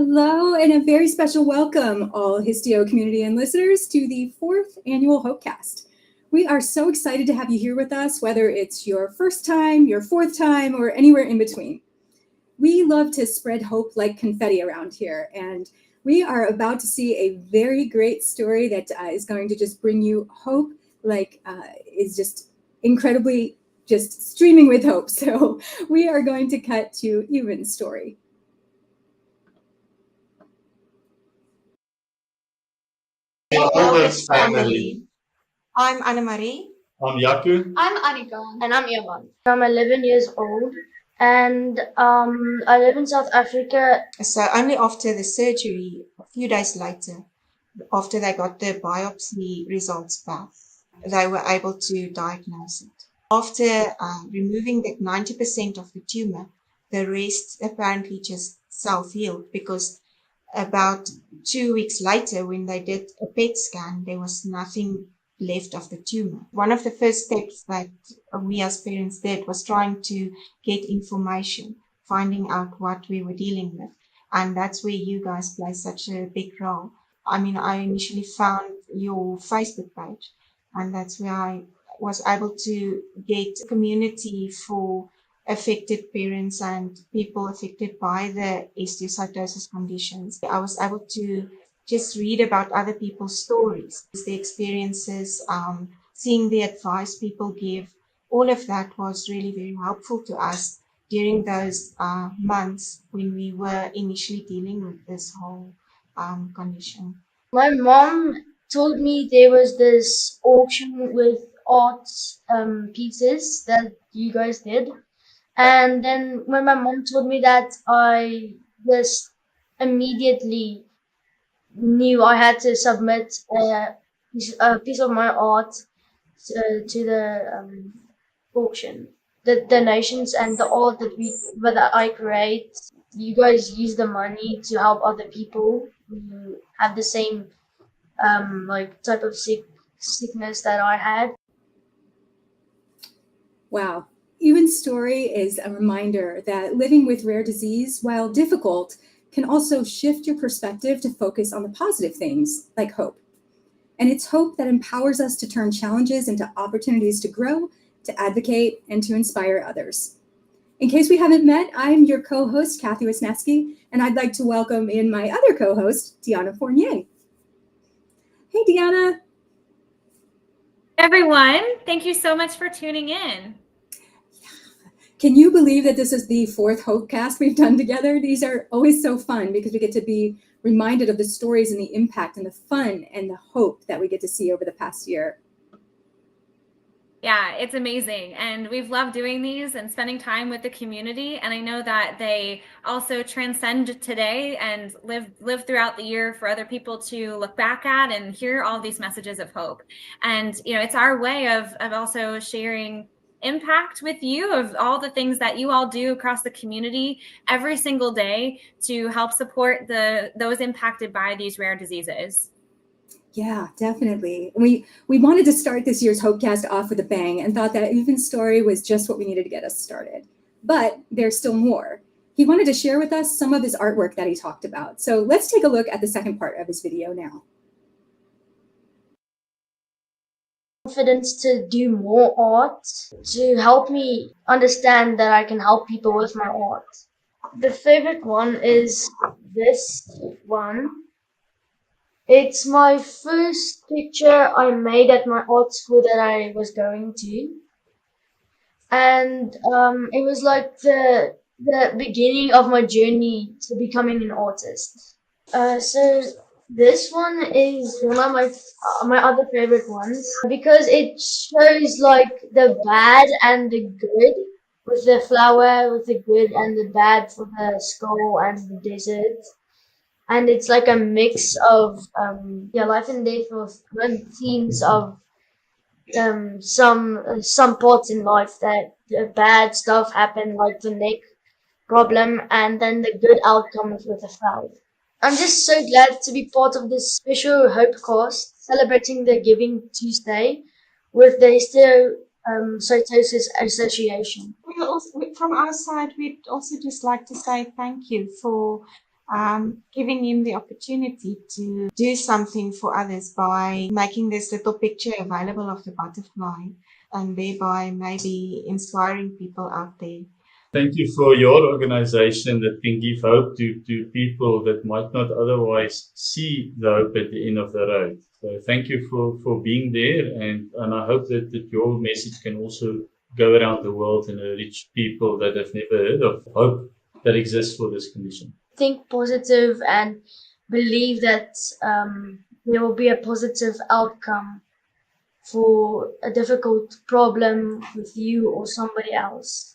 Hello, and a very special welcome, all Histio community and listeners, to the 4th annual HopeCast. We are so excited to have you here with us, whether it's your first time, your 4th time, or anywhere in between. We love to spread hope like confetti around here, and we are about to see a very great story that is going to just bring you hope, is just incredibly just streaming with hope. So we are going to cut to Ewan's story. Oldest family. I'm Anna-Marie. I'm Yaku. I'm Anika. And I'm Yaman. I'm 11 years old and I live in South Africa. So only after the surgery, a few days later, after they got the biopsy results back, they were able to diagnose it. After removing the 90% of the tumor, the rest apparently just self-healed because about 2 weeks later, when they did a PET scan, there was nothing left of the tumor. One of the first steps that we as parents did was trying to get information, finding out what we were dealing with. And that's where you guys play such a big role. I mean, I initially found your Facebook page, and that's where I was able to get a community for affected parents and people affected by the histiocytosis conditions. I was able to just read about other people's stories, the experiences, seeing the advice people give. All of that was really very helpful to us during those months when we were initially dealing with this whole condition. My mom told me there was this auction with art pieces that you guys did. And then when my mom told me that, I just immediately knew I had to submit a piece of my art to the auction. The donations and the art that I create, you guys use the money to help other people who have the same type of sickness that I had. Wow. Ewan's story is a reminder that living with rare disease, while difficult, can also shift your perspective to focus on the positive things like hope. And it's hope that empowers us to turn challenges into opportunities to grow, to advocate, and to inspire others. In case we haven't met, I'm your co-host, Kathy Wisniewski, and I'd like to welcome in my other co-host, Deanna Fournier. Hey, Deanna. Everyone, thank you so much for tuning in. Can you believe that this is the 4th HopeCast we've done together? These are always so fun because we get to be reminded of the stories and the impact and the fun and the hope that we get to see over the past year. Yeah, it's amazing. And we've loved doing these and spending time with the community. And I know that they also transcend today and live throughout the year for other people to look back at and hear all these messages of hope. And, it's our way of also sharing impact with you of all the things that you all do across the community every single day to help support those impacted by these rare diseases. Yeah, definitely. We wanted to start this year's HopeCast off with a bang and thought that Ewan's story was just what we needed to get us started. But there's still more. He wanted to share with us some of his artwork that he talked about. So let's take a look at the second part of his video now. Confidence to do more art to help me understand that I can help people with my art. The favorite one is this one. It's my first picture I made at my art school that I was going to. And it was like the beginning of my journey to becoming an artist. So this one is one of my other favorite ones because it shows like the bad and the good, with the flower, with the good and the bad for the skull and the desert. And it's like a mix of life and death of themes of some parts in life that the bad stuff happen, like the neck problem, and then the good outcomes with the flower. I'm just so glad to be part of this special HopeCast celebrating the Giving Tuesday with the Histiocytosis Association. From our side, we'd also just like to say thank you for giving him the opportunity to do something for others by making this little picture available of the butterfly and thereby maybe inspiring people out there. Thank you for your organization that can give hope to people that might not otherwise see the hope at the end of the road. So thank you for being there, and I hope that your message can also go around the world and reach people that have never heard of hope that exists for this condition. Think positive and believe that there will be a positive outcome for a difficult problem with you or somebody else.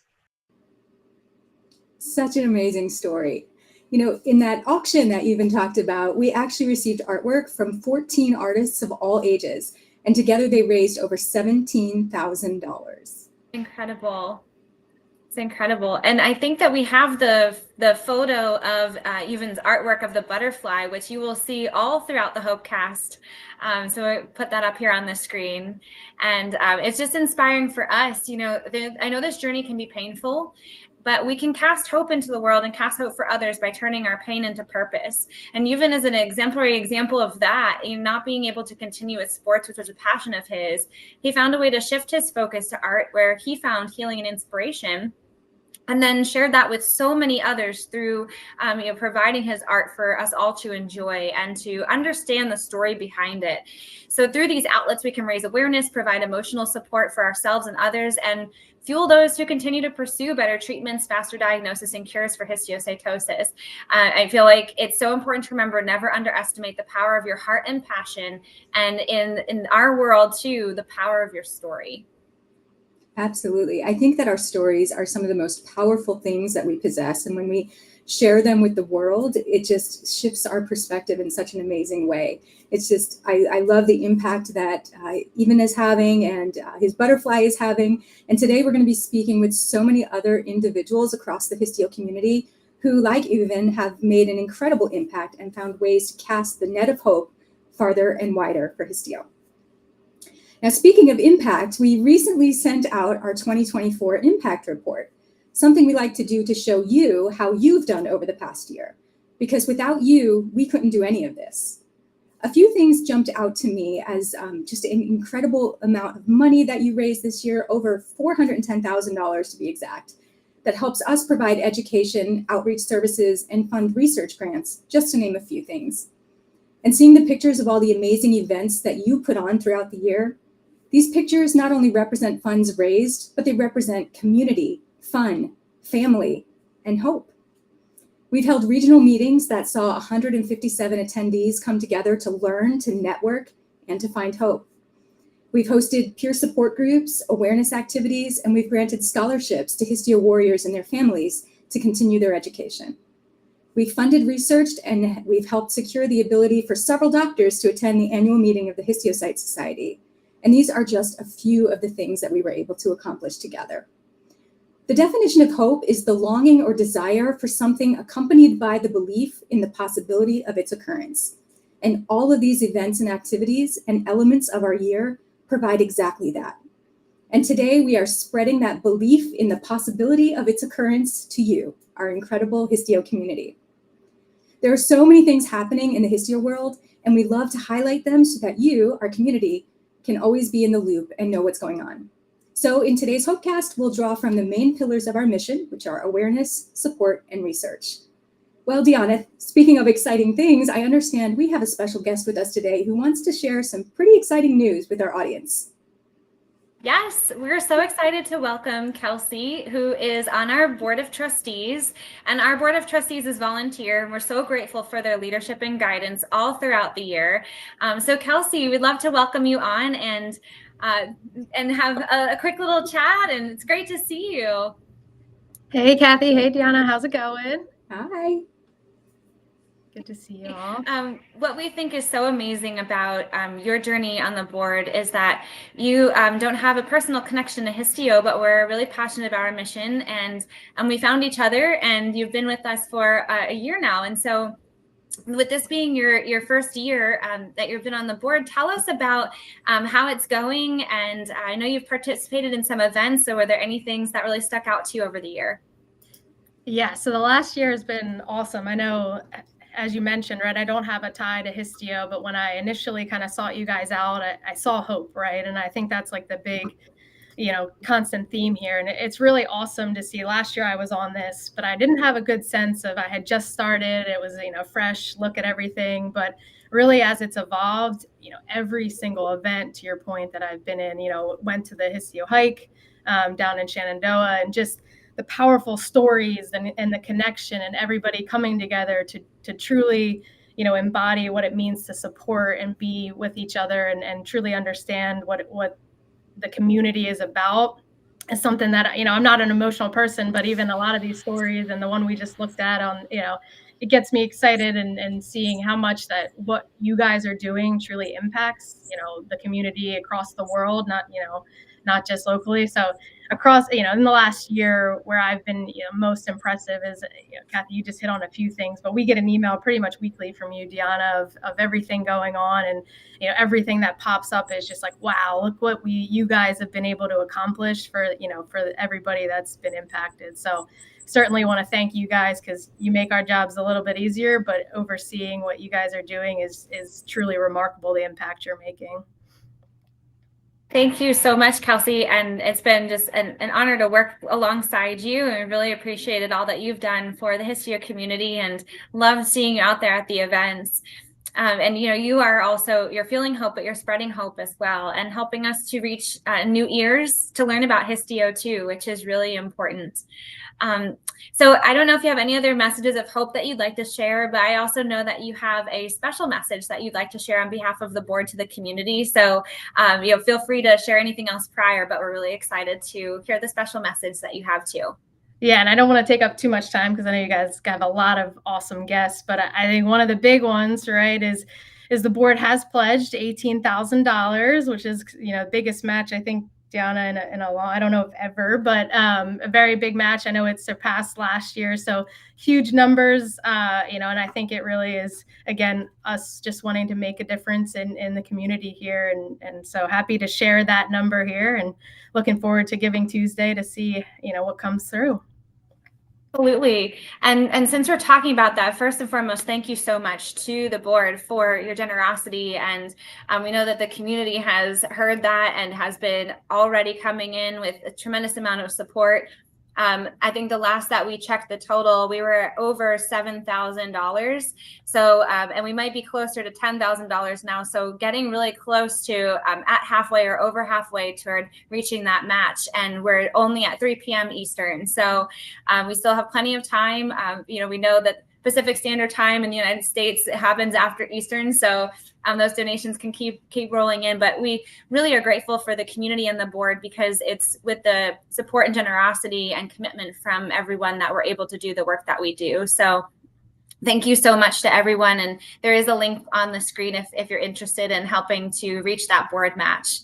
Such an amazing story. You know, in that auction that you even talked about, we actually received artwork from 14 artists of all ages, and together they raised over $17,000. Incredible. It's incredible. And I think that we have the photo of Evan's artwork of the butterfly, which you will see all throughout the HopeCast. So I put that up here on the screen. And it's just inspiring for us. You know, I know this journey can be painful, but we can cast hope into the world and cast hope for others by turning our pain into purpose. And Evan is an exemplary example of that, in not being able to continue with sports, which was a passion of his. He found a way to shift his focus to art, where he found healing and inspiration, and then shared that with so many others through providing his art for us all to enjoy and to understand the story behind it. So through these outlets, we can raise awareness, provide emotional support for ourselves and others, and fuel those who continue to pursue better treatments, faster diagnosis, and cures for histiocytosis. I feel like it's so important to remember, never underestimate the power of your heart and passion, and in our world too, the power of your story. Absolutely. I think that our stories are some of the most powerful things that we possess. And when we share them with the world, it just shifts our perspective in such an amazing way. It's just, I love the impact that Evan is having and his butterfly is having. And today we're going to be speaking with so many other individuals across the Histio community who, like Evan, have made an incredible impact and found ways to cast the net of hope farther and wider for Histio. Now, speaking of impact, we recently sent out our 2024 impact report, something we like to do to show you how you've done over the past year, because without you, we couldn't do any of this. A few things jumped out to me as just an incredible amount of money that you raised this year, over $410,000 to be exact, that helps us provide education, outreach services, and fund research grants, just to name a few things. And seeing the pictures of all the amazing events that you put on throughout the year, these pictures not only represent funds raised, but they represent community, fun, family, and hope. We've held regional meetings that saw 157 attendees come together to learn, to network, and to find hope. We've hosted peer support groups, awareness activities, and we've granted scholarships to Histio warriors and their families to continue their education. We've funded research, and we've helped secure the ability for several doctors to attend the annual meeting of the Histiocyte Society. And these are just a few of the things that we were able to accomplish together. The definition of hope is the longing or desire for something accompanied by the belief in the possibility of its occurrence. And all of these events and activities and elements of our year provide exactly that. And today we are spreading that belief in the possibility of its occurrence to you, our incredible Histio community. There are so many things happening in the Histio world, and we love to highlight them so that you, our community, can always be in the loop and know what's going on. So in today's HopeCast, we'll draw from the main pillars of our mission, which are awareness, support, and research. Well, Deanna, speaking of exciting things, I understand we have a special guest with us today who wants to share some pretty exciting news with our audience. Yes, we're so excited to welcome Kelsey, who is on our board of trustees. And our board of trustees is volunteer, and we're so grateful for their leadership and guidance all throughout the year. So Kelsey, we'd love to welcome you on and have a quick little chat, and it's great to see you. Hey, Kathy. Hey, Deanna. How's it going? Hi. Good to see you all. What we think is so amazing about your journey on the board is that you don't have a personal connection to Histio, but we're really passionate about our mission, and we found each other, and you've been with us for a year now. And so with this being your first year that you've been on the board, tell us about how it's going. And I know you've participated in some events, so were there any things that really stuck out to you over the year? Yeah, so the last year has been awesome. I know, as you mentioned, right, I don't have a tie to Histio, but when I initially kind of sought you guys out, I saw hope, right? And I think that's like the big, constant theme here. And it's really awesome to see. Last year I was on this, but I didn't have a good sense of, I had just started. It was, fresh look at everything. But really, as it's evolved, every single event, to your point, that I've been in, went to the Histio hike down in Shenandoah, and just the powerful stories and the connection and everybody coming together to truly, embody what it means to support and be with each other and truly understand what the community is about, is something that, I'm not an emotional person, but even a lot of these stories and the one we just looked at on, it gets me excited, and seeing how much that what you guys are doing truly impacts, the community across the world, not just locally. So across, in the last year, where I've been, most impressive is, Kathy, you just hit on a few things, but we get an email pretty much weekly from you, Deanna, of everything going on, and everything that pops up is just like, wow, look what you guys have been able to accomplish for everybody that's been impacted. So certainly want to thank you guys, because you make our jobs a little bit easier, but overseeing what you guys are doing is truly remarkable, the impact you're making. Thank you so much, Kelsey. And it's been just an honor to work alongside you. And I really appreciated all that you've done for the Histio community, and love seeing you out there at the events. And you are also, you're feeling hope, but you're spreading hope as well, and helping us to reach new ears to learn about Histio too, which is really important. So I don't know if you have any other messages of hope that you'd like to share, but I also know that you have a special message that you'd like to share on behalf of the board to the community. So feel free to share anything else prior, but we're really excited to hear the special message that you have too. Yeah, and I don't want to take up too much time, because I know you guys have a lot of awesome guests, but I think one of the big ones, right, is the board has pledged $18,000, which is, biggest match, I think, Deanna, in a long, I don't know if ever, but a very big match. I know it surpassed last year, so huge numbers, and I think it really is, again, us just wanting to make a difference in the community here, and so happy to share that number here, and looking forward to Giving Tuesday to see, what comes through. Absolutely. And since we're talking about that, first and foremost, thank you so much to the board for your generosity. And we know that the community has heard that and has been already coming in with a tremendous amount of support. I think the last that we checked the total, we were over $7,000. So, and we might be closer to $10,000 now. So getting really close to at halfway or over halfway toward reaching that match. And we're only at 3 p.m. Eastern. So we still have plenty of time. We know that Pacific Standard Time in the United States, it happens after Eastern. So those donations can keep rolling in, but we really are grateful for the community and the board, because it's with the support and generosity and commitment from everyone that we're able to do the work that we do. So thank you so much to everyone. And there is a link on the screen if you're interested in helping to reach that board match.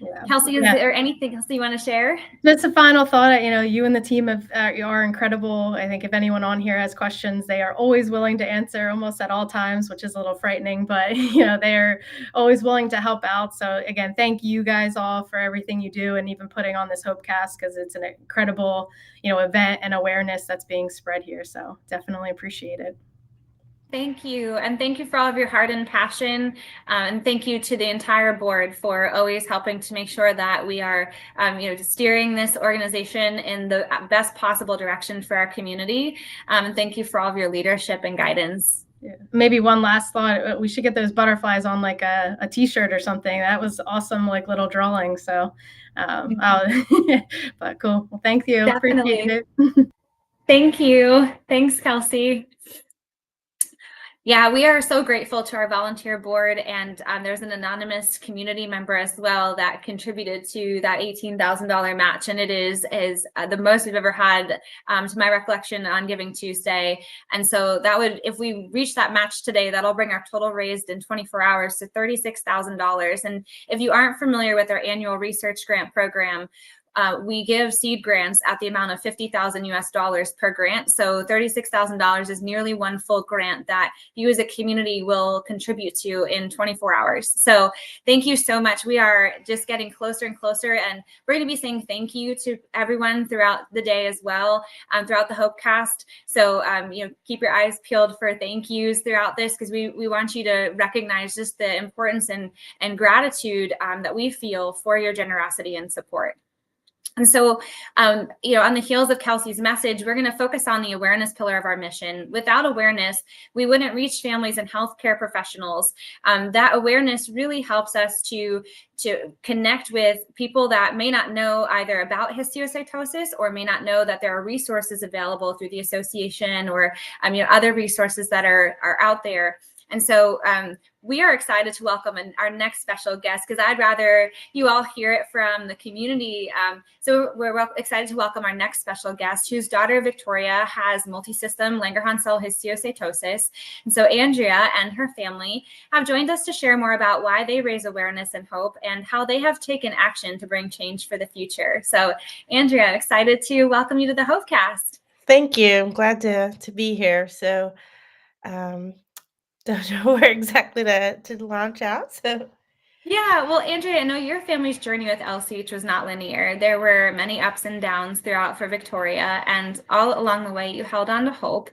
Yeah. Kelsey, is there anything else you want to share? Just a final thought. You and the team are incredible. I think if anyone on here has questions, they are always willing to answer, almost at all times, which is a little frightening, but they're always willing to help out. So again, thank you guys all for everything you do, and even putting on this HopeCast, because it's an incredible event and awareness that's being spread here. So definitely appreciate it. Thank you. And thank you for all of your heart and passion. And thank you to the entire board for always helping to make sure that we are, steering this organization in the best possible direction for our community. And thank you for all of your leadership and guidance. Yeah. Maybe one last thought. We should get those butterflies on like a t-shirt or something. That was awesome, like little drawing. So, but cool. Well, thank you. Definitely. Appreciate it. Thank you. Thanks, Kelsey. Yeah, we are so grateful to our volunteer board, and there's an anonymous community member as well that contributed to that $18,000 match, and it is the most we've ever had, to my recollection, on Giving Tuesday. And so that would, if we reach that match today, that'll bring our total raised in 24 hours to $36,000. And if you aren't familiar with our annual research grant program, we give seed grants at the amount of $50,000 per grant. So $36,000 is nearly one full grant that you as a community will contribute to in 24 hours. So thank you so much. We are just getting closer and closer, and we're going to be saying thank you to everyone throughout the day as well, throughout the HopeCast. So keep your eyes peeled for thank yous throughout this, because we want you to recognize just the importance and gratitude that we feel for your generosity and support. And so, on the heels of Kelsey's message, we're going to focus on the awareness pillar of our mission. Without awareness, we wouldn't reach families and healthcare professionals. That awareness really helps us to connect with people that may not know either about histiocytosis or may not know that there are resources available through the association or other resources that are out there. And so we are excited to welcome our next special guest, because I'd rather you all hear it from the community. So we're excited to welcome our next special guest, whose daughter Victoria has multisystem Langerhans cell histiocytosis. And so Andrea and her family have joined us to share more about why they raise awareness and hope and how they have taken action to bring change for the future. So Andrea, excited to welcome you to the HopeCast. Thank you. I'm glad to be here. So don't know where exactly to launch out. So yeah, well, Andrea, I know your family's journey with LCH was not linear. There were many ups and downs throughout for Victoria, and all along the way, you held on to hope.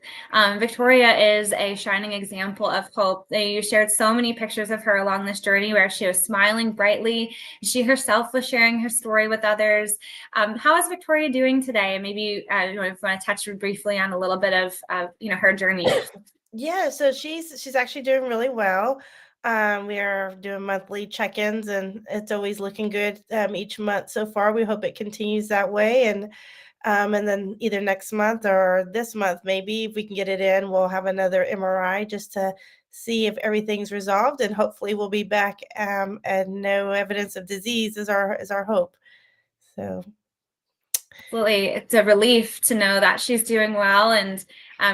Victoria is a shining example of hope. You shared so many pictures of her along this journey where she was smiling brightly. She herself was sharing her story with others. How is Victoria doing today? Maybe you want to touch briefly on a little bit of her journey. Yeah, so she's actually doing really well. We are doing monthly check-ins, and it's always looking good each month so far. We hope it continues that way, and then either next month or this month, maybe if we can get it in, we'll have another MRI just to see if everything's resolved, and hopefully we'll be back and no evidence of disease is our hope. So. Absolutely. It's a relief to know that she's doing well. And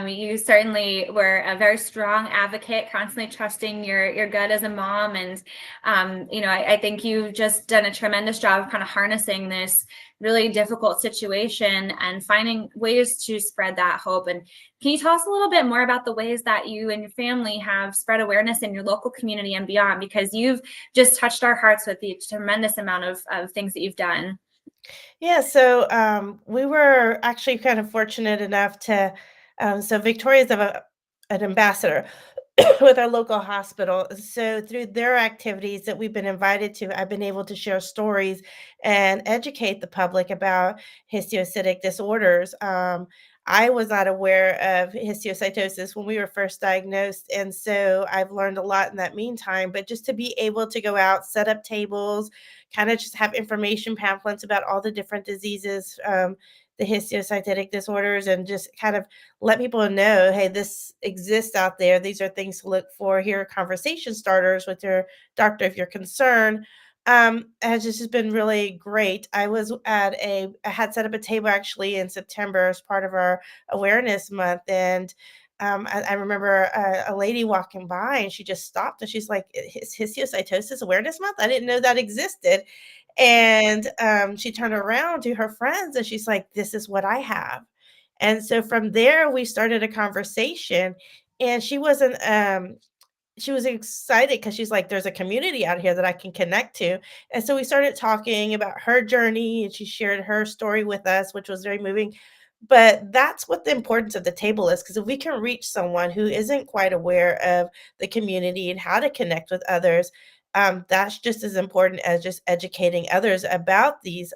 you certainly were a very strong advocate, constantly trusting your gut as a mom. And, I think you've just done a tremendous job of kind of harnessing this really difficult situation and finding ways to spread that hope. And can you tell us a little bit more about the ways that you and your family have spread awareness in your local community and beyond? Because you've just touched our hearts with the tremendous amount of things that you've done. Yeah, so we were actually kind of fortunate enough to, so Victoria's an ambassador with our local hospital. So through their activities that we've been invited to, I've been able to share stories and educate the public about histiocytic disorders. I was not aware of histiocytosis when we were first diagnosed, and so I've learned a lot in that meantime. But just to be able to go out, set up tables, kind of just have information pamphlets about all the different diseases, the histiocytic disorders, and just kind of let people know, hey, this exists out there. These are things to look for. Here are conversation starters with your doctor if you're concerned. Has just been really great. I had set up a table actually in September as part of our awareness month, and I remember a lady walking by, and she just stopped, and she's like, histiocytosis awareness month? I didn't know that existed. And she turned around to her friends, and she's like, this is what I have. And so from there, we started a conversation, and she was excited because she's like, there's a community out here that I can connect to. And so we started talking about her journey, and she shared her story with us, which was very moving. But that's what the importance of the table is, because if we can reach someone who isn't quite aware of the community and how to connect with others, that's just as important as just educating others about these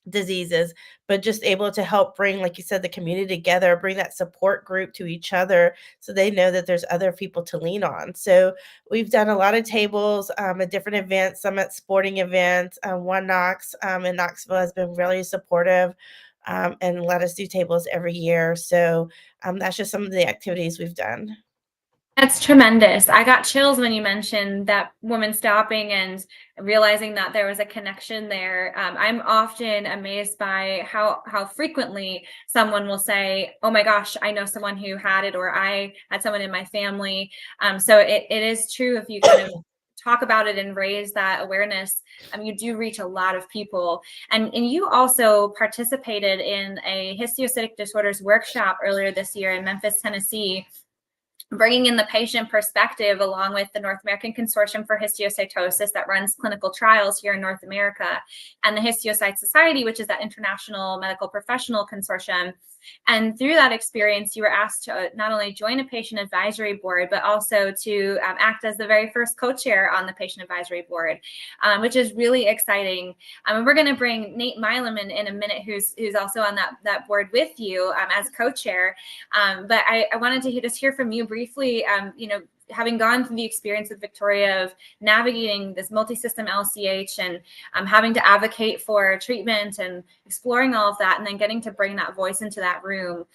diseases, but just able to help bring, like you said, the community together, bring that support group to each other so they know that there's other people to lean on. So we've done a lot of tables at different events, some at sporting events. One Knox in Knoxville has been really supportive and let us do tables every year. So that's just some of the activities we've done. That's tremendous. I got chills when you mentioned that woman stopping and realizing that there was a connection there. I'm often amazed by how frequently someone will say, oh my gosh, I know someone who had it, or I had someone in my family. So it is true if you kind of talk about it and raise that awareness, you do reach a lot of people. And you also participated in a histiocytic disorders workshop earlier this year in Memphis, Tennessee, bringing in the patient perspective along with the North American Consortium for Histiocytosis that runs clinical trials here in North America, and the Histiocyte Society, which is that international medical professional consortium. And through that experience, you were asked to not only join a patient advisory board, but also to act as the very first co-chair on the patient advisory board, which is really exciting. And we're going to bring Nate Milam in a minute, who's also on that board with you as co-chair. But I wanted to just hear from you briefly, having gone through the experience with Victoria of navigating this multi-system LCH and having to advocate for treatment and exploring all of that, and then getting to bring that voice into that room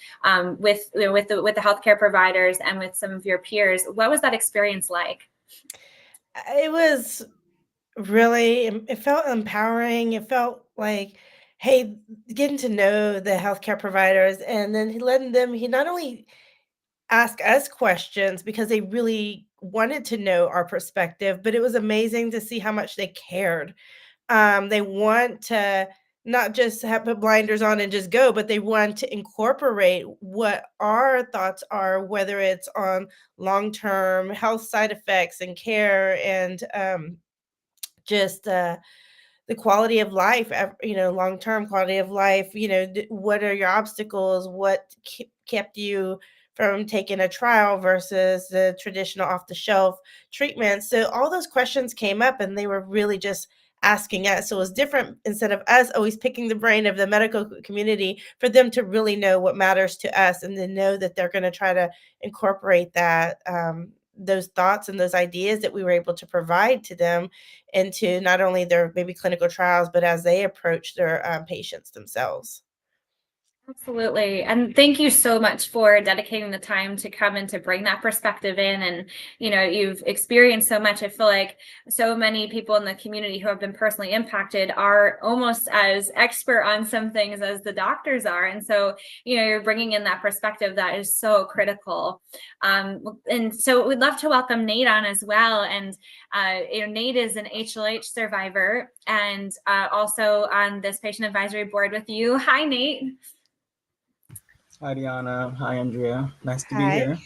with the healthcare providers and with some of your peers. What was that experience like? It was really, it felt empowering. It felt like, hey, getting to know the healthcare providers, and then he not only ask us questions because they really wanted to know our perspective, but it was amazing to see how much they cared. They want to not just have put blinders on and just go, but they want to incorporate what our thoughts are, whether it's on long-term health side effects and care, and just the quality of life, long-term quality of life. What are your obstacles? What kept you from taking a trial versus the traditional off-the-shelf treatment? So all those questions came up, and they were really just asking us. So it was different, instead of us always picking the brain of the medical community, for them to really know what matters to us, and to know that they're going to try to incorporate that, those thoughts and those ideas that we were able to provide to them into not only their maybe clinical trials, but as they approach their patients themselves. Absolutely. And thank you so much for dedicating the time to come and to bring that perspective in. And, you've experienced so much. I feel like so many people in the community who have been personally impacted are almost as expert on some things as the doctors are. And so, you're bringing in that perspective that is so critical. And so we'd love to welcome Nate on as well. And, Nate is an HLH survivor and also on this patient advisory board with you. Hi, Nate. Hi, Diana. Hi, Andrea. Nice to be Hi. here.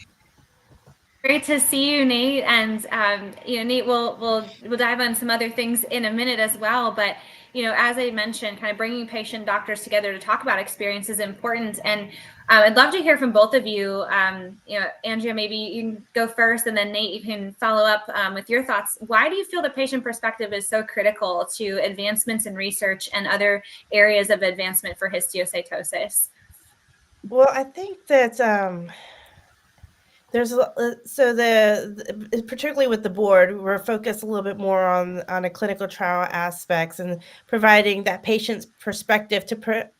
Great to see you, Nate. And Nate, we'll dive on some other things in a minute as well. But as I mentioned, kind of bringing patient doctors together to talk about experience is important. And I'd love to hear from both of you. Andrea, maybe you can go first, and then Nate, you can follow up with your thoughts. Why do you feel the patient perspective is so critical to advancements in research and other areas of advancement for histiocytosis? Well, I think that there's particularly with the board, we're focused a little bit more on a clinical trial aspects, and providing that patient's perspective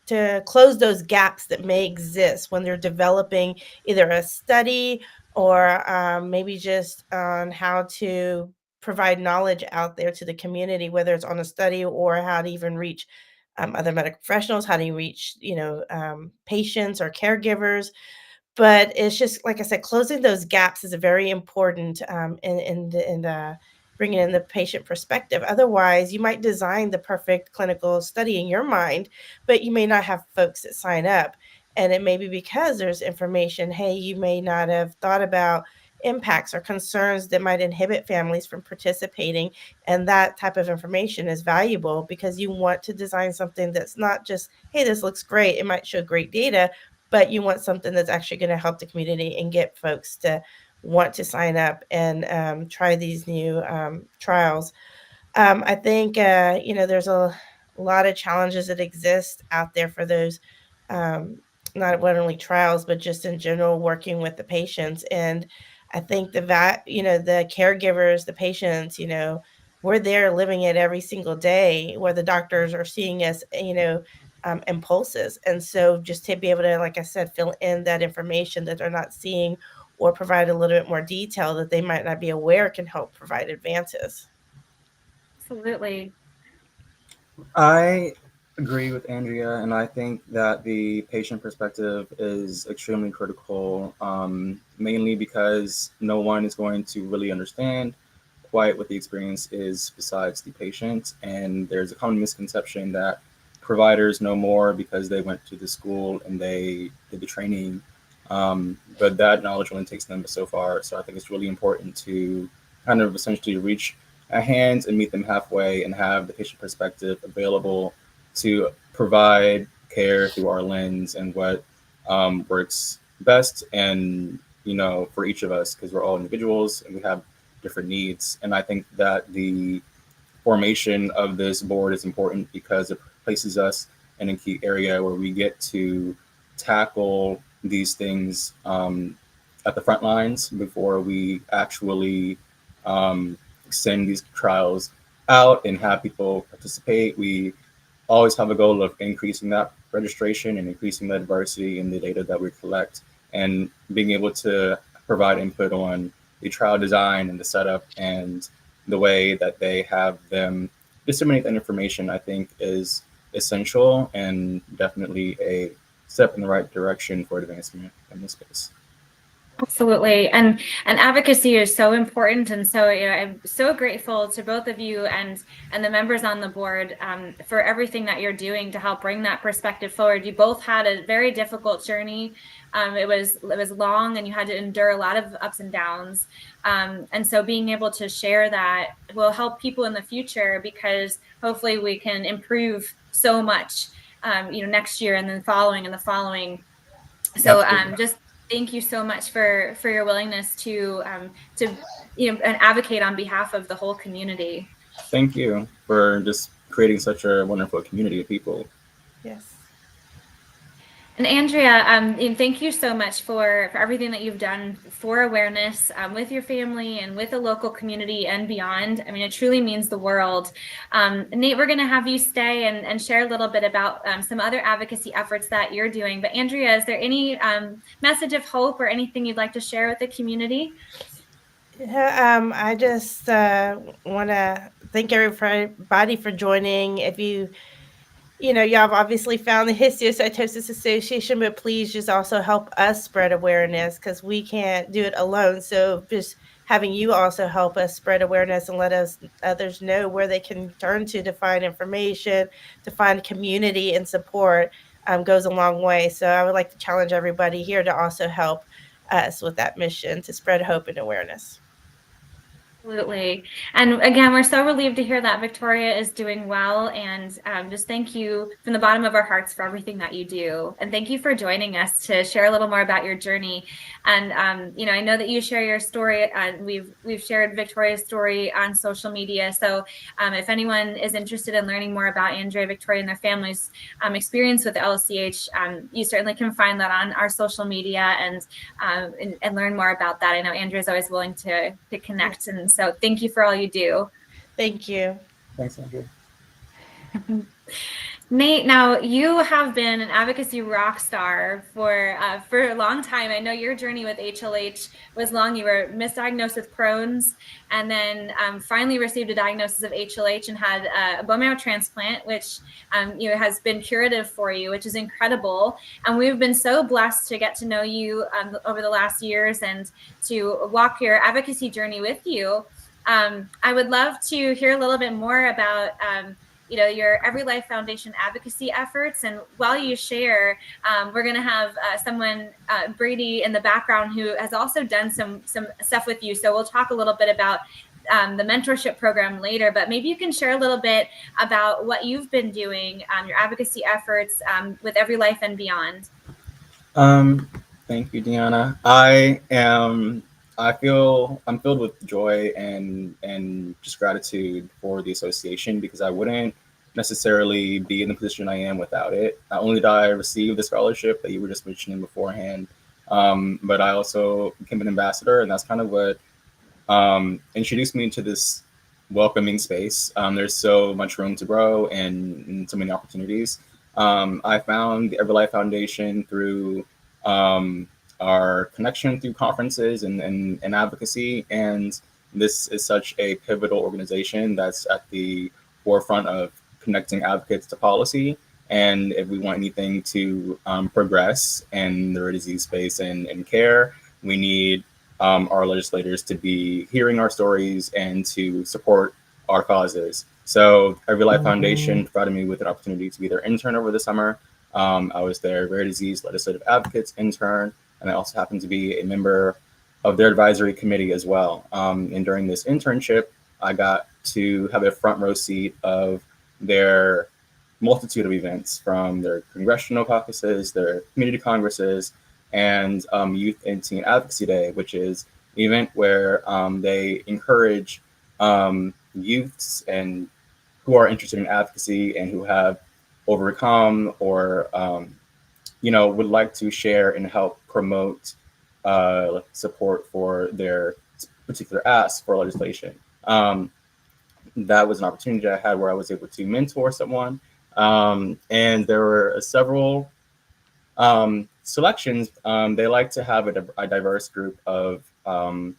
to close those gaps that may exist when they're developing either a study or maybe just on how to provide knowledge out there to the community, whether it's on a study or how to even reach other medical professionals, how do you reach patients or caregivers. But it's just, like I said, closing those gaps is a very important in bringing in the patient perspective. Otherwise, you might design the perfect clinical study in your mind, but you may not have folks that sign up. And it may be because there's information, hey, you may not have thought about impacts or concerns that might inhibit families from participating. And that type of information is valuable because you want to design something that's not just, hey, this looks great. It might show great data, but you want something that's actually going to help the community and get folks to want to sign up and try these new trials. I think, there's a lot of challenges that exist out there for those, not only trials, but just in general, working with the patients. And I think the caregivers, the patients, we're there living it every single day, where the doctors are seeing us, impulses. And so just to be able to, like I said, fill in that information that they're not seeing, or provide a little bit more detail that they might not be aware, can help provide advances. Absolutely. I agree with Andrea, and I think that the patient perspective is extremely critical, mainly because no one is going to really understand quite what the experience is besides the patient. And there's a common misconception that providers know more because they went to the school and they did the training. But that knowledge only takes them so far. So I think it's really important to kind of essentially reach a hand and meet them halfway and have the patient perspective available to provide care through our lens and what works best, and for each of us, because we're all individuals and we have different needs. And I think that the formation of this board is important because it places us in a key area where we get to tackle these things at the front lines before we actually send these trials out and have people participate. We always have a goal of increasing that registration and increasing the diversity in the data that we collect, and being able to provide input on the trial design and the setup and the way that they have them disseminate that information, I think is essential and definitely a step in the right direction for advancement in this space. Absolutely. And advocacy is so important. And so I'm so grateful to both of you and the members on the board for everything that you're doing to help bring that perspective forward. You both had a very difficult journey. It was long, and you had to endure a lot of ups and downs. And so being able to share that will help people in the future, because hopefully we can improve so much, next year and then following and the following. So just thank you so much for your willingness to and advocate on behalf of the whole community. Thank you for just creating such a wonderful community of people. Yes. And Andrea, thank you so much for everything that you've done for awareness with your family and with the local community and beyond. I mean, it truly means the world. Nate, we're going to have you stay and share a little bit about some other advocacy efforts that you're doing. But Andrea, is there any message of hope or anything you'd like to share with the community? Yeah, I just want to thank everybody for joining. If y'all have obviously found the Histiocytosis Association, but please just also help us spread awareness, because we can't do it alone. So just having you also help us spread awareness and let others know where they can turn to find information, to find community and support goes a long way. So I would like to challenge everybody here to also help us with that mission to spread hope and awareness. Absolutely. And again, we're so relieved to hear that Victoria is doing well, and just thank you from the bottom of our hearts for everything that you do. And thank you for joining us to share a little more about your journey. And I know that you share your story, and we've shared Victoria's story on social media. So if anyone is interested in learning more about Andrea, Victoria, and their family's experience with LCH, you certainly can find that on our social media and learn more about that. I know Andrea is always willing to connect, and so thank you for all you do. Thank you. Thanks, Andrew. Nate, now you have been an advocacy rock star for a long time. I know your journey with HLH was long. You were misdiagnosed with Crohn's, and then finally received a diagnosis of HLH and had a bone marrow transplant, which has been curative for you, which is incredible. And we've been so blessed to get to know you over the last years and to walk your advocacy journey with you. I would love to hear a little bit more about your Every Life Foundation advocacy efforts. And while you share, we're going to have someone, Brady, in the background, who has also done some stuff with you. So we'll talk a little bit about the mentorship program later, but maybe you can share a little bit about what you've been doing, your advocacy efforts with Every Life and beyond. Thank you, Deanna. I'm filled with joy and just gratitude for the association, because I wouldn't necessarily be in the position I am without it. Not only did I receive the scholarship that you were just mentioning beforehand, but I also became an ambassador, and that's kind of what introduced me into this welcoming space. There's so much room to grow and so many opportunities. I found the Every Life Foundation through our connection through conferences and advocacy. And this is such a pivotal organization that's at the forefront of connecting advocates to policy. And if we want anything to progress in the rare disease space and care, we need our legislators to be hearing our stories and to support our causes. So Every Life Foundation provided me with an opportunity to be their intern over the summer. I was their rare disease legislative advocates intern, and I also happened to be a member of their advisory committee as well. And during this internship, I got to have a front row seat of their multitude of events, from their congressional caucuses, their community congresses, and Youth and Teen Advocacy Day, which is an event where they encourage youths and who are interested in advocacy and who have overcome or would like to share and help promote support for their particular ask for legislation. That was an opportunity I had where I was able to mentor someone, and there were several selections. They like to have a diverse group of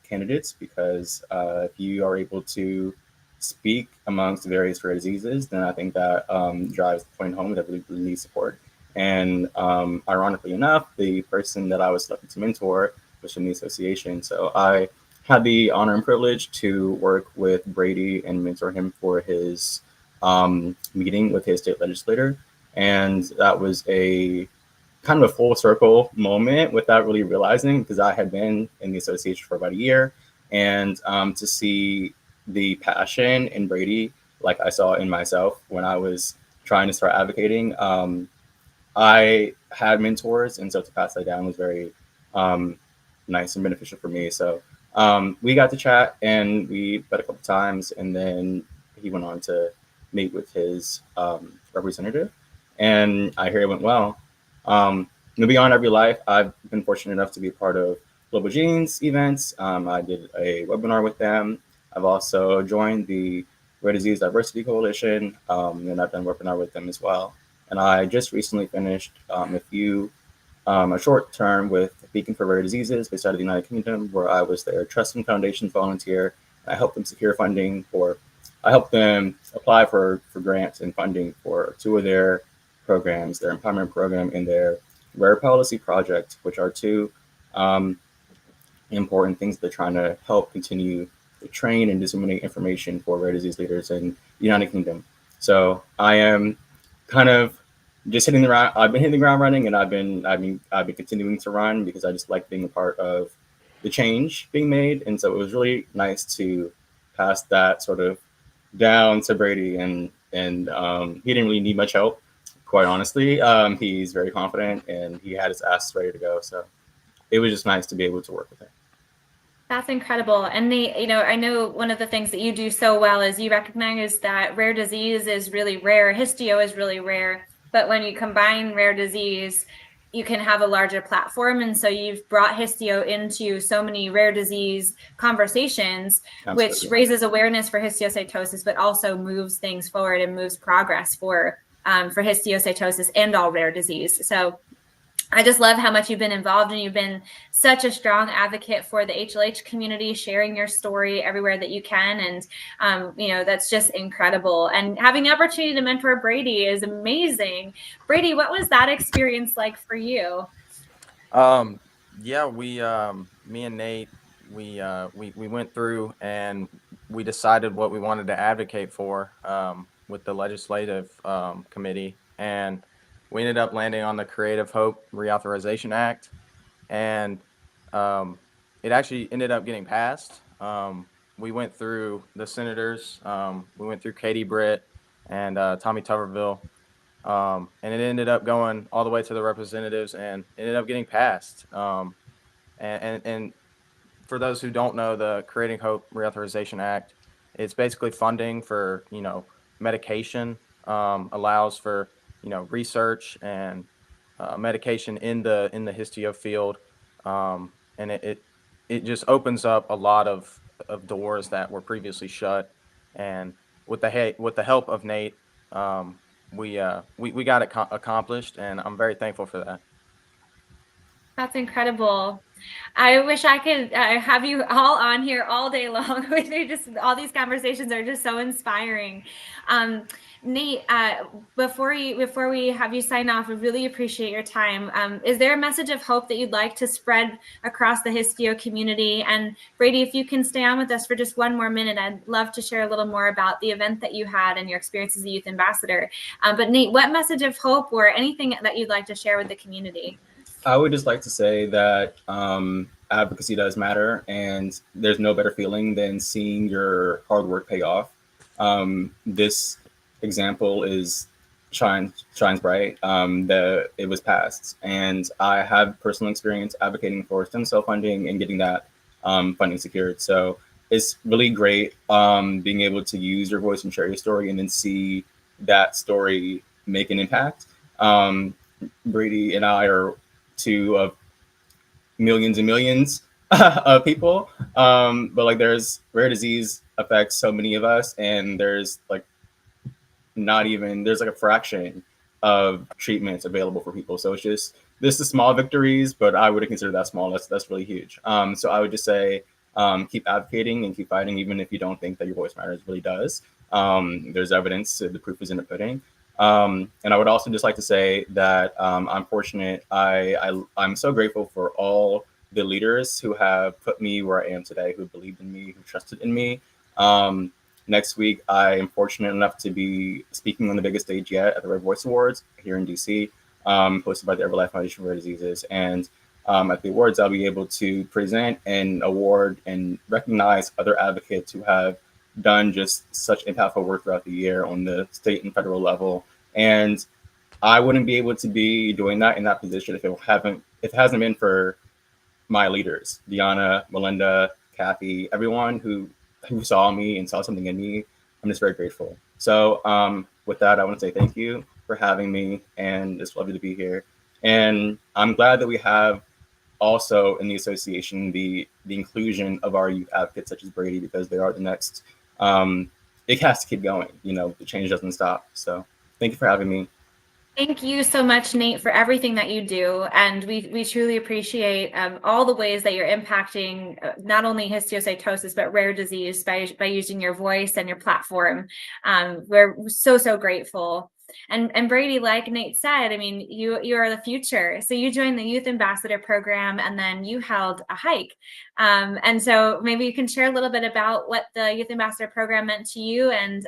candidates because if you are able to speak amongst various rare diseases, then I think that drives the point home that we really need support. And ironically enough, the person that I was selected to mentor was from the association. So I had the honor and privilege to work with Brady and mentor him for his meeting with his state legislator. And that was a kind of a full circle moment without really realizing, because I had been in the association for about a year. And to see the passion in Brady, like I saw in myself when I was trying to start advocating, I had mentors, and so to pass that down was very nice and beneficial for me. So we got to chat and we met a couple times, and then he went on to meet with his representative, and I hear it went well. Beyond Every Life, I've been fortunate enough to be part of Global Genes events. I did a webinar with them. I've also joined the Rare Disease Diversity Coalition, and I've done a webinar with them as well. And I just recently finished a short term with Beacon for Rare Diseases based out of the United Kingdom, where I was their Trust and Foundation volunteer. I helped them secure funding I helped them apply for grants and funding for two of their programs, their empowerment program and their rare policy project, which are two important things they're trying to help continue to train and disseminate information for rare disease leaders in the United Kingdom. So I am kind of just hitting the ground. I've been hitting the ground running, and I've been continuing to run because I just like being a part of the change being made. And so it was really nice to pass that sort of down to Brady, and he didn't really need much help, quite honestly. He's very confident and he had his asks ready to go. So it was just nice to be able to work with him. That's incredible. And I know one of the things that you do so well is you recognize that rare disease is really rare. Histio is really rare. But when you combine rare disease, you can have a larger platform. And so you've brought Histio into so many rare disease conversations, Absolutely. Which raises awareness for histiocytosis, but also moves things forward and moves progress for histiocytosis and all rare disease. So I just love how much you've been involved, and you've been such a strong advocate for the HLH community, sharing your story everywhere that you can. And, that's just incredible. And having the opportunity to mentor Brady is amazing. Brady, what was that experience like for you? Yeah, me and Nate, we went through and we decided what we wanted to advocate for with the legislative committee. And we ended up landing on the Creative Hope Reauthorization Act, and it actually ended up getting passed. We went through the senators, we went through Katie Britt and Tommy Tuberville, and it ended up going all the way to the representatives and ended up getting passed. And for those who don't know, the Creating Hope Reauthorization Act, it's basically funding for, medication, allows for, research and medication in the histio field. And it just opens up a lot of doors that were previously shut. And with the help of Nate, we got it accomplished, and I'm very thankful for that. That's incredible. I wish I could have you all on here all day long. They're just, all these conversations are just so inspiring. Nate, before we have you sign off, we really appreciate your time. Is there a message of hope that you'd like to spread across the Histio community? And Brady, if you can stay on with us for just one more minute, I'd love to share a little more about the event that you had and your experience as a youth ambassador. But Nate, what message of hope or anything that you'd like to share with the community? I would just like to say that advocacy does matter, and there's no better feeling than seeing your hard work pay off. This example shines bright. It was passed, and I have personal experience advocating for stem cell funding and getting that funding secured. So it's really great being able to use your voice and share your story, and then see that story make an impact. Brady and I are two of millions and millions of people. But like, there's rare disease affects so many of us, and there's like there's like a fraction of treatments available for people. So it's just, this is small victories, but I wouldn't consider that small. That's really huge. So I would just say keep advocating and keep fighting, even if you don't think that your voice matters. It really does. There's evidence, the proof is in the pudding. And I would also just like to say that I'm fortunate. I'm so grateful for all the leaders who have put me where I am today, who believed in me, who trusted in me. Next week, I am fortunate enough to be speaking on the biggest stage yet at the Rare Voice Awards here in DC, hosted by the Herbalife Foundation for Rare Diseases. And at the awards, I'll be able to present and award and recognize other advocates who have done just such impactful work throughout the year on the state and federal level. And I wouldn't be able to be doing that in that position if it hasn't been for my leaders, Deanna, Melinda, Kathy, everyone who saw me and saw something in me. I'm just very grateful. So with that, I want to say thank you for having me, and it's lovely to be here. And I'm glad that we have also in the association the inclusion of our youth advocates such as Brady, because they are the next. It has to keep going. The change doesn't stop. So thank you for having me. Thank you so much, Nate, for everything that you do. And we truly appreciate all the ways that you're impacting not only histiocytosis, but rare disease by using your voice and your platform. We're so grateful. And Brady, like Nate said, I mean, you are the future. So you joined the Youth Ambassador Program, and then you held a hike. And so maybe you can share a little bit about what the Youth Ambassador Program meant to you, and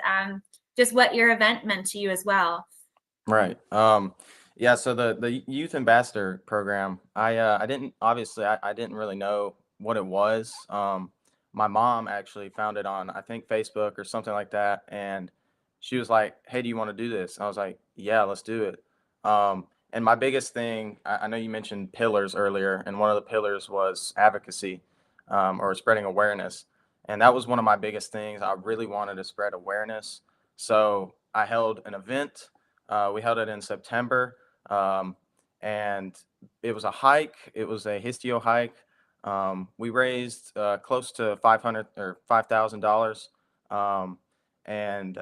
just what your event meant to you as well. Right. Yeah. So the Youth Ambassador Program, I didn't really know what it was. My mom actually found it on, I think, Facebook or something like that, and she was like, "Hey, do you want to do this?" And I was like, "Yeah, let's do it." And my biggest thing, I know you mentioned pillars earlier, and one of the pillars was advocacy, or spreading awareness, and that was one of my biggest things. I really wanted to spread awareness, so I held an event. We held it in September, and it was a hike. It was a histio hike. We raised close to $5,000. And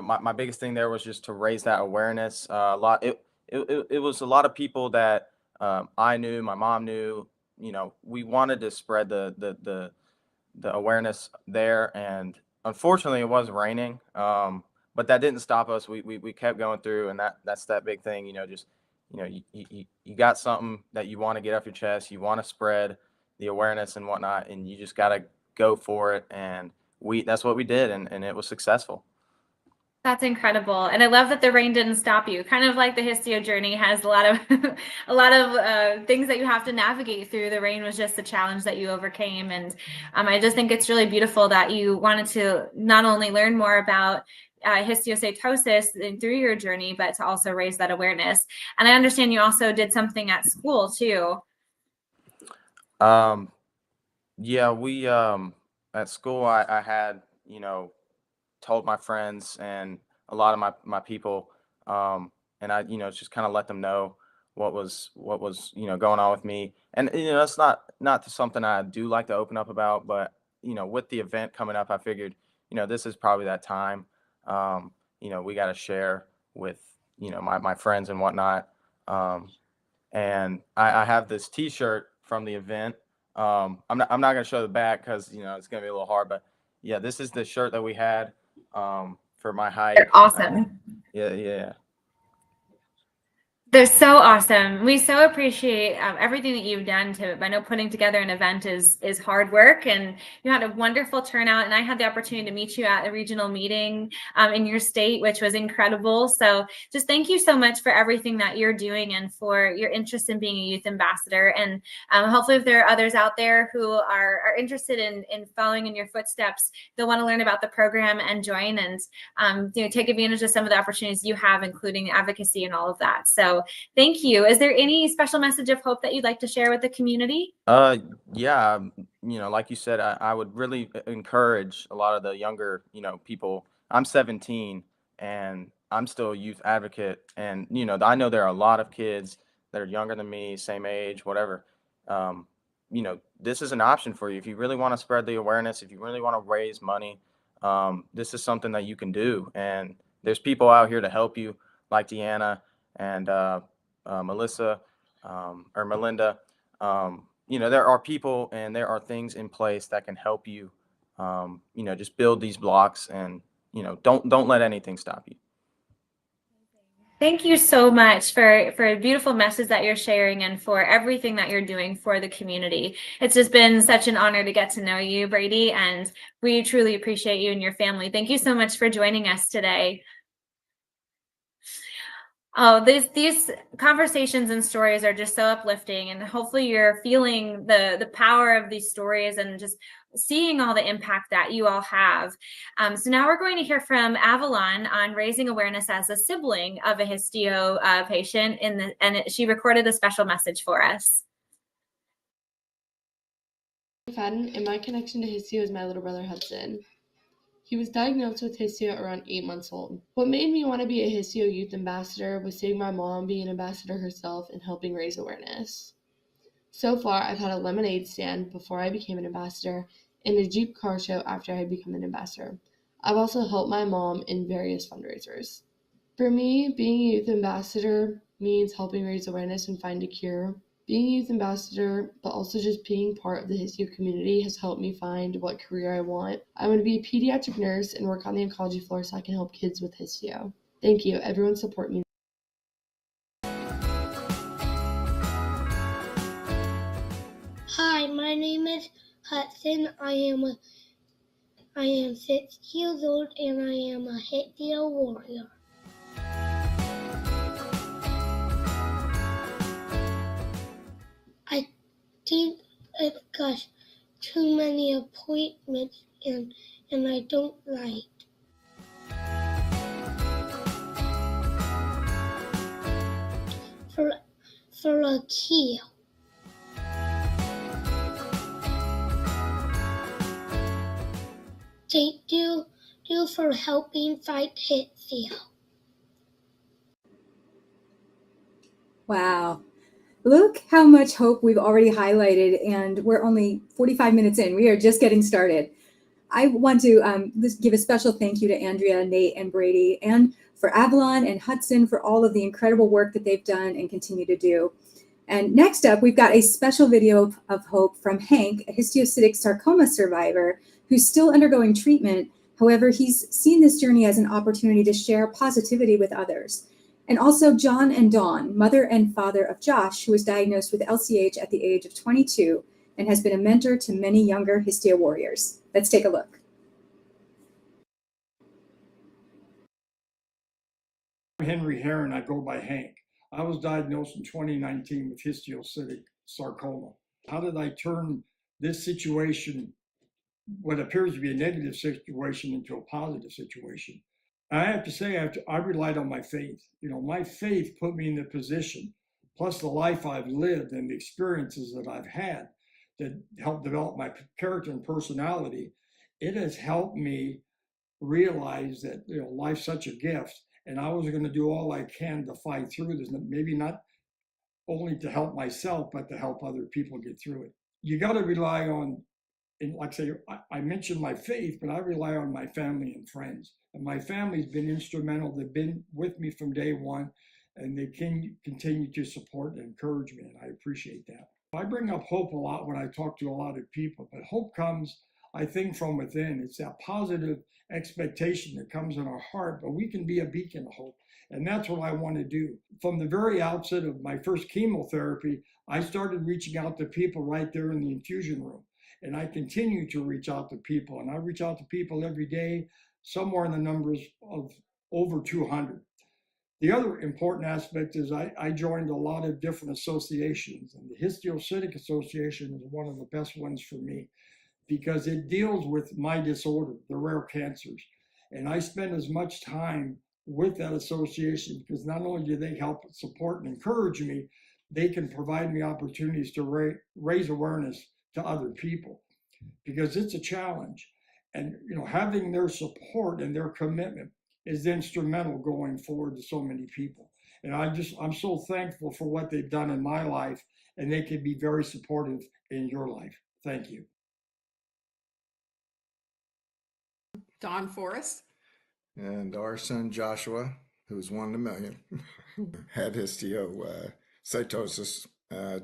my biggest thing there was just to raise that awareness. It was a lot of people that I knew, my mom knew. We wanted to spread the awareness there, and unfortunately, it was raining. But that didn't stop us. We kept going through, and that's that big thing. You got something that you want to get off your chest. You want to spread the awareness and whatnot, and you just got to go for it. And that's what we did, and it was successful. That's incredible. And I love that the rain didn't stop you. Kind of like the histio journey has a lot of things that you have to navigate through. The rain was just a challenge that you overcame. And I just think it's really beautiful that you wanted to not only learn more about histiocytosis through your journey, but to also raise that awareness. And I understand you also did something at school too. Yeah, we at school I had, told my friends and a lot of my people, and I just kind of let them know what was going on with me. And that's not something I do like to open up about, but with the event coming up, I figured this is probably that time. We got to share with my friends and whatnot. And I have this T-shirt from the event. I'm not going to show the back because it's going to be a little hard. But yeah, this is the shirt that we had for my hike. They're awesome. Yeah. They're so awesome. We so appreciate everything that you've done I know putting together an event is hard work, and you had a wonderful turnout, and I had the opportunity to meet you at a regional meeting in your state, which was incredible. So just thank you so much for everything that you're doing and for your interest in being a youth ambassador. And hopefully if there are others out there who are interested in following in your footsteps, they'll want to learn about the program and join and take advantage of some of the opportunities you have, including advocacy and all of that. So thank you. Is there any special message of hope that you'd like to share with the community? Yeah, like you said, I would really encourage a lot of the younger, people. I'm 17 and I'm still a youth advocate. And, I know there are a lot of kids that are younger than me, same age, whatever. This is an option for you. If you really want to spread the awareness, if you really want to raise money, this is something that you can do. And there's people out here to help you, like Deanna and Melissa or Melinda. There are people and there are things in place that can help you, just build these blocks and, don't let anything stop you. Thank you so much for a beautiful message that you're sharing and for everything that you're doing for the community. It's just been such an honor to get to know you, Brady, and we truly appreciate you and your family. Thank you so much for joining us today. Oh, these conversations and stories are just so uplifting, and hopefully you're feeling the power of these stories and just seeing all the impact that you all have. So now we're going to hear from Avalon on raising awareness as a sibling of a Histio patient, she recorded a special message for us. McFadden, and my connection to Histio is my little brother Hudson. He was diagnosed with Histio around 8 months old. What made me want to be a Histio youth ambassador was seeing my mom be an ambassador herself and helping raise awareness. So far, I've had a lemonade stand before I became an ambassador and a Jeep car show after I had become an ambassador. I've also helped my mom in various fundraisers. For me, being a youth ambassador means helping raise awareness and find a cure. Being a youth ambassador, but also just being part of the Histio community has helped me find what career I want. I want to be a pediatric nurse and work on the oncology floor so I can help kids with Histio. Thank you. Everyone support me. Hi, my name is Hudson. I am 6 years old and I am a Histio warrior. I think I've got too many appointments and I don't like. For a key. Thank you for helping fight Histio. Wow. Look how much hope we've already highlighted, and we're only 45 minutes in. We are just getting started. I want to give a special thank you to Andrea, Nate, and Brady, and for Avalon and Hudson for all of the incredible work that they've done and continue to do. And next up, we've got a special video of hope from Hank, a histiocytic sarcoma survivor who's still undergoing treatment. However, he's seen this journey as an opportunity to share positivity with others. And also John and Dawn, mother and father of Josh, who was diagnosed with LCH at the age of 22 and has been a mentor to many younger Histio warriors. Let's take a look. I'm Henry Heron. I go by Hank. I was diagnosed in 2019 with histiocytic sarcoma. How did I turn this situation, what appears to be a negative situation, into a positive situation? I have to say, I relied on my faith. My faith put me in the position, plus the life I've lived and the experiences that I've had that helped develop my character and personality. It has helped me realize that life's such a gift, and I was going to do all I can to fight through this. Maybe not only to help myself, but to help other people get through it. You got to rely on. And like I say, I mentioned my faith, but I rely on my family and friends. And my family's been instrumental. They've been with me from day one. and they can continue to support and encourage me, and I appreciate that. I bring up hope a lot when I talk to a lot of people, but hope comes, I think, from within. It's that positive expectation that comes in our heart, but we can be a beacon of hope. And that's what I want to do. From the very outset of my first chemotherapy, I started reaching out to people right there in the infusion room. And I continue to reach out to people. And I reach out to people every day, somewhere in the numbers of over 200. The other important aspect is I joined a lot of different associations, and the Histiocytosis Association is one of the best ones for me because it deals with my disorder, the rare cancers. And I spend as much time with that association because not only do they help support and encourage me, they can provide me opportunities to raise awareness to other people because it's a challenge. And having their support and their commitment is instrumental going forward to so many people. And I'm so thankful for what they've done in my life, and they can be very supportive in your life. Thank you. Don Forrest. And our son Joshua, who's one in a million, had histiocytosis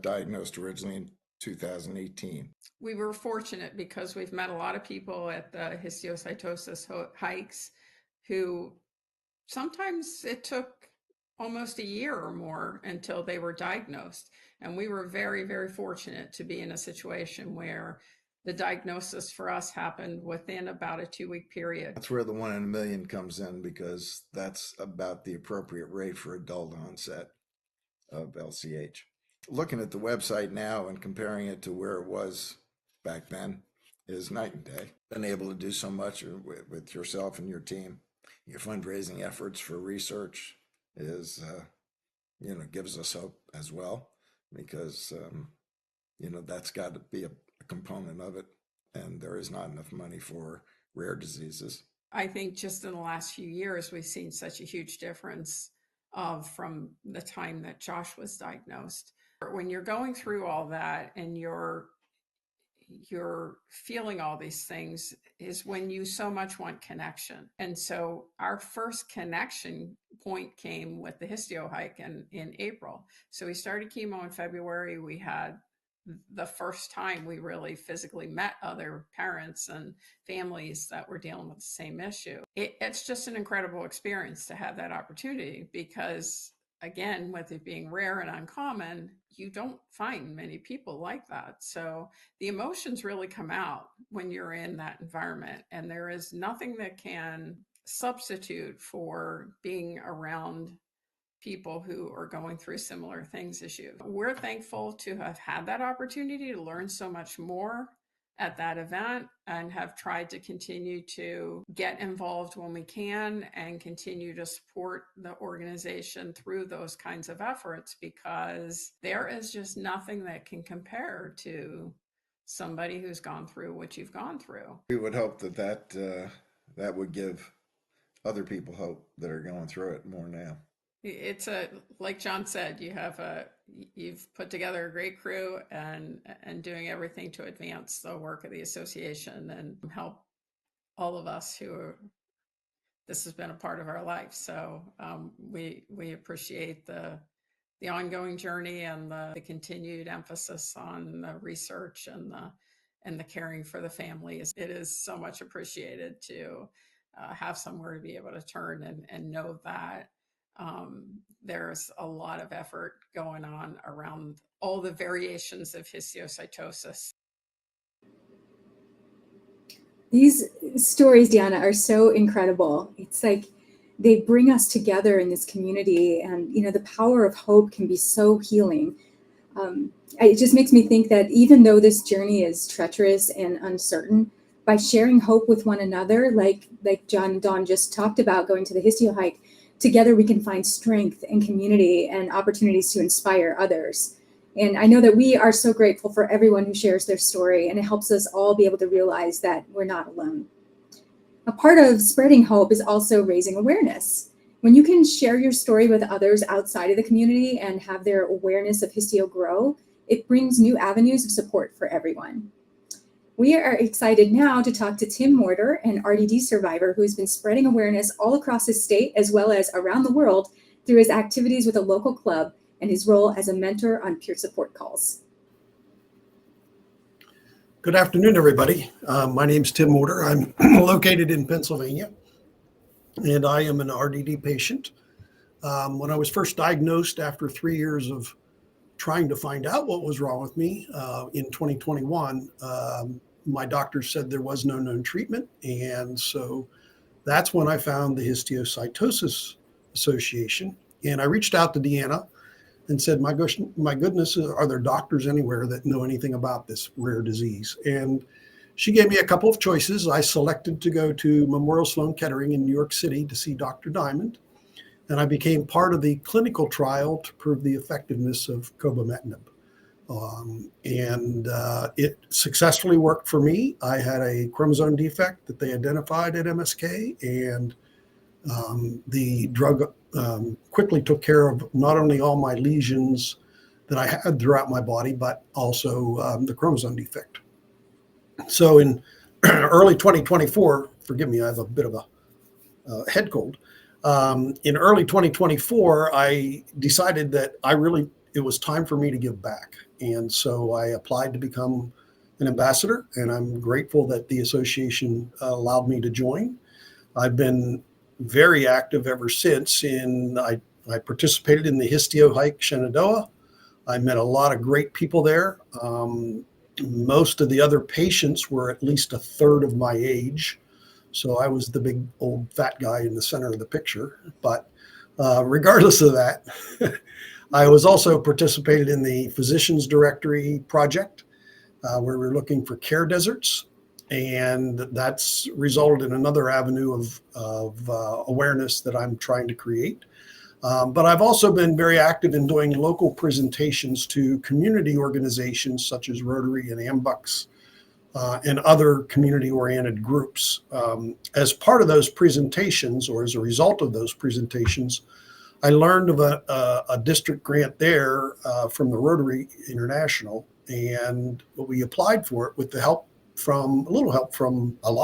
diagnosed originally in 2018. We were fortunate because we've met a lot of people at the histiocytosis hikes who sometimes it took almost a year or more until they were diagnosed. And we were very, very fortunate to be in a situation where the diagnosis for us happened within about a 2-week period. That's where the 1 in a million comes in because that's about the appropriate rate for adult onset of LCH. Looking at the website now and comparing it to where it was back then is night and day. Been able to do so much with yourself and your team. Your fundraising efforts for research is, gives us hope as well because, that's got to be a component of it. And there is not enough money for rare diseases. I think just in the last few years, we've seen such a huge difference from the time that Josh was diagnosed. When you're going through all that and you're feeling all these things is when you so much want connection. And so our first connection point came with the Histio hike in April. So we started chemo in February. We had the first time we really physically met other parents and families that were dealing with the same issue. It's just an incredible experience to have that opportunity because, again, with it being rare and uncommon, you don't find many people like that. So the emotions really come out when you're in that environment, and there is nothing that can substitute for being around people who are going through similar things as you. We're thankful to have had that opportunity to learn so much more at that event and have tried to continue to get involved when we can and continue to support the organization through those kinds of efforts because there is just nothing that can compare to somebody who's gone through what you've gone through. We would hope that would give other people hope that are going through it more now. It's like John said, you've put together a great crew and doing everything to advance the work of the association and help all of us this has been a part of our life. So we appreciate the ongoing journey and the continued emphasis on the research and the caring for the families. It is so much appreciated to have somewhere to be able to turn and know that there's a lot of effort going on around all the variations of histiocytosis. These stories, Deanna, are so incredible. It's like they bring us together in this community, and the power of hope can be so healing. It just makes me think that even though this journey is treacherous and uncertain, by sharing hope with one another, like John and Dawn just talked about going to the Histio hike, together we can find strength and community and opportunities to inspire others. And I know that we are so grateful for everyone who shares their story, and it helps us all be able to realize that we're not alone. A part of spreading hope is also raising awareness. When you can share your story with others outside of the community and have their awareness of Histio grow, it brings new avenues of support for everyone. We are excited now to talk to Tim Morter, an RDD survivor who's been spreading awareness all across his state as well as around the world through his activities with a local club and his role as a mentor on peer support calls. Good afternoon, everybody. My name's Tim Mortar. I'm located in Pennsylvania, and I am an RDD patient. When I was first diagnosed after 3 years of trying to find out what was wrong with me in 2021, my doctor said there was no known treatment. And so that's when I found the Histiocytosis Association. And I reached out to Deanna and said, my goodness, are there doctors anywhere that know anything about this rare disease? And she gave me a couple of choices. I selected to go to Memorial Sloan Kettering in New York City to see Dr. Diamond. And I became part of the clinical trial to prove the effectiveness of cobimetinib. It successfully worked for me. I had a chromosome defect that they identified at MSK, and the drug quickly took care of not only all my lesions that I had throughout my body, but also the chromosome defect. So in early 2024, forgive me, I have a bit of a head cold. In early 2024, I decided that it was time for me to give back. And so I applied to become an ambassador, and I'm grateful that the association allowed me to join. I've been very active ever since. I participated in the Histio hike Shenandoah. I met a lot of great people there. Most of the other patients were at least a third of my age. So I was the big old fat guy in the center of the picture. But regardless of that, I was also participated in the Physicians Directory project, where we're looking for care deserts. And that's resulted in another avenue of awareness that I'm trying to create. But I've also been very active in doing local presentations to community organizations such as Rotary and AMBUCS and other community-oriented groups. As part of those presentations, or as a result of those presentations, I learned of a district grant there from the Rotary International, and we applied for it with a lot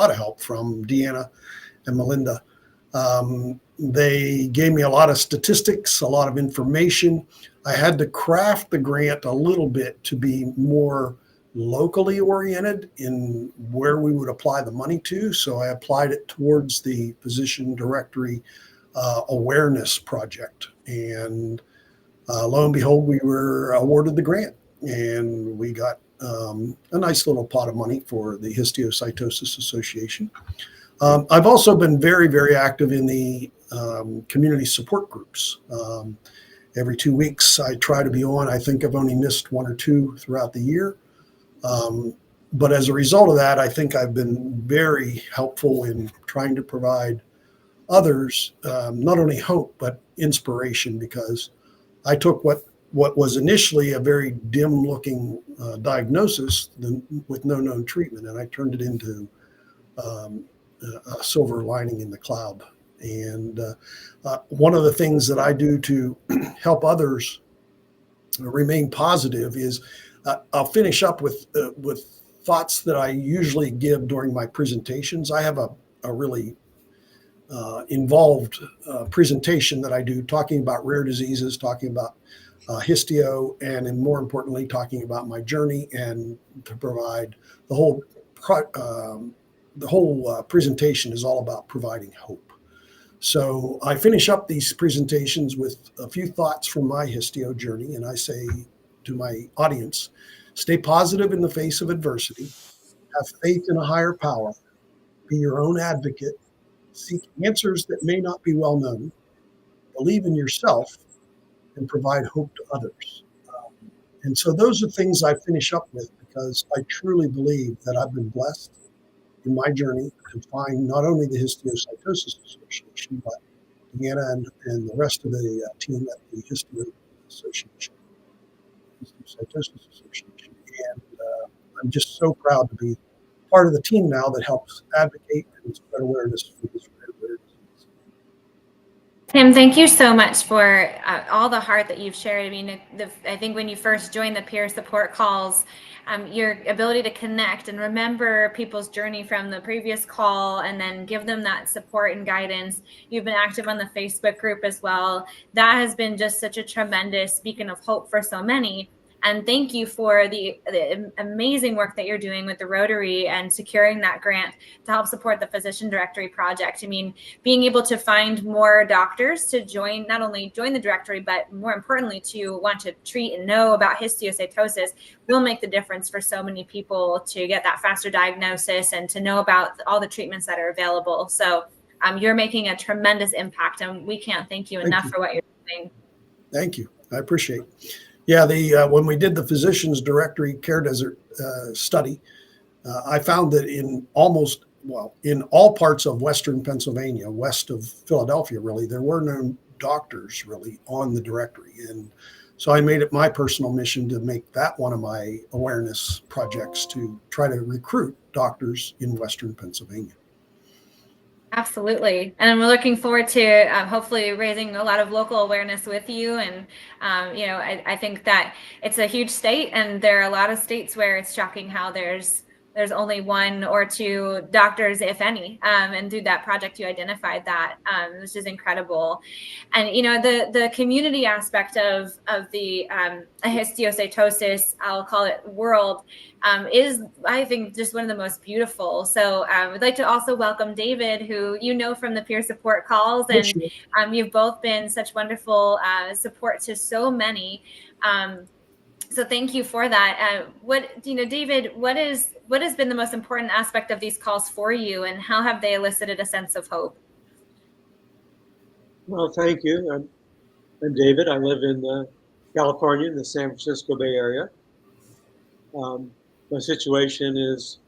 of help from Deanna and Melinda. They gave me a lot of statistics, a lot of information. I had to craft the grant a little bit to be more locally oriented in where we would apply the money to. So I applied it towards the Physician Directory awareness project. And lo and behold, we were awarded the grant, and we got a nice little pot of money for the Histiocytosis Association. I've also been very, very active in the community support groups. Every 2 weeks, I try to be on. I think I've only missed 1 or 2 throughout the year. But as a result of that, I think I've been very helpful in trying to provide others not only hope, but inspiration, because I took what was initially a very dim-looking diagnosis with no known treatment, and I turned it into a silver lining in the cloud. And one of the things that I do to help others remain positive is I'll finish up with thoughts that I usually give during my presentations. I have a really involved presentation that I do, talking about rare diseases, talking about histio, and more importantly, talking about my journey, and to provide the whole presentation is all about providing hope. So I finish up these presentations with a few thoughts from my histio journey, and I say to my audience, stay positive in the face of adversity, have faith in a higher power, be your own advocate, seek answers that may not be well known, believe in yourself, and provide hope to others. And so those are things I finish up with, because I truly believe that I've been blessed in my journey to find not only the Histiocytosis Association, but Deanna and the rest of the team at the Histiocytosis Association. And I'm just so proud to be part of the team now that helps advocate and spread awareness for this rare disease. Tim, thank you so much for all the heart that you've shared. I mean, I think when you first joined the peer support calls, your ability to connect and remember people's journey from the previous call and then give them that support and guidance. You've been active on the Facebook group as well. That has been just such a tremendous beacon of hope for so many. And thank you for the amazing work that you're doing with the Rotary and securing that grant to help support the Physician Directory Project. I mean, being able to find more doctors to join, not only join the directory, but more importantly, to want to treat and know about histiocytosis will make the difference for so many people to get that faster diagnosis and to know about all the treatments that are available. So you're making a tremendous impact, and we can't thank you enough for what you're doing. Thank you. I appreciate it. Yeah, when we did the Physicians Directory Care Desert study, I found that in all parts of Western Pennsylvania, west of Philadelphia, really, there were no doctors really on the directory. And so I made it my personal mission to make that one of my awareness projects to try to recruit doctors in Western Pennsylvania. Absolutely. And we're looking forward to hopefully raising a lot of local awareness with you. And, I think that it's a huge state, and there are a lot of states where it's shocking how there's only one or two doctors, if any. And through that project, you identified that, which is incredible. And, the community aspect of the histiocytosis, I'll call it world, is, I think, just one of the most beautiful. So we'd like to also welcome David, who from the peer support calls, and you've both been such wonderful support to so many. So thank you for that. David, what has been the most important aspect of these calls for you, and how have they elicited a sense of hope? Well, thank you. I'm David. I live in California, in the San Francisco Bay Area. My situation is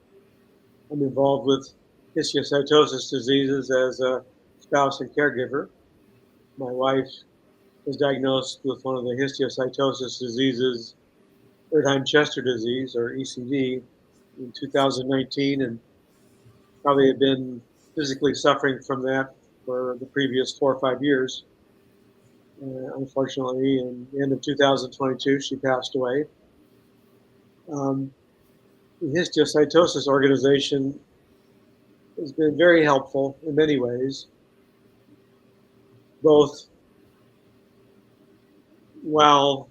I'm involved with histiocytosis diseases as a spouse and caregiver. My wife was diagnosed with one of the histiocytosis diseases, Erdheim-Chester disease, or ECD, in 2019, and probably had been physically suffering from that for the previous 4 or 5 years. Unfortunately, in the end of 2022, she passed away. The Histiocytosis organization has been very helpful in many ways, both while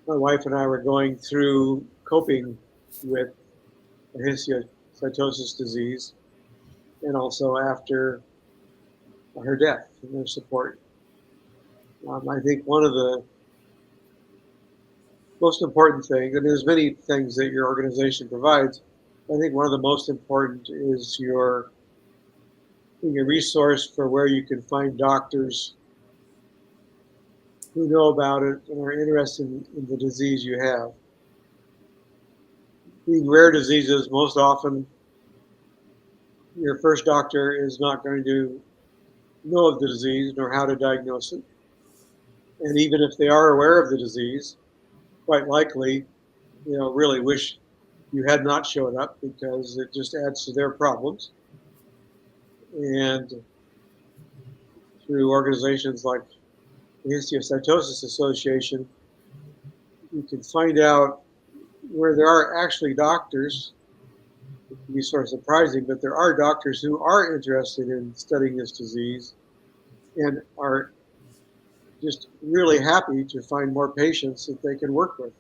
my wife and I were going through coping with the histiocytosis disease, and also after her death and their support. I think one of the most important things, there's many things that your organization provides. I think one of the most important is being a resource for where you can find doctors who know about it and are interested in the disease you have. Being rare diseases, most often your first doctor is not going to know of the disease nor how to diagnose it. And even if they are aware of the disease, quite likely, really wish you had not showed up, because it just adds to their problems. And through organizations like the Histiocytosis Association, you can find out where there are actually doctors. It can be sort of surprising, but there are doctors who are interested in studying this disease and are just really happy to find more patients that they can work with.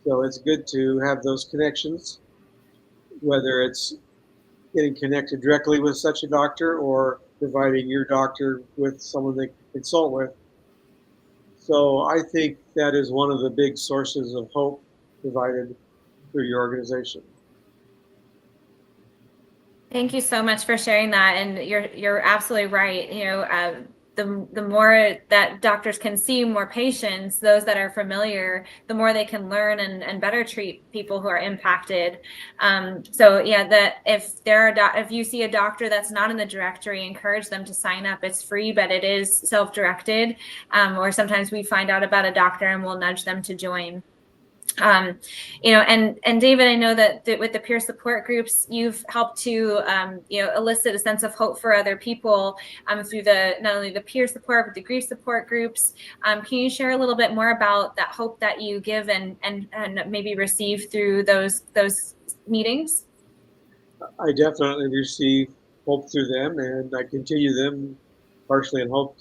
So it's good to have those connections, whether it's getting connected directly with such a doctor or providing your doctor with someone they can consult with. So I think that is one of the big sources of hope provided through your organization. Thank you so much for sharing that, and you're absolutely right. The more that doctors can see more patients, those that are familiar, the more they can learn and better treat people who are impacted. If you see a doctor that's not in the directory, encourage them to sign up. It's free, but it is self-directed. Or sometimes we find out about a doctor and we'll nudge them to join. You know, and David, I know that with the peer support groups, you've helped to, you know, elicit a sense of hope for other people through not only the peer support, but the grief support groups. Can you share a little bit more about that hope that you give and maybe receive through those meetings? I definitely receive hope through them, and I continue them partially in hope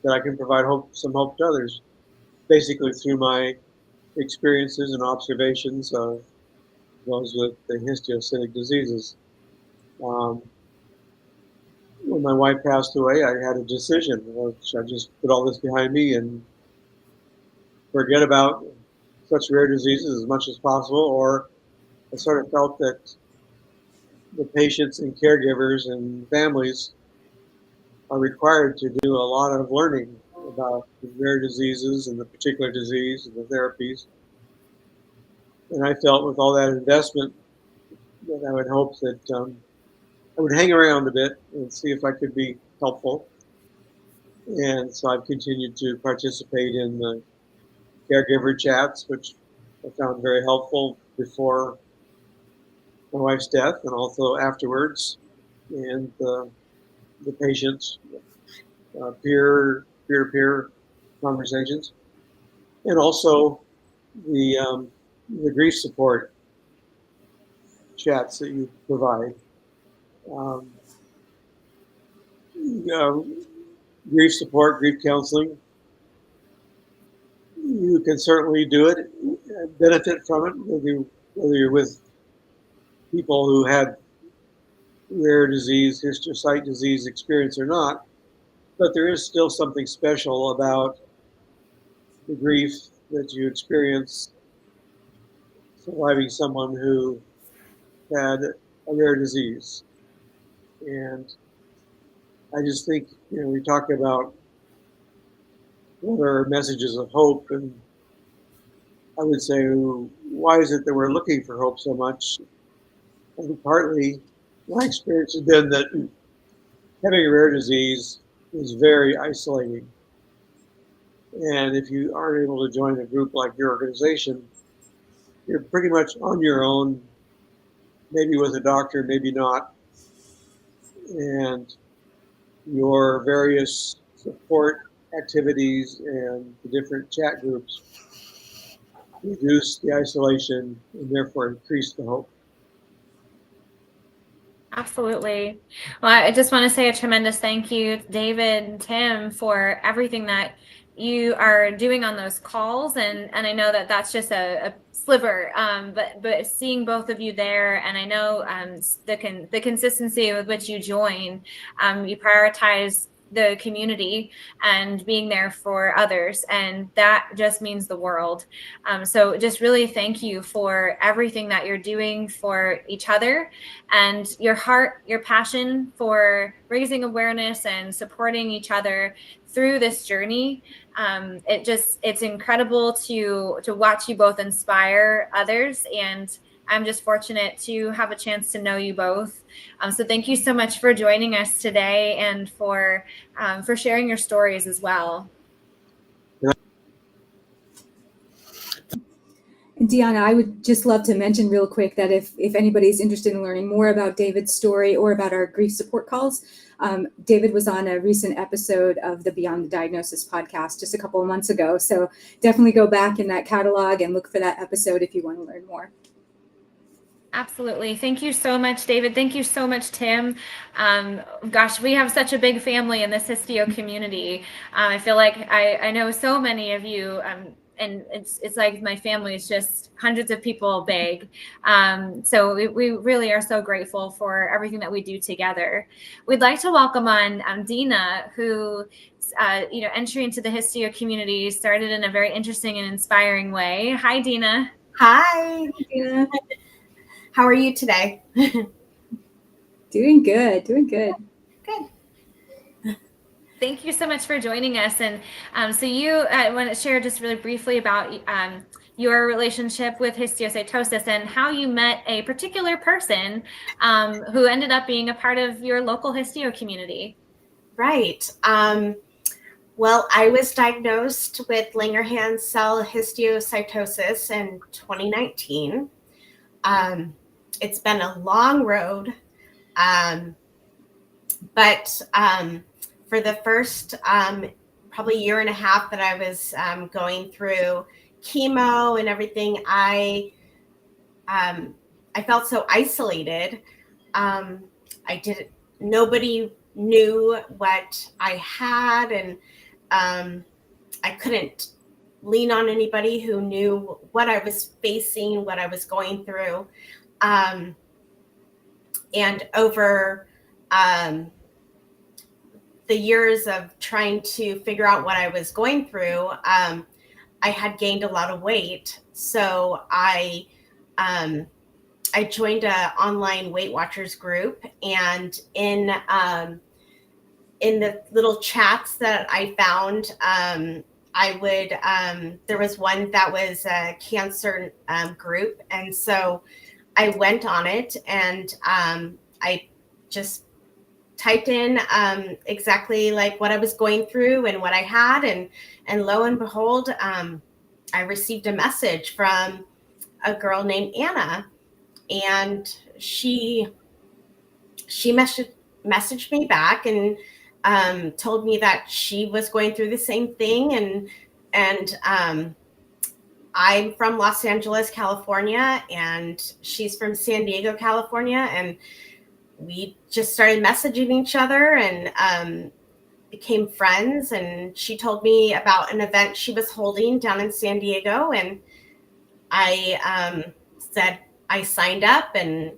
that I can provide some hope to others, basically through my experiences and observations of those with the histiocytic diseases. When my wife passed away, I had a decision. Should I just put all this behind me and forget about such rare diseases as much as possible? Or I sort of felt that the patients and caregivers and families are required to do a lot of learning about the rare diseases and the particular disease and the therapies. And I felt with all that investment that I would hope that I would hang around a bit and see if I could be helpful. And so I've continued to participate in the caregiver chats, which I found very helpful before my wife's death and also afterwards, and the patients' peer-to-peer conversations, and also the grief support chats that you provide. Grief support, grief counseling. You can certainly do it, benefit from it, whether you're with people who had rare disease, histiocyte disease experience or not. But there is still something special about the grief that you experience surviving someone who had a rare disease. And I just think, you know, we talk about what are messages of hope, and I would say, why is it that we're looking for hope so much? I think partly my experience has been that having a rare disease is very isolating. And if you aren't able to join a group like your organization, you're pretty much on your own, maybe with a doctor, maybe not. And your various support activities and the different chat groups reduce the isolation and therefore increase the hope. Absolutely. Well, I just want to say a tremendous thank you, David and Tim, for everything that you are doing on those calls. And I know that that's just a sliver, but seeing both of you there, and I know the consistency with which you join, you prioritize the community and being there for others, and that just means the world. So just really thank you for everything that you're doing for each other, and your heart, your passion for raising awareness and supporting each other through this journey. It's incredible to watch you both inspire others, and I'm just fortunate to have a chance to know you both. So thank you so much for joining us today and for sharing your stories as well. And Deanna, I would just love to mention real quick that if anybody's interested in learning more about David's story or about our grief support calls, David was on a recent episode of the Beyond the Diagnosis podcast just a couple of months ago. So definitely go back in that catalog and look for that episode if you want to learn more. Absolutely. Thank you so much, David. Thank you so much, Tim. Gosh, we have such a big family in this Histio community. I feel like I know so many of you, and it's like my family is just hundreds of people big. So we really are so grateful for everything that we do together. We'd like to welcome on Dina, who entry into the Histio community started in a very interesting and inspiring way. Hi, Dina. Hi. Dina. How are you today? Doing good. Good. Thank you so much for joining us. And so you want to share just really briefly about your relationship with histiocytosis and how you met a particular person who ended up being a part of your local histio community. Right. Well, I was diagnosed with Langerhans cell histiocytosis in 2019. It's been a long road, but for the first probably year and a half that I was going through chemo and everything, I felt so isolated. Nobody knew what I had, and I couldn't lean on anybody who knew what I was facing, what I was going through. And over the years of trying to figure out what I was going through, I had gained a lot of weight. So I joined an online Weight Watchers group, and in the little chats that I found, there was one that was a cancer group. And so I went on it, and I just typed in exactly like what I was going through and what I had. And lo and behold, I received a message from a girl named Anna, and she messaged me back and told me that she was going through the same thing. And I'm from Los Angeles, California, and she's from San Diego, California. And we just started messaging each other and became friends. And she told me about an event she was holding down in San Diego. And I said I signed up, and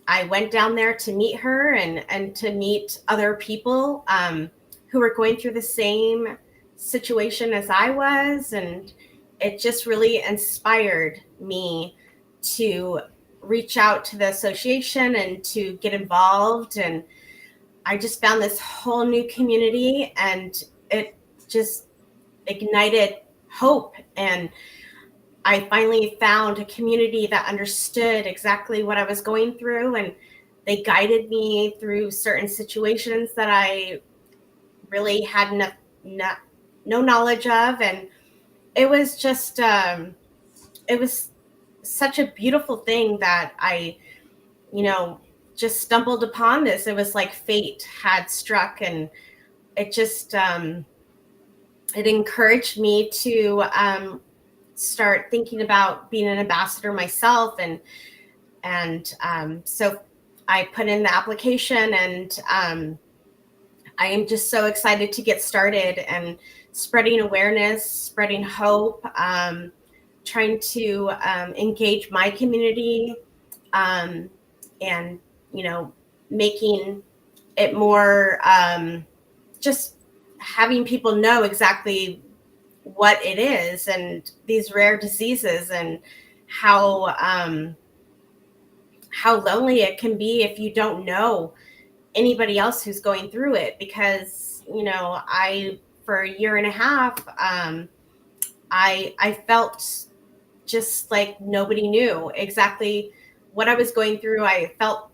I went down there to meet her and to meet other people who were going through the same situation as I was. And it just really inspired me to reach out to the association and to get involved. And I just found this whole new community, and it just ignited hope. And I finally found a community that understood exactly what I was going through, and they guided me through certain situations that I really had no knowledge of. And it was just, it was such a beautiful thing that I, just stumbled upon this. It was like fate had struck, and it just, it encouraged me to start thinking about being an ambassador myself. And so I put in the application, and I am just so excited to get started and spreading awareness, spreading hope, trying to engage my community, and making it more, just having people know exactly what it is and these rare diseases, and how lonely it can be if you don't know anybody else who's going through it. Because for a year and a half, I felt just like nobody knew exactly what I was going through. I felt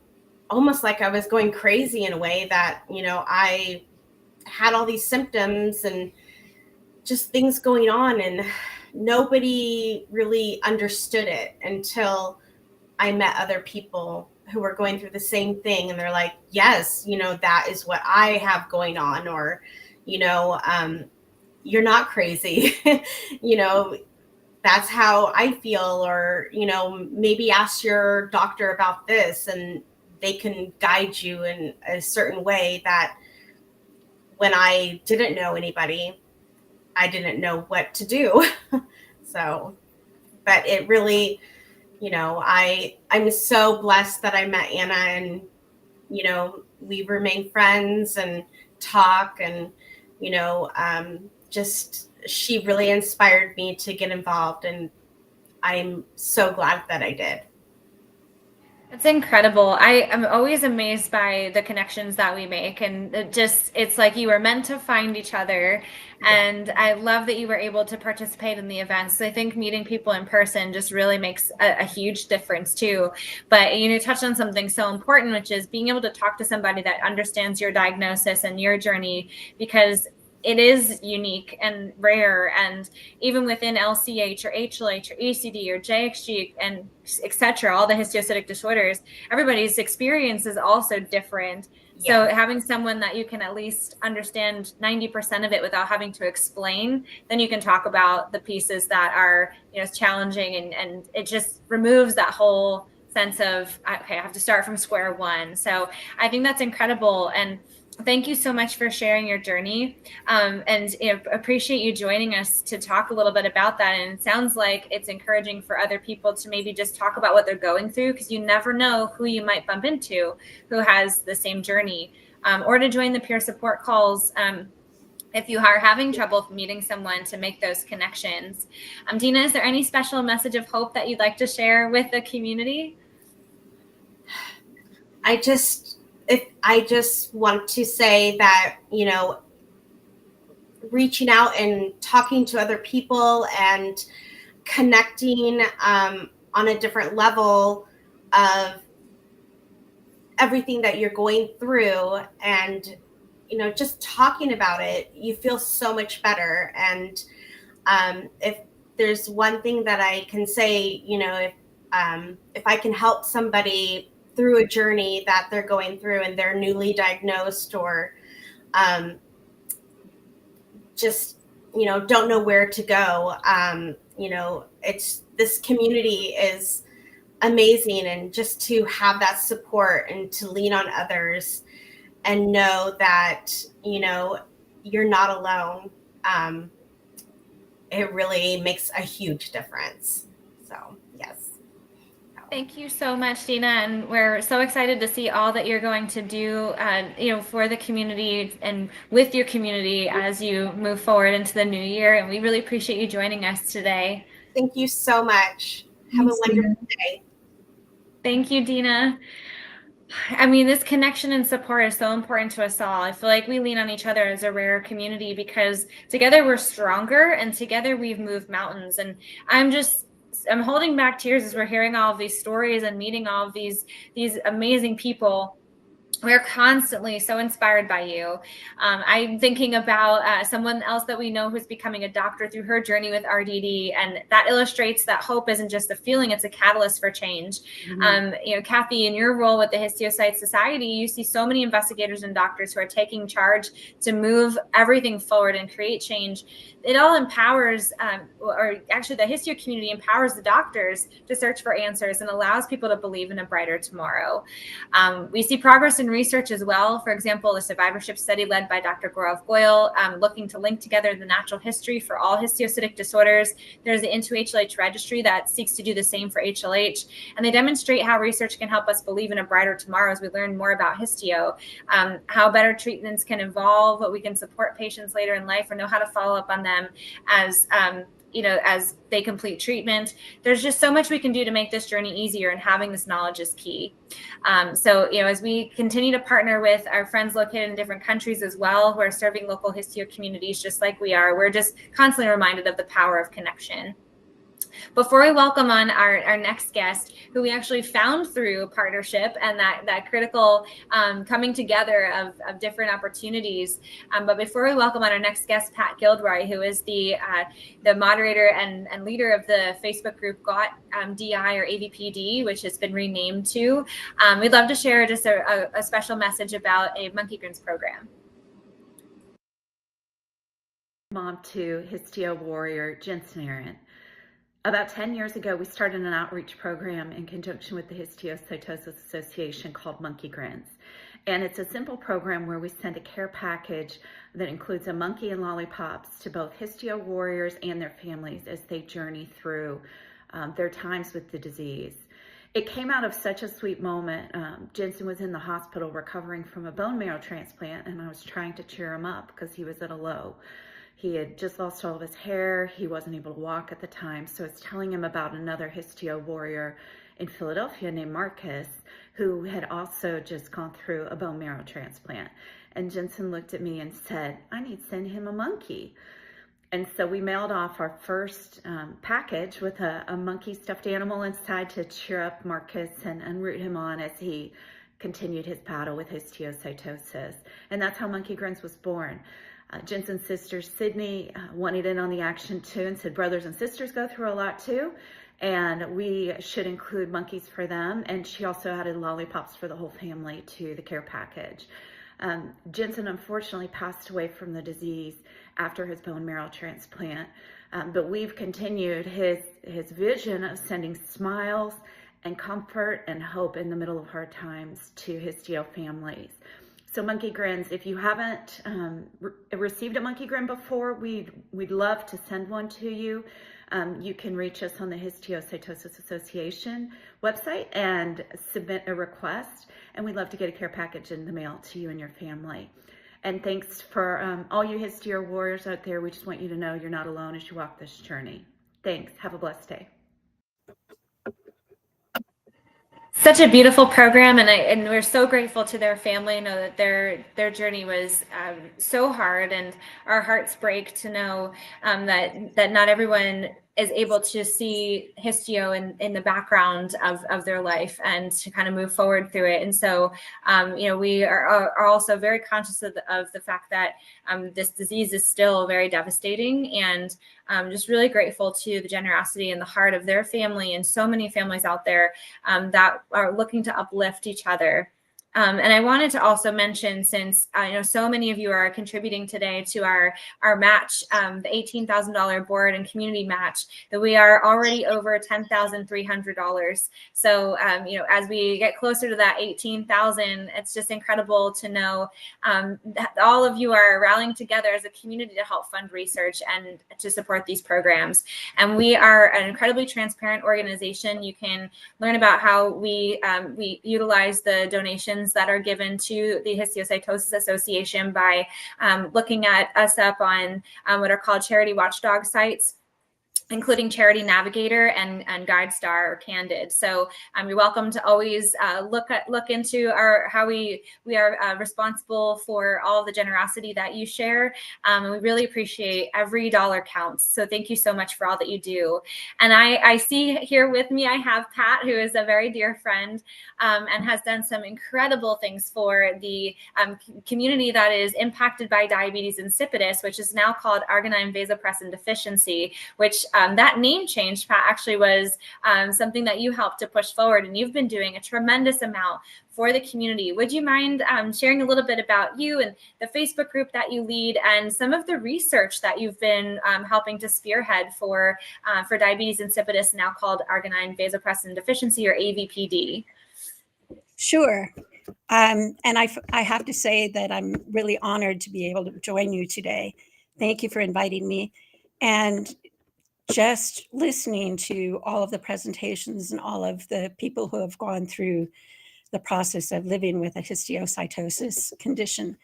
almost like I was going crazy in a way, that I had all these symptoms and just things going on, and nobody really understood it until I met other people who were going through the same thing. And they're like, yes, that is what I have going on. Or, you're not crazy. That's how I feel. Or, maybe ask your doctor about this, and they can guide you in a certain way. That when I didn't know anybody, I didn't know what to do. So, but it really, I'm so blessed that I met Anna, and, we remain friends and talk, and, just, she really inspired me to get involved, and I'm so glad that I did. It's incredible. I am always amazed by the connections that we make, and it's like you were meant to find each other. And I love that you were able to participate in the events. I think meeting people in person just really makes a huge difference too. But you touched on something so important, which is being able to talk to somebody that understands your diagnosis and your journey, because it is unique and rare. And even within LCH or HLH or ECD or JXG and etc., all the histiocytic disorders, everybody's experience is also different. So having someone that you can at least understand 90% of it without having to explain, then you can talk about the pieces that are, challenging, and it just removes that whole sense of, okay, I have to start from square one. So I think that's incredible. And thank you so much for sharing your journey, and appreciate you joining us to talk a little bit about that. And it sounds like it's encouraging for other people to maybe just talk about what they're going through, because you never know who you might bump into who has the same journey, or to join the peer support calls if you are having trouble meeting someone, to make those connections. Dina, is there any special message of hope that you'd like to share with the community? I just want to say that, reaching out and talking to other people and connecting on a different level of everything that you're going through, and, just talking about it, you feel so much better. And if there's one thing that I can say, if I can help somebody through a journey that they're going through and they're newly diagnosed, or just, don't know where to go, this community is amazing. And just to have that support and to lean on others and know that, you're not alone, it really makes a huge difference. So, yes. Thank you so much, Dina, and we're so excited to see all that you're going to do, for the community and with your community as you move forward into the new year. And we really appreciate you joining us today. Thank you so much. Have a wonderful day. Thank you, Dina. I mean, this connection and support is so important to us all. I feel like we lean on each other as a rare community, because together we're stronger, and together we've moved mountains. And I'm holding back tears as we're hearing all of these stories and meeting all of these amazing people. We're constantly so inspired by you. I'm thinking about someone else that we know who's becoming a doctor through her journey with RDD, and that illustrates that hope isn't just a feeling, it's a catalyst for change. Kathy, in your role with the Histiocytosis Society, you see so many investigators and doctors who are taking charge to move everything forward and create change. It all empowers, or actually the histio community empowers the doctors to search for answers and allows people to believe in a brighter tomorrow. We see progress in research as well. For example, the survivorship study led by Dr. Gaurav Goyal, looking to link together the natural history for all histiocytic disorders. There's the Into-HLH registry that seeks to do the same for HLH. And they demonstrate how research can help us believe in a brighter tomorrow as we learn more about histio, how better treatments can evolve, what we can support patients later in life, or know how to follow up on them as as they complete treatment. There's just so much we can do to make this journey easier, and having this knowledge is key. As we continue to partner with our friends located in different countries as well, who are serving local histio communities just like we are, we're just constantly reminded of the power of connection. Before we welcome on our next guest, who we actually found through partnership and that critical coming together of different opportunities. But before we welcome on our next guest, Pat Gilroy, who is the moderator and leader of the Facebook group Got DI or AVPD, which has been renamed to, we'd love to share just a special message about a Monkey Grins program. Mom to Histio warrior Jensen Aaron. About 10 years ago, we started an outreach program in conjunction with the Histiocytosis Association called Monkey Grins. And it's a simple program where we send a care package that includes a monkey and lollipops to both histio warriors and their families as they journey through their times with the disease. It came out of such a sweet moment. Jensen was in the hospital recovering from a bone marrow transplant, and I was trying to cheer him up because he was at a low. He had just lost all of his hair. He wasn't able to walk at the time. So I was telling him about another histio warrior in Philadelphia named Marcus, who had also just gone through a bone marrow transplant. And Jensen looked at me and said, I need to send him a monkey. And so we mailed off our first package with a monkey stuffed animal inside to cheer up Marcus and root him on as he continued his battle with histiocytosis. And that's how Monkey Grins was born. Jensen's sister, Sydney, wanted in on the action too and said brothers and sisters go through a lot too, and we should include monkeys for them. And she also added lollipops for the whole family to the care package. Jensen unfortunately passed away from the disease after his bone marrow transplant, but we've continued his vision of sending smiles and comfort and hope in the middle of hard times to Histio families. So Monkey Grins, if you haven't received a Monkey Grin before, we'd love to send one to you. You can reach us on the Histiocytosis Association website and submit a request, and we'd love to get a care package in the mail to you and your family. And thanks for all you Histio warriors out there. We just want you to know you're not alone as you walk this journey. Thanks. Have a blessed day. Such a beautiful program, and we're so grateful to their family. Know that their journey was so hard, and our hearts break to know that not everyone is able to see Histio in the background of their life and to kind of move forward through it. And so, we are also very conscious of the fact that this disease is still very devastating, and just really grateful to the generosity and the heart of their family and so many families out there that are looking to uplift each other. And I wanted to also mention, since I know so many of you are contributing today to our match, the $18,000 board and community match, that we are already over $10,300. So, as we get closer to that 18,000, it's just incredible to know that all of you are rallying together as a community to help fund research and to support these programs. And we are an incredibly transparent organization. You can learn about how we utilize the donations that are given to the Histiocytosis Association by looking at us up on what are called charity watchdog sites, including Charity Navigator and GuideStar or Candid. So you're welcome to always look into how we are responsible for all of the generosity that you share. And we really appreciate every dollar counts. So thank you so much for all that you do. And I see here with me, I have Pat, who is a very dear friend and has done some incredible things for the community that is impacted by diabetes insipidus, which is now called arginine vasopressin deficiency, which that name change, Pat, actually was something that you helped to push forward, and you've been doing a tremendous amount for the community. Would you mind sharing a little bit about you and the Facebook group that you lead and some of the research that you've been helping to spearhead for diabetes insipidus, now called arginine vasopressin deficiency, or AVPD? Sure. And I have to say that I'm really honored to be able to join you today. Thank you for inviting me. And just listening to all of the presentations and all of the people who have gone through the process of living with a histiocytosis condition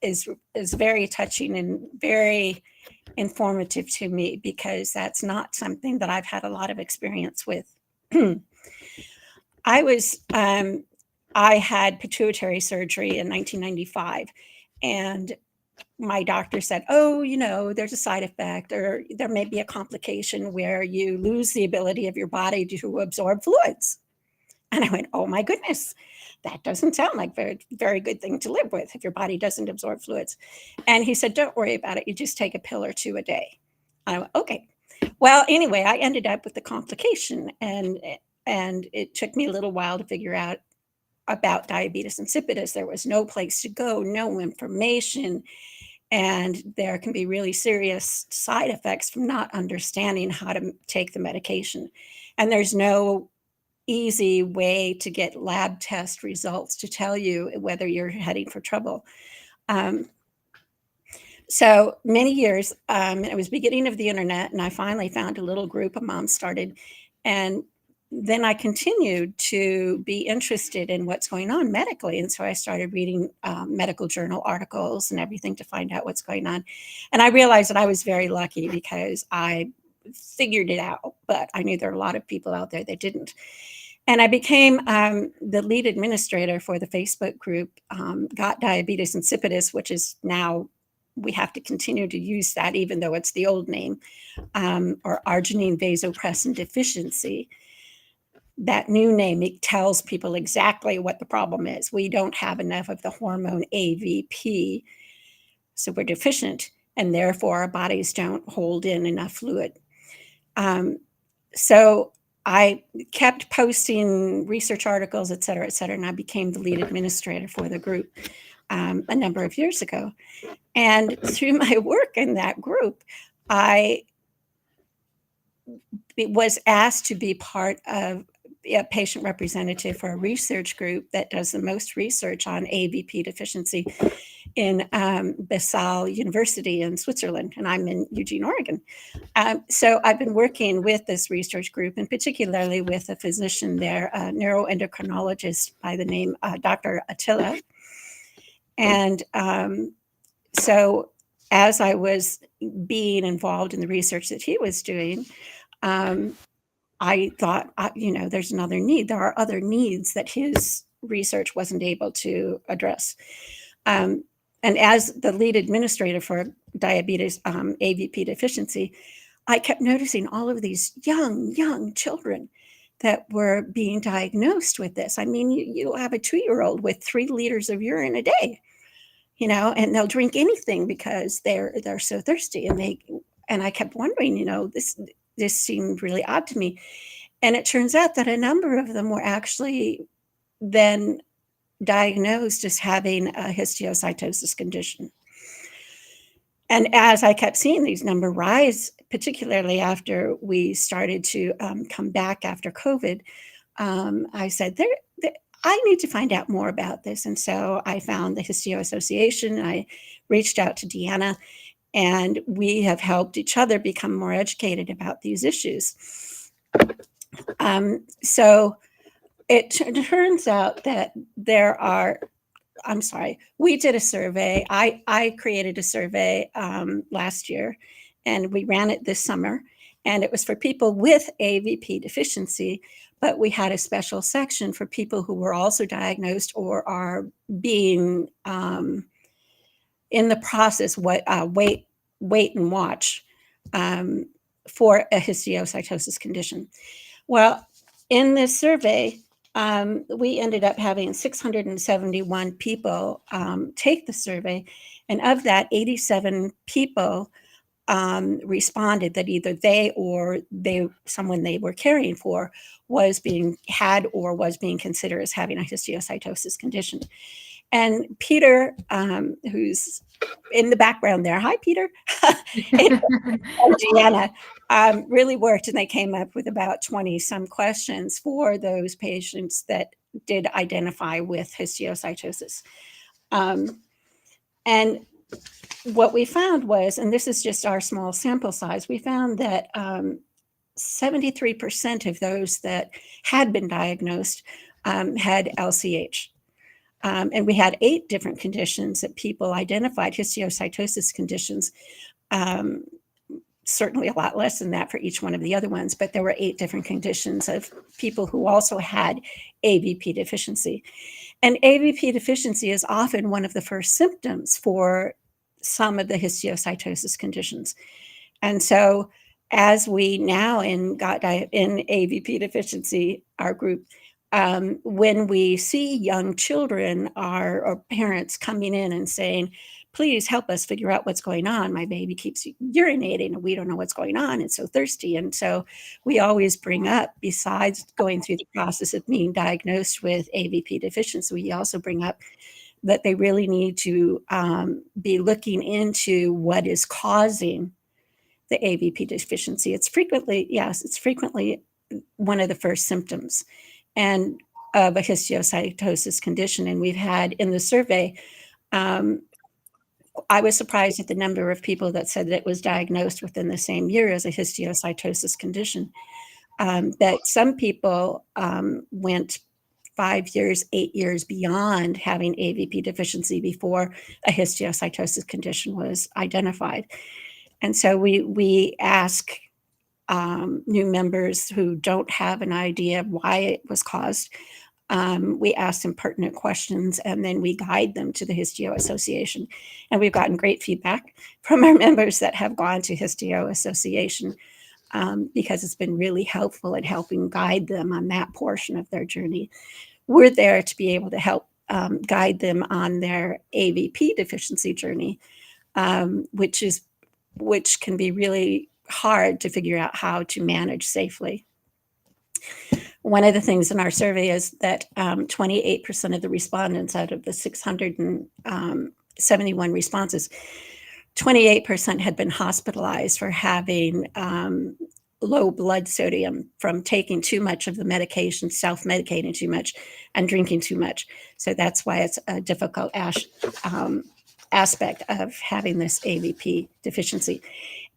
is very touching and very informative to me, because that's not something that I've had a lot of experience with. I had pituitary surgery in 1995, and my doctor said, oh, there's a side effect, or there may be a complication where you lose the ability of your body to absorb fluids. And I went, oh my goodness, that doesn't sound like a very good thing to live with if your body doesn't absorb fluids. And he said, don't worry about it. You just take a pill or two a day. I went, okay. Well, anyway, I ended up with the complication, and it took me a little while to figure out about diabetes insipidus. There was no place to go, no information. And there can be really serious side effects from not understanding how to take the medication. And there's no easy way to get lab test results to tell you whether you're heading for trouble. So many years, it was beginning of the internet, and I finally found a little group of moms started. And then I continued to be interested in what's going on medically. And so I started reading medical journal articles and everything to find out what's going on. And I realized that I was very lucky because I figured it out, but I knew there are a lot of people out there that didn't. And I became the lead administrator for the Facebook group, Got Diabetes Insipidus, which is now, we have to continue to use that even though it's the old name, or arginine vasopressin deficiency. That new name, it tells people exactly what the problem is. We don't have enough of the hormone AVP. So we're deficient, and therefore our bodies don't hold in enough fluid. So I kept posting research articles, et cetera, and I became the lead administrator for the group a number of years ago. And through my work in that group, I was asked to be part of a patient representative for a research group that does the most research on AVP deficiency in Basel University in Switzerland, and I'm in Eugene, Oregon. So I've been working with this research group, and particularly with a physician there, a neuroendocrinologist by the name Dr. Attila. And so as I was being involved in the research that he was doing, I thought, there's another need. There are other needs that his research wasn't able to address. And as the lead administrator for diabetes AVP deficiency, I kept noticing all of these young children that were being diagnosed with this. I mean, you'll have a 2-year-old with 3 liters of urine a day, and they'll drink anything because they're so thirsty. And I kept wondering, this seemed really odd to me. And it turns out that a number of them were actually then diagnosed as having a histiocytosis condition. And as I kept seeing these numbers rise, particularly after we started to come back after COVID, I said, I need to find out more about this. And so I found the Histio Association. I reached out to Deanna, and we have helped each other become more educated about these issues. So it turns out that we did a survey. I created a survey last year, and we ran it this summer, and it was for people with AVP deficiency, but we had a special section for people who were also diagnosed or are being in the process, wait and watch for a histiocytosis condition. Well, in this survey, we ended up having 671 people take the survey, and of that, 87 people responded that either they or someone they were caring for was being considered as having a histiocytosis condition. And Peter, who's in the background there, hi Peter, and Deanna, really worked, and they came up with about 20 some questions for those patients that did identify with histiocytosis. And what we found was, and this is just our small sample size, we found that 73% of those that had been diagnosed had LCH. And we had 8 different conditions that people identified, histiocytosis conditions, certainly a lot less than that for each one of the other ones, but there were 8 different conditions of people who also had AVP deficiency. And AVP deficiency is often one of the first symptoms for some of the histiocytosis conditions. And so as we now in AVP deficiency, our group, when we see young children or parents coming in and saying, please help us figure out what's going on. My baby keeps urinating and we don't know what's going on. It's so thirsty. And so we always bring up, besides going through the process of being diagnosed with AVP deficiency, we also bring up that they really need to be looking into what is causing the AVP deficiency. It's frequently one of the first symptoms and of a histiocytosis condition. And we've had in the survey, I was surprised at the number of people that said that it was diagnosed within the same year as a histiocytosis condition. That some people went 5 years, 8 years beyond having AVP deficiency before a histiocytosis condition was identified. And so we ask new members who don't have an idea of why it was caused. We ask them pertinent questions, and then we guide them to the Histio Association. And we've gotten great feedback from our members that have gone to Histio Association because it's been really helpful in helping guide them on that portion of their journey. We're there to be able to help guide them on their AVP deficiency journey. which can be really hard to figure out how to manage safely. One of the things in our survey is that 28% of the respondents out of the 671 responses, 28% had been hospitalized for having low blood sodium from taking too much of the medication, self-medicating too much, and drinking too much. So that's why it's a difficult aspect of having this AVP deficiency.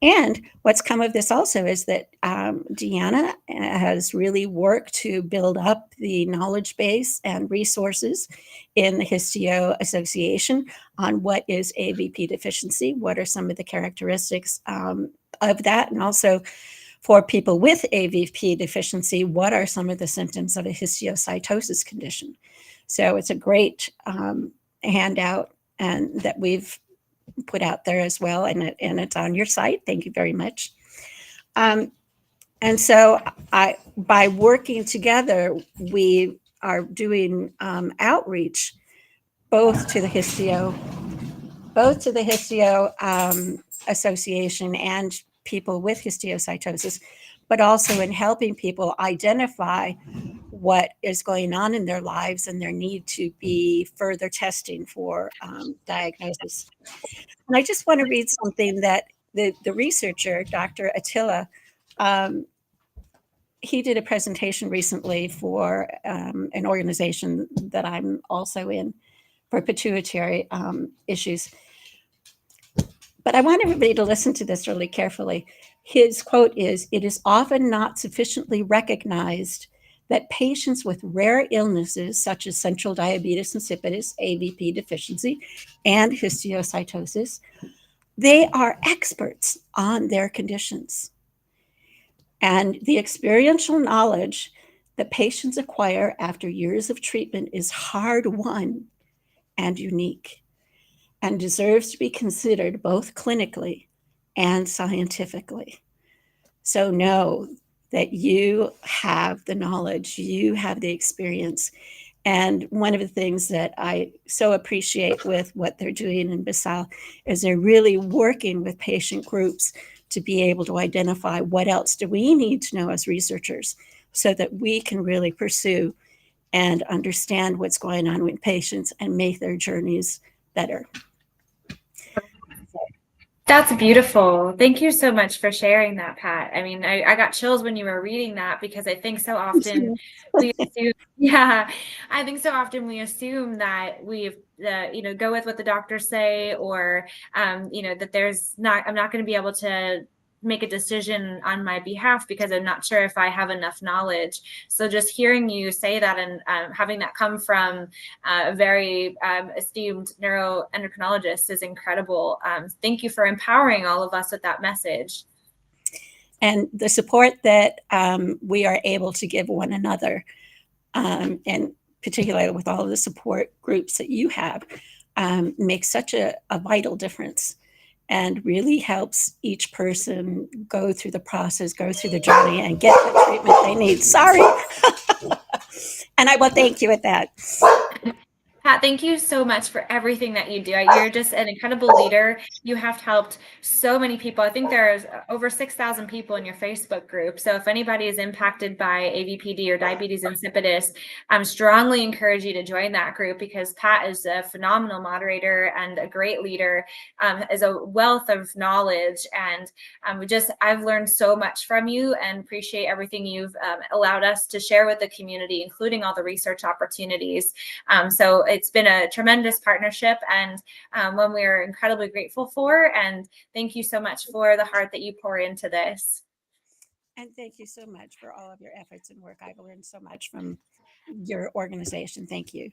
And what's come of this also is that Deanna has really worked to build up the knowledge base and resources in the Histio Association on what is AVP deficiency, what are some of the characteristics of that, and also for people with AVP deficiency, what are some of the symptoms of a histiocytosis condition? So it's a great handout and that we've put out there as well, and it's on your site. Thank you very much. And so by working together, we are doing outreach both to the Histio Association and people with histiocytosis, but also in helping people identify what is going on in their lives and their need to be further testing for diagnosis. And I just want to read something that the researcher, Dr. Attila, he did a presentation recently for an organization that I'm also in for pituitary issues. But I want everybody to listen to this really carefully. His quote is, "It is often not sufficiently recognized that patients with rare illnesses such as central diabetes insipidus, AVP deficiency, and histiocytosis, they are experts on their conditions. And the experiential knowledge that patients acquire after years of treatment is hard-won and unique, and deserves to be considered both clinically and scientifically. So know that you have the knowledge, you have the experience. And one of the things that I so appreciate with what they're doing in Basal is they're really working with patient groups to be able to identify what else do we need to know as researchers so that we can really pursue and understand what's going on with patients and make their journeys better. That's beautiful. Thank you so much for sharing that, Pat. I mean, I got chills when you were reading that because I think so often we assume, I think so often we assume that we've, go with what the doctors say, or, that I'm not going to be able to make a decision on my behalf because I'm not sure if I have enough knowledge. So just hearing you say that and having that come from a very esteemed neuroendocrinologist is incredible. Thank you for empowering all of us with that message. And the support that we are able to give one another, and particularly with all of the support groups that you have, makes such a vital difference. And really helps each person go through the process, go through the journey, and get the treatment they need. Sorry. And I will thank you with that. Pat, thank you so much for everything that you do. You're just an incredible leader. You have helped so many people. I think there's over 6,000 people in your Facebook group. So if anybody is impacted by AVPD or diabetes insipidus, I strongly encourage you to join that group because Pat is a phenomenal moderator and a great leader, is a wealth of knowledge. And I've learned so much from you and appreciate everything you've allowed us to share with the community, including all the research opportunities. So it's been a tremendous partnership and one we're incredibly grateful for. And thank you so much for the heart that you pour into this. And thank you so much for all of your efforts and work. I've learned so much from your organization. Thank you.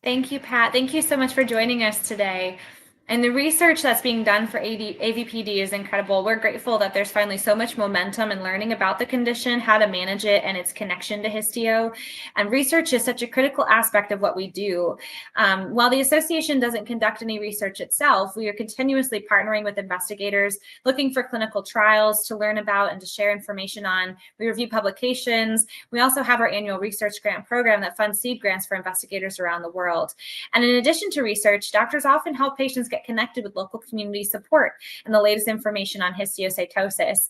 Thank you, Pat. Thank you so much for joining us today. And the research that's being done for AVPD is incredible. We're grateful that there's finally so much momentum in learning about the condition, how to manage it, and its connection to histio. And research is such a critical aspect of what we do. While the association doesn't conduct any research itself, we are continuously partnering with investigators, looking for clinical trials to learn about and to share information on. We review publications. We also have our annual research grant program that funds seed grants for investigators around the world. And in addition to research, doctors often help patients get get connected with local community support and the latest information on histiocytosis.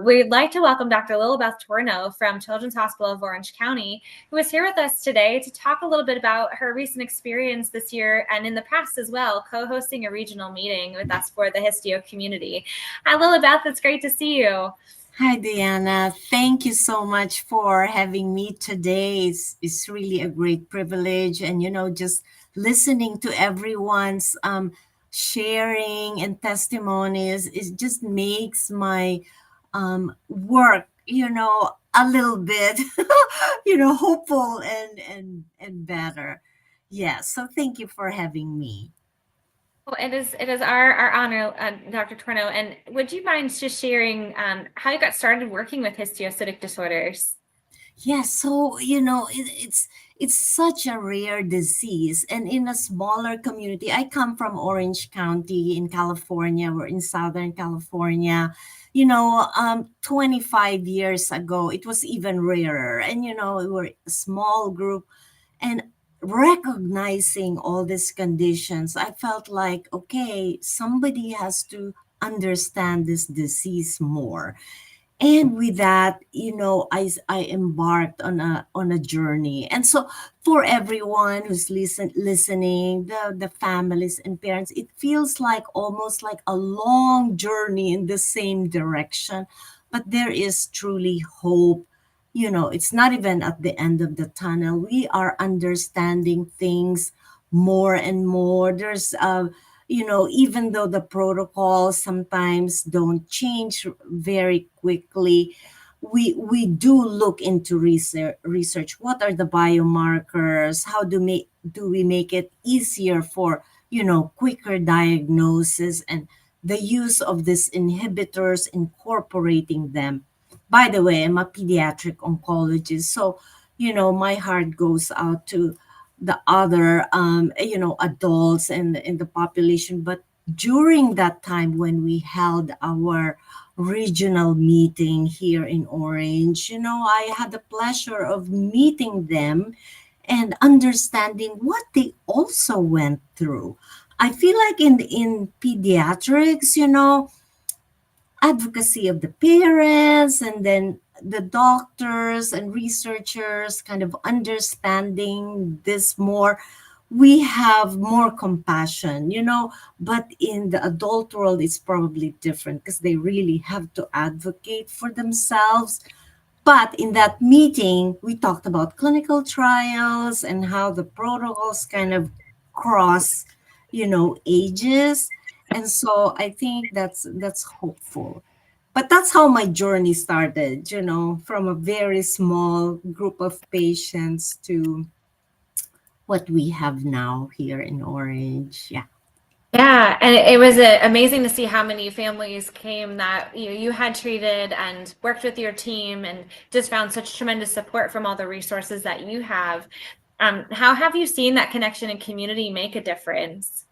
We'd like to welcome Dr. Lilibeth Torno from Children's Hospital of Orange County, who is here with us today to talk a little bit about her recent experience this year and in the past as well, co-hosting a regional meeting with us for the Histio community. Hi, Lilibeth. It's great to see you. Hi, Diana. Thank you so much for having me today. It's really a great privilege. And, just listening to everyone's sharing and testimonies, it just makes my work, a little bit, hopeful and better. Yeah. So thank you for having me. Well, it is our honor, Dr. Torno. And would you mind just sharing how you got started working with histiocytic disorders? Yeah, so it's such a rare disease, and in a smaller community. I come from Orange County in California. We're in Southern California. 25 years ago, it was even rarer, and we were a small group, and recognizing all these conditions, I felt like, okay, somebody has to understand this disease more. And with that, I embarked on a journey. And so for everyone who's listening, the families and parents, it feels like almost like a long journey in the same direction, but there is truly hope. It's not even at the end of the tunnel. We are understanding things more and more. There's even though the protocols sometimes don't change very quickly, we do look into research. What are the biomarkers? How do we make it easier for quicker diagnosis, and the use of these inhibitors, incorporating them. By the way, I'm a pediatric oncologist, so my heart goes out to the other adults and in the population. But during that time when we held our regional meeting here in Orange, I had the pleasure of meeting them and understanding what they also went through. I feel like in pediatrics, advocacy of the parents, and then the doctors and researchers kind of understanding this more, we have more compassion, but in the adult world it's probably different because they really have to advocate for themselves. But in that meeting, we talked about clinical trials and how the protocols kind of cross, ages. And so I think that's hopeful. But that's how my journey started, from a very small group of patients to what we have now here in Orange. Yeah. Yeah, and it was amazing to see how many families came that you had treated and worked with your team and just found such tremendous support from all the resources that you have. How have you seen that connection and community make a difference?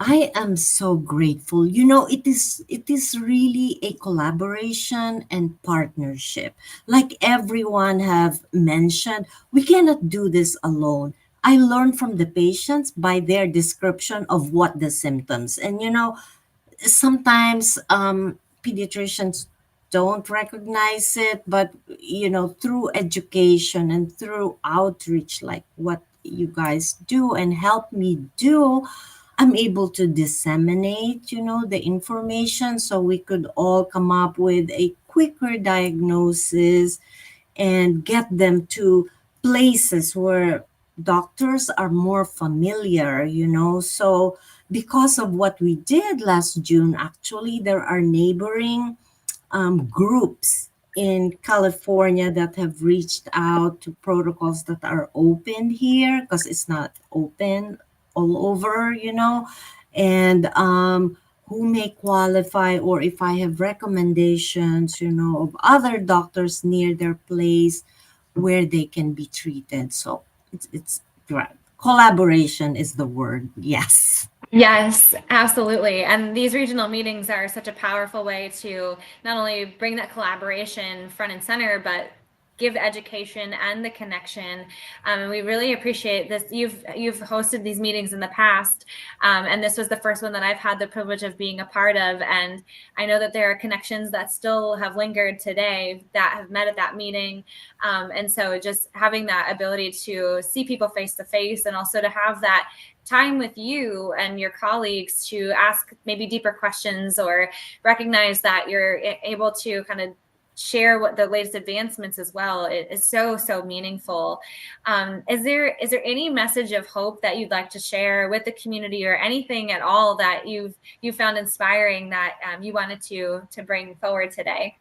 I am so grateful. It is really a collaboration and partnership. Like everyone have mentioned, we cannot do this alone. I learned from the patients by their description of what the symptoms. And sometimes pediatricians don't recognize it, but through education and through outreach, like what you guys do and help me do, I'm able to disseminate, the information so we could all come up with a quicker diagnosis and get them to places where doctors are more familiar, So because of what we did last June, actually, there are neighboring groups in California that have reached out to protocols that are open here because it's not open all over, and who may qualify, or if I have recommendations, of other doctors near their place where they can be treated. So it's right. Collaboration is the word. Yes. Yes, absolutely. And these regional meetings are such a powerful way to not only bring that collaboration front and center, but give education and the connection. And we really appreciate this. You've hosted these meetings in the past, and this was the first one that I've had the privilege of being a part of. And I know that there are connections that still have lingered today that have met at that meeting. And so just having that ability to see people face to face, and also to have that time with you and your colleagues to ask maybe deeper questions, or recognize that you're able to kind of share what the latest advancements as well. It is so meaningful. Is there any message of hope that you'd like to share with the community, or anything at all that you found inspiring that you wanted to bring forward today?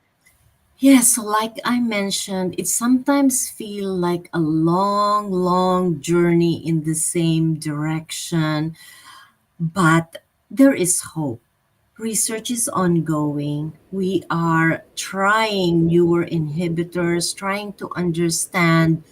Yes, so like I mentioned, it sometimes feel like a long journey in the same direction, but there is hope. Research is ongoing. We are trying newer inhibitors, trying to understand,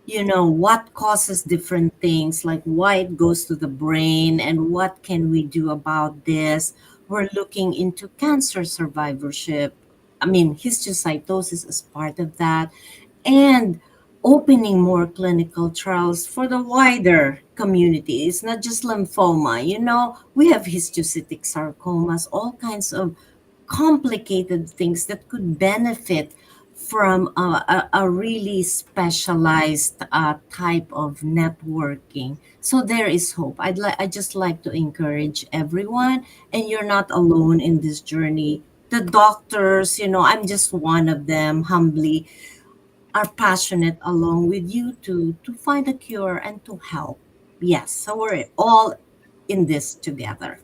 what causes different things, like why it goes to the brain and what can we do about this. We're looking into cancer survivorship. I mean, histiocytosis is part of that, and opening more clinical trials for the wider community. It's not just lymphoma. We have histiocytic sarcomas, all kinds of complicated things that could benefit from a really specialized type of networking. So there is hope. I just like to encourage everyone, and you're not alone in this journey. The doctors, I'm just one of them, humbly, are passionate along with you to find a cure and to help. Yes, so we're all in this together.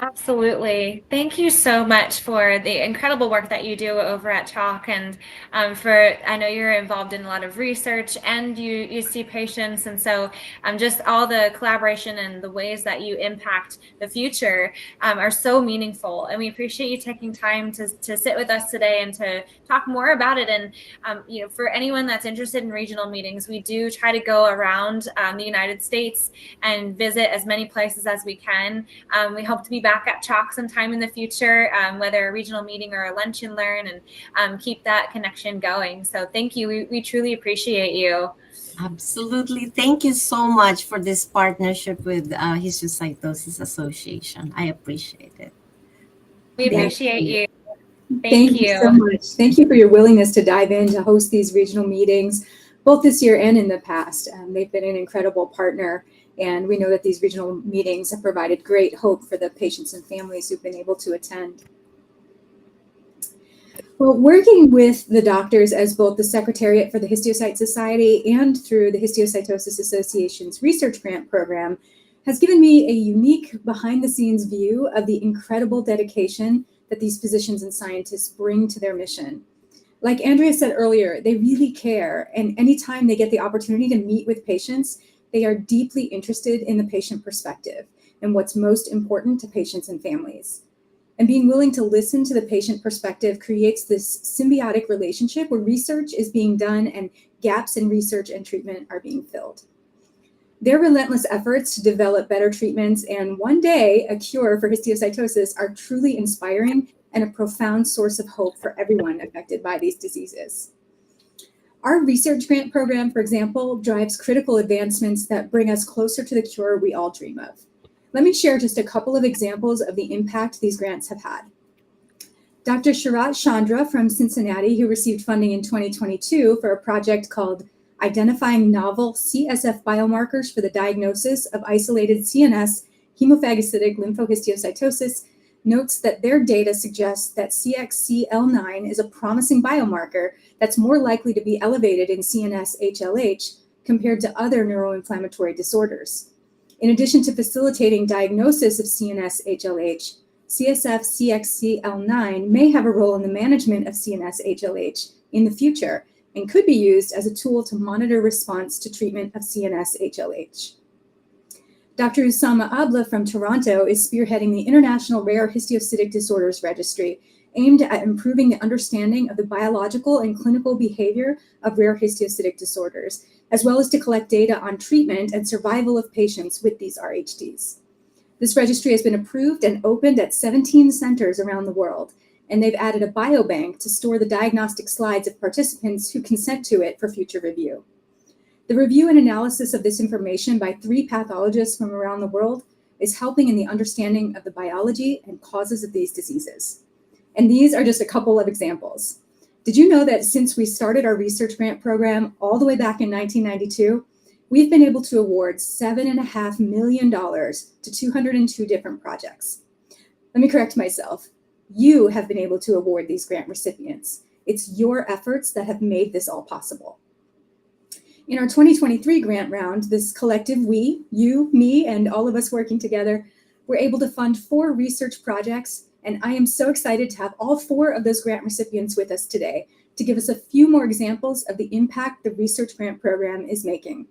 Absolutely. Thank you so much for the incredible work that you do over at Chalk, and I know you're involved in a lot of research, and you see patients, and so just all the collaboration and the ways that you impact the future are so meaningful. And we appreciate you taking time to sit with us today and to talk more about it. And for anyone that's interested in regional meetings, we do try to go around the United States and visit as many places as we can. We hope to be back at Chalk sometime in the future, whether a regional meeting or a lunch and learn, and keep that connection going. So thank you. We truly appreciate you. Absolutely. Thank you so much for this partnership with Histiocytosis Association. I appreciate it. We appreciate you. Thank you so much. Thank you for your willingness to dive in to host these regional meetings, both this year and in the past. They've been an incredible partner, and we know that these regional meetings have provided great hope for the patients and families who've been able to attend. Well, working with the doctors as both the Secretariat for the Histiocyte Society and through the Histiocytosis Association's research grant program has given me a unique behind-the-scenes view of the incredible dedication that these physicians and scientists bring to their mission. Like Andrea said earlier, they really care, and anytime they get the opportunity to meet with patients, they are deeply interested in the patient perspective and what's most important to patients and families. And being willing to listen to the patient perspective creates this symbiotic relationship where research is being done and gaps in research and treatment are being filled. Their relentless efforts to develop better treatments and one day a cure for histiocytosis are truly inspiring and a profound source of hope for everyone affected by these diseases. Our research grant program, for example, drives critical advancements that bring us closer to the cure we all dream of. Let me share just a couple of examples of the impact these grants have had. Dr. Sharat Chandra from Cincinnati, who received funding in 2022 for a project called Identifying Novel CSF Biomarkers for the Diagnosis of Isolated CNS Hemophagocytic Lymphohistiocytosis, notes that their data suggests that CXCL9 is a promising biomarker that's more likely to be elevated in CNS HLH compared to other neuroinflammatory disorders. In addition to facilitating diagnosis of CNS HLH, CSF CXCL9 may have a role in the management of CNS HLH in the future and could be used as a tool to monitor response to treatment of CNS HLH. Dr. Usama Abla from Toronto is spearheading the International Rare Histiocytic Disorders Registry, aimed at improving the understanding of the biological and clinical behavior of rare histiocytic disorders, as well as to collect data on treatment and survival of patients with these RHDs. This registry has been approved and opened at 17 centers around the world, and they've added a biobank to store the diagnostic slides of participants who consent to it for future review. The review and analysis of this information by 3 pathologists from around the world is helping in the understanding of the biology and causes of these diseases. And these are just a couple of examples. Did you know that since we started our research grant program all the way back in 1992, we've been able to award $7.5 million to 202 different projects? Let me correct myself. You have been able to award these grant recipients. It's your efforts that have made this all possible. In our 2023 grant round, this collective we, you, me, and all of us working together, were able to fund 4 research projects, and I am so excited to have all 4 of those grant recipients with us today to give us a few more examples of the impact the research grant program is making.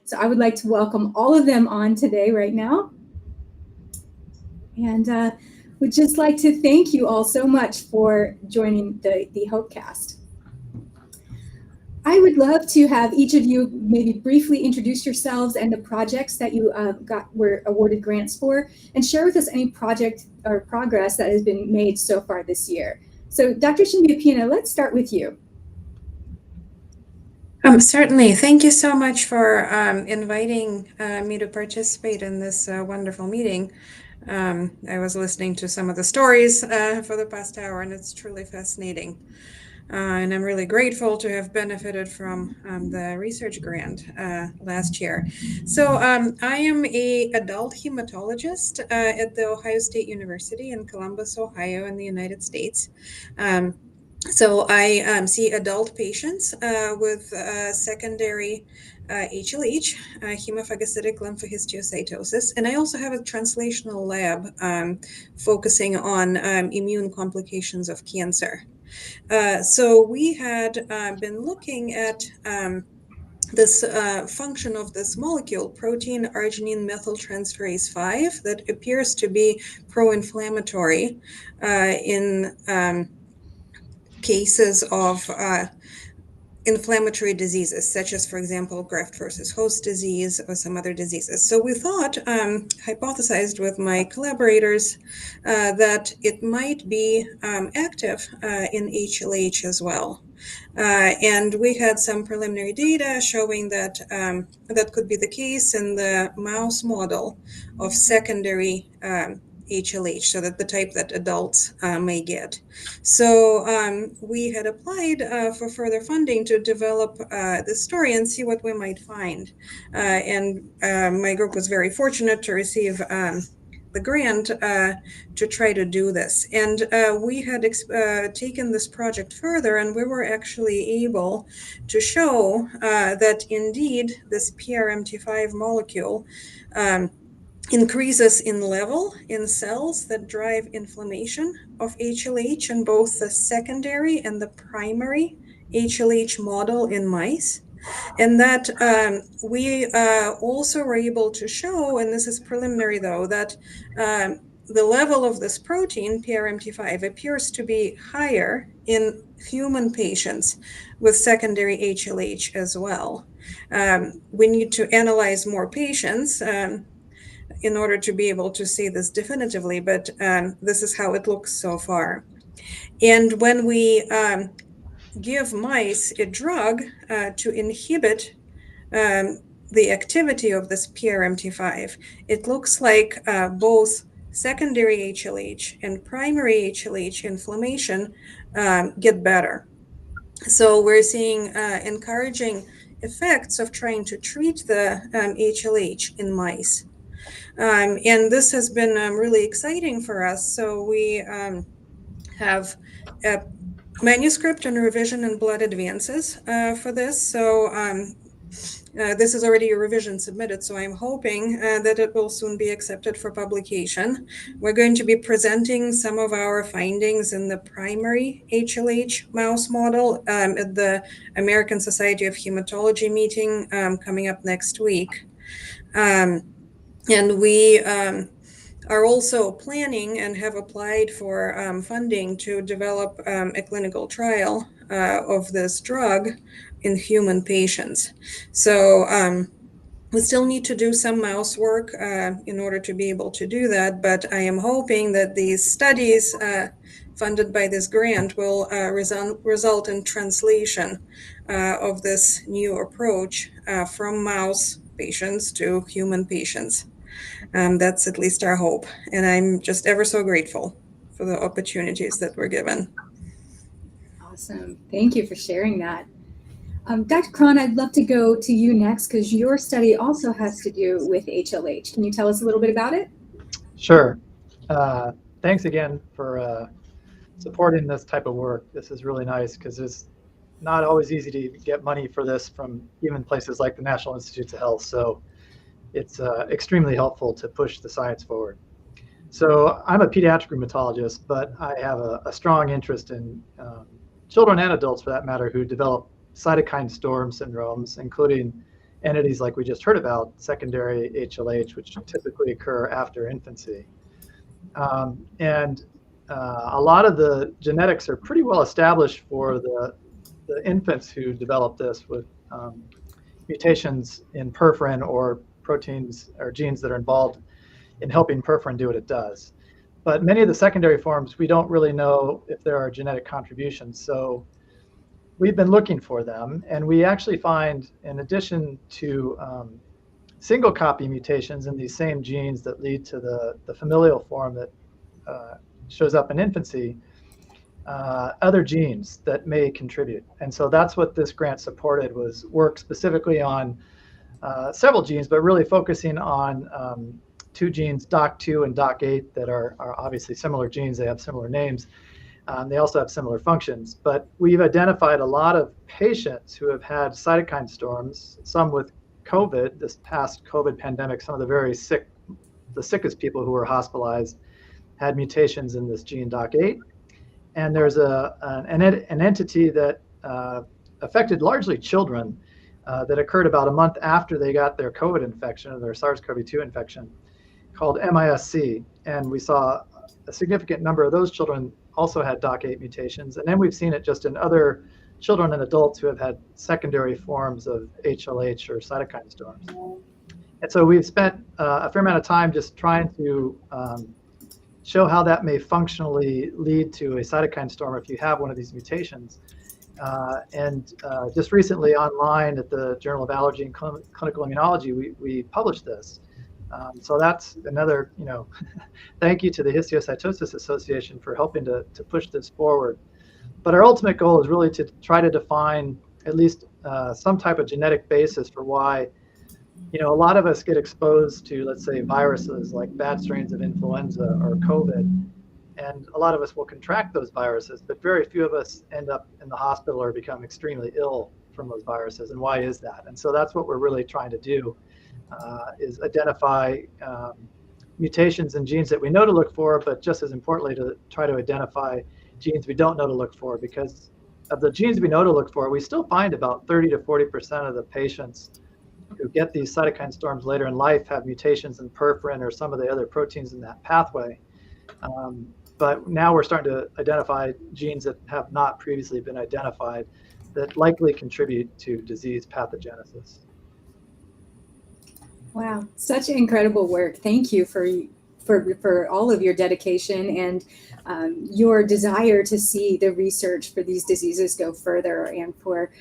So I would like to welcome all of them on today right now. And would just like to thank you all so much for joining the HopeCast. I would love to have each of you maybe briefly introduce yourselves and the projects that you were awarded grants for, and share with us any project or progress that has been made so far this year. So Dr. Shinbia, let's start with you. Certainly. Thank you so much for inviting me to participate in this wonderful meeting. I was listening to some of the stories for the past hour, and it's truly fascinating. And I'm really grateful to have benefited from the research grant last year. So I am an adult hematologist at the Ohio State University in Columbus, Ohio, in the United States. So I see adult patients with secondary HLH, hemophagocytic lymphohistiocytosis, and I also have a translational lab focusing on immune complications of cancer. So we had been looking at this function of this molecule, protein arginine methyltransferase 5, that appears to be pro-inflammatory in cases of inflammatory diseases, such as, for example, graft versus host disease or some other diseases. So we thought, hypothesized with my collaborators, that it might be active in HLH as well. And we had some preliminary data showing that that could be the case in the mouse model of secondary HLH, so that the type that adults may get. So we had applied for further funding to develop this story and see what we might find. And my group was very fortunate to receive the grant to try to do this. And we had taken this project further, and we were actually able to show that indeed this PRMT5 molecule increases in level in cells that drive inflammation of HLH in both the secondary and the primary HLH model in mice. And that we also were able to show, and this is preliminary though, that the level of this protein, PRMT5, appears to be higher in human patients with secondary HLH as well. We need to analyze more patients in order to be able to say this definitively, but this is how it looks so far. And when we give mice a drug to inhibit the activity of this PRMT5, it looks like both secondary HLH and primary HLH inflammation get better. So we're seeing encouraging effects of trying to treat the HLH in mice. And this has been really exciting for us. So we have a manuscript and revision and blood advances for this. So this is already a revision submitted, so I'm hoping that it will soon be accepted for publication. We're going to be presenting some of our findings in the primary HLH mouse model at the American Society of Hematology meeting coming up next week. And we are also planning and have applied for funding to develop a clinical trial of this drug in human patients. So we still need to do some mouse work in order to be able to do that, but I am hoping that these studies funded by this grant will result in translation of this new approach from mouse patients to human patients. That's at least our hope. And I'm just ever so grateful for the opportunities that we're given. Awesome. Thank you for sharing that. Dr. Cron, I'd love to go to you next because your study also has to do with HLH. Can you tell us a little bit about it? Sure. Thanks again for supporting this type of work. This is really nice because it's not always easy to get money for this from even places like the National Institutes of Health. So it's extremely helpful to push the science forward. So I'm a pediatric rheumatologist, but I have a strong interest in children and adults, for that matter, who develop cytokine storm syndromes, including entities like we just heard about, secondary HLH, which typically occur after infancy. A lot of the genetics are pretty well established for the infants who develop this with mutations in perforin or proteins or genes that are involved in helping perforin do what it does. But many of the secondary forms, we don't really know if there are genetic contributions. So we've been looking for them, and we actually find, in addition to single copy mutations in these same genes that lead to the familial form that shows up in infancy, other genes that may contribute. And so that's what this grant supported, was work specifically on several genes, but really focusing on two genes, DOC2 and DOC8, that are obviously similar genes. They have similar names. They also have similar functions. But we've identified a lot of patients who have had cytokine storms, some with COVID, this past COVID pandemic, some of the very sick, the sickest people who were hospitalized had mutations in this gene DOC8. And there's an entity that affected largely children that occurred about a month after they got their COVID infection, or their SARS-CoV-2 infection, called MISC. And we saw a significant number of those children also had DOC8 mutations. And then we've seen it just in other children and adults who have had secondary forms of HLH or cytokine storms. And so we've spent a fair amount of time just trying to show how that may functionally lead to a cytokine storm if you have one of these mutations. Just recently online at the Journal of Allergy and Clinical Immunology, we published this. So that's another, thank you to the Histiocytosis Association for helping to push this forward. But our ultimate goal is really to try to define at least some type of genetic basis for why, a lot of us get exposed to, let's say, viruses like bad strains of influenza or COVID, and a lot of us will contract those viruses, but very few of us end up in the hospital or become extremely ill from those viruses. And why is that? And so that's what we're really trying to do, is identify mutations in genes that we know to look for, but just as importantly, to try to identify genes we don't know to look for, because of the genes we know to look for, we still find about 30 to 40% of the patients who get these cytokine storms later in life have mutations in perforin or some of the other proteins in that pathway. But now we're starting to identify genes that have not previously been identified that likely contribute to disease pathogenesis. Wow, such incredible work. Thank you for all of your dedication and your desire to see the research for these diseases go further, and for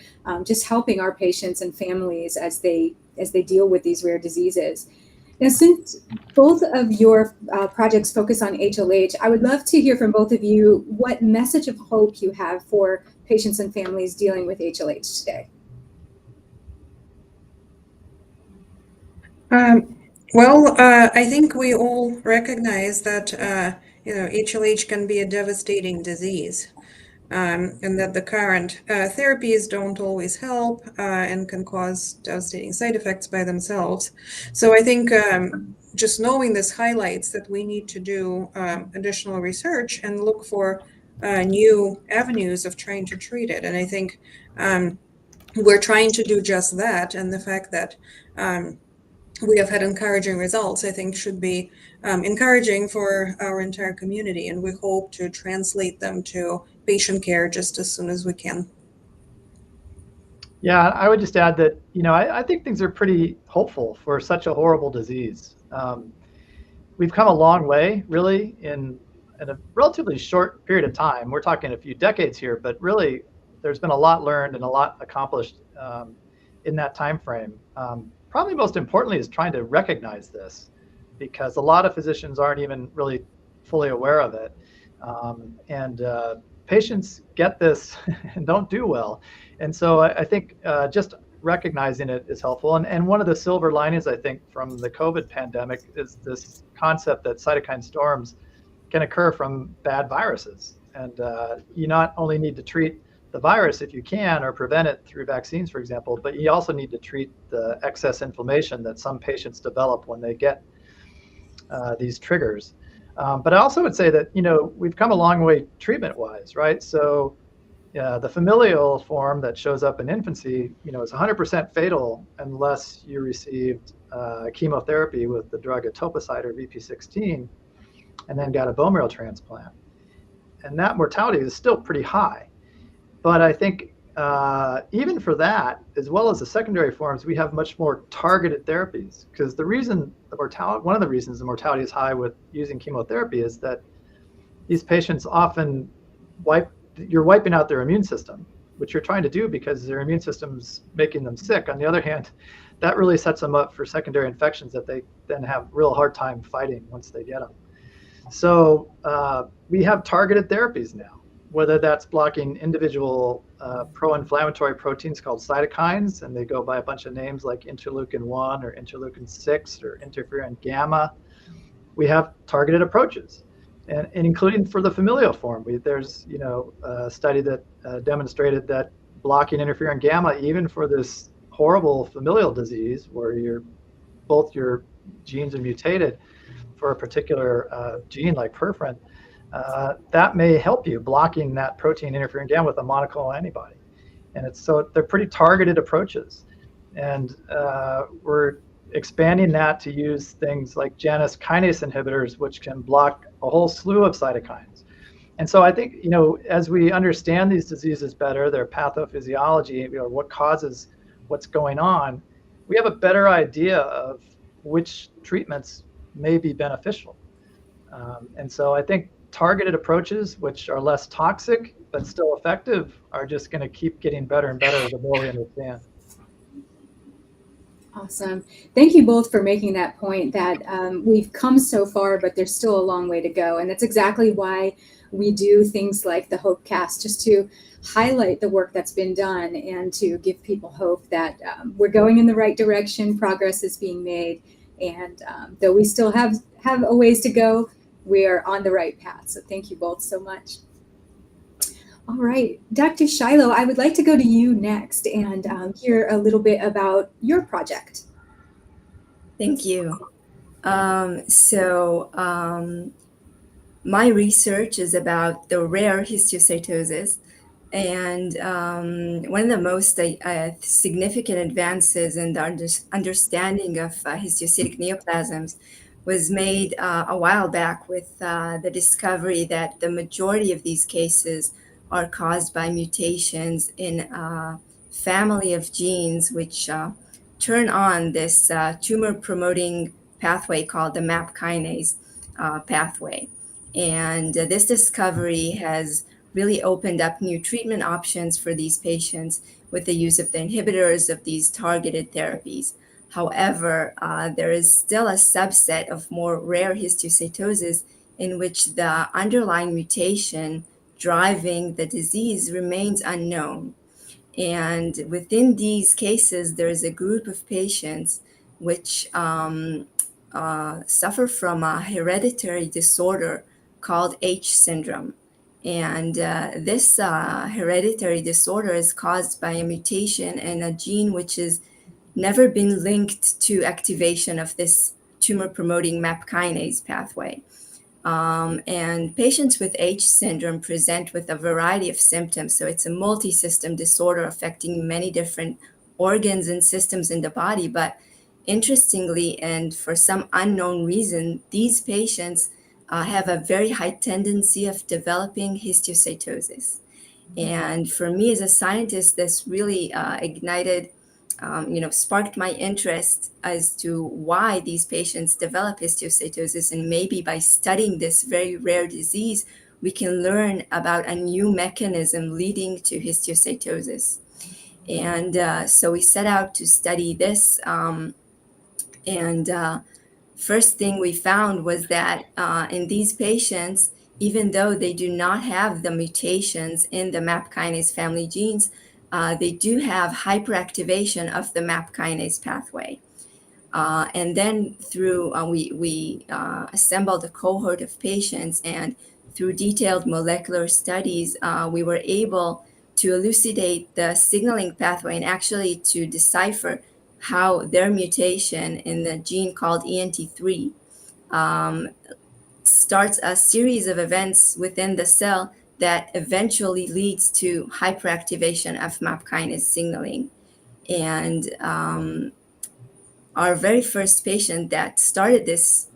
just helping our patients and families as they deal with these rare diseases. Now, since both of your projects focus on HLH, I would love to hear from both of you what message of hope you have for patients and families dealing with HLH today. I think we all recognize that HLH can be a devastating disease, and that the current therapies don't always help and can cause devastating side effects by themselves. So I think just knowing this highlights that we need to do additional research and look for new avenues of trying to treat it. And I think we're trying to do just that, and the fact that we have had encouraging results, I think, should be encouraging for our entire community, and we hope to translate them to patient care just as soon as we can. Yeah, I would just add that, I think things are pretty hopeful for such a horrible disease. We've come a long way, really, in in a relatively short period of time. We're talking a few decades here, but really there's been a lot learned and a lot accomplished in that time frame. Probably most importantly is trying to recognize this, because a lot of physicians aren't even really fully aware of it. And patients get this and don't do well. And so I think just recognizing it is helpful. And one of the silver linings, I think, from the COVID pandemic is this concept that cytokine storms can occur from bad viruses. And you not only need to treat the virus if you can, or prevent it through vaccines, for example, but you also need to treat the excess inflammation that some patients develop when they get these triggers. But I also would say that, we've come a long way treatment-wise, right? So the familial form that shows up in infancy, is 100% fatal unless you received chemotherapy with the drug etoposide or VP16 and then got a bone marrow transplant. And that mortality is still pretty high. But I think even for that, as well as the secondary forms, we have much more targeted therapies, because one of the reasons the mortality is high with using chemotherapy is that these patients often you're wiping out their immune system, which you're trying to do because their immune system's making them sick. On the other hand, that really sets them up for secondary infections that they then have real hard time fighting once they get them. So we have targeted therapies now, whether that's blocking individual pro-inflammatory proteins called cytokines, and they go by a bunch of names like interleukin-1 or interleukin-6 or interferon gamma. We have targeted approaches. And including for the familial form, there's a study that demonstrated that blocking interferon gamma, even for this horrible familial disease where both your genes are mutated for a particular gene like perforin, that may help you blocking that protein interferon gamma with a monoclonal antibody. And they're pretty targeted approaches. And we're expanding that to use things like Janus kinase inhibitors, which can block a whole slew of cytokines. And so I think, as we understand these diseases better, their pathophysiology, or what causes what's going on, we have a better idea of which treatments may be beneficial. And so I think targeted approaches, which are less toxic but still effective, are just going to keep getting better and better the more we understand. Awesome. Thank you both for making that point that we've come so far, but there's still a long way to go. And that's exactly why we do things like the HopeCast, just to highlight the work that's been done and to give people hope that we're going in the right direction, progress is being made. And though we still have a ways to go, we are on the right path. So thank you both so much. All right, Dr. Shiloh, I would like to go to you next and hear a little bit about your project. Thank you. My research is about the rare histiocytosis, and one of the most significant advances in the understanding of histiocytic neoplasms was made a while back with the discovery that the majority of these cases are caused by mutations in a family of genes which turn on this tumor-promoting pathway called the MAP kinase pathway. And this discovery has really opened up new treatment options for these patients with the use of the inhibitors of these targeted therapies. However, there is still a subset of more rare histiocytosis in which the underlying mutation driving the disease remains unknown. And within these cases, there is a group of patients which suffer from a hereditary disorder called H syndrome. And this hereditary disorder is caused by a mutation in a gene which has never been linked to activation of this tumor-promoting MAP kinase pathway. And patients with H syndrome present with a variety of symptoms. So it's a multi-system disorder affecting many different organs and systems in the body. But interestingly, and for some unknown reason, these patients have a very high tendency of developing histiocytosis. And for me as a scientist, this really ignited sparked my interest as to why these patients develop histiocytosis, and maybe by studying this very rare disease, we can learn about a new mechanism leading to histiocytosis. And so we set out to study this. First thing we found was that in these patients, even though they do not have the mutations in the MAP kinase family genes, they do have hyperactivation of the MAP kinase pathway. And then through, we assembled a cohort of patients, and through detailed molecular studies, we were able to elucidate the signaling pathway and actually to decipher how their mutation in the gene called ENT3 starts a series of events within the cell that eventually leads to hyperactivation of MAP kinase signaling. And our very first patient that started this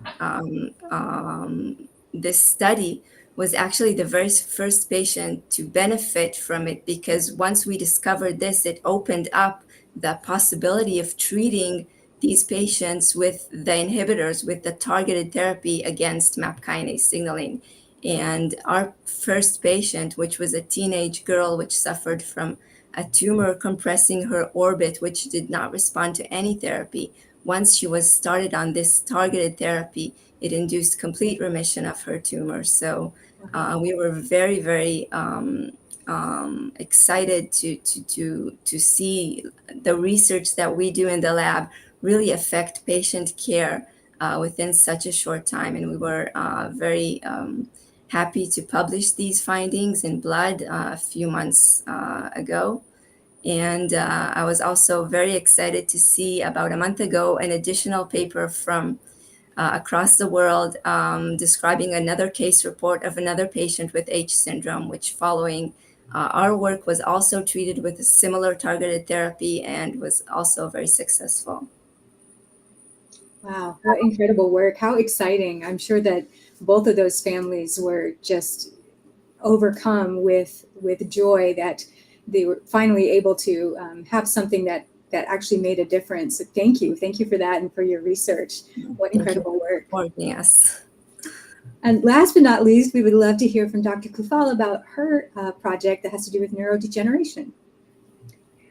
this study was actually the very first patient to benefit from it, because once we discovered this, it opened up the possibility of treating these patients with the inhibitors, with the targeted therapy against MAP kinase signaling. And our first patient, which was a teenage girl which suffered from a tumor compressing her orbit, which did not respond to any therapy, once she was started on this targeted therapy, it induced complete remission of her tumor. So we were very, very excited to see the research that we do in the lab really affect patient care within such a short time. And we were very happy to publish these findings in Blood a few months ago. And I was also very excited to see about a month ago an additional paper from across the world describing another case report of another patient with H syndrome, which following our work was also treated with a similar targeted therapy and was also very successful. Wow, what incredible work. How exciting. I'm sure that both of those families were just overcome with joy that they were finally able to have something that actually made a difference. So thank you for that and for your research. What incredible work. Yes. And last but not least, we would love to hear from Dr. Kufal about her project that has to do with neurodegeneration.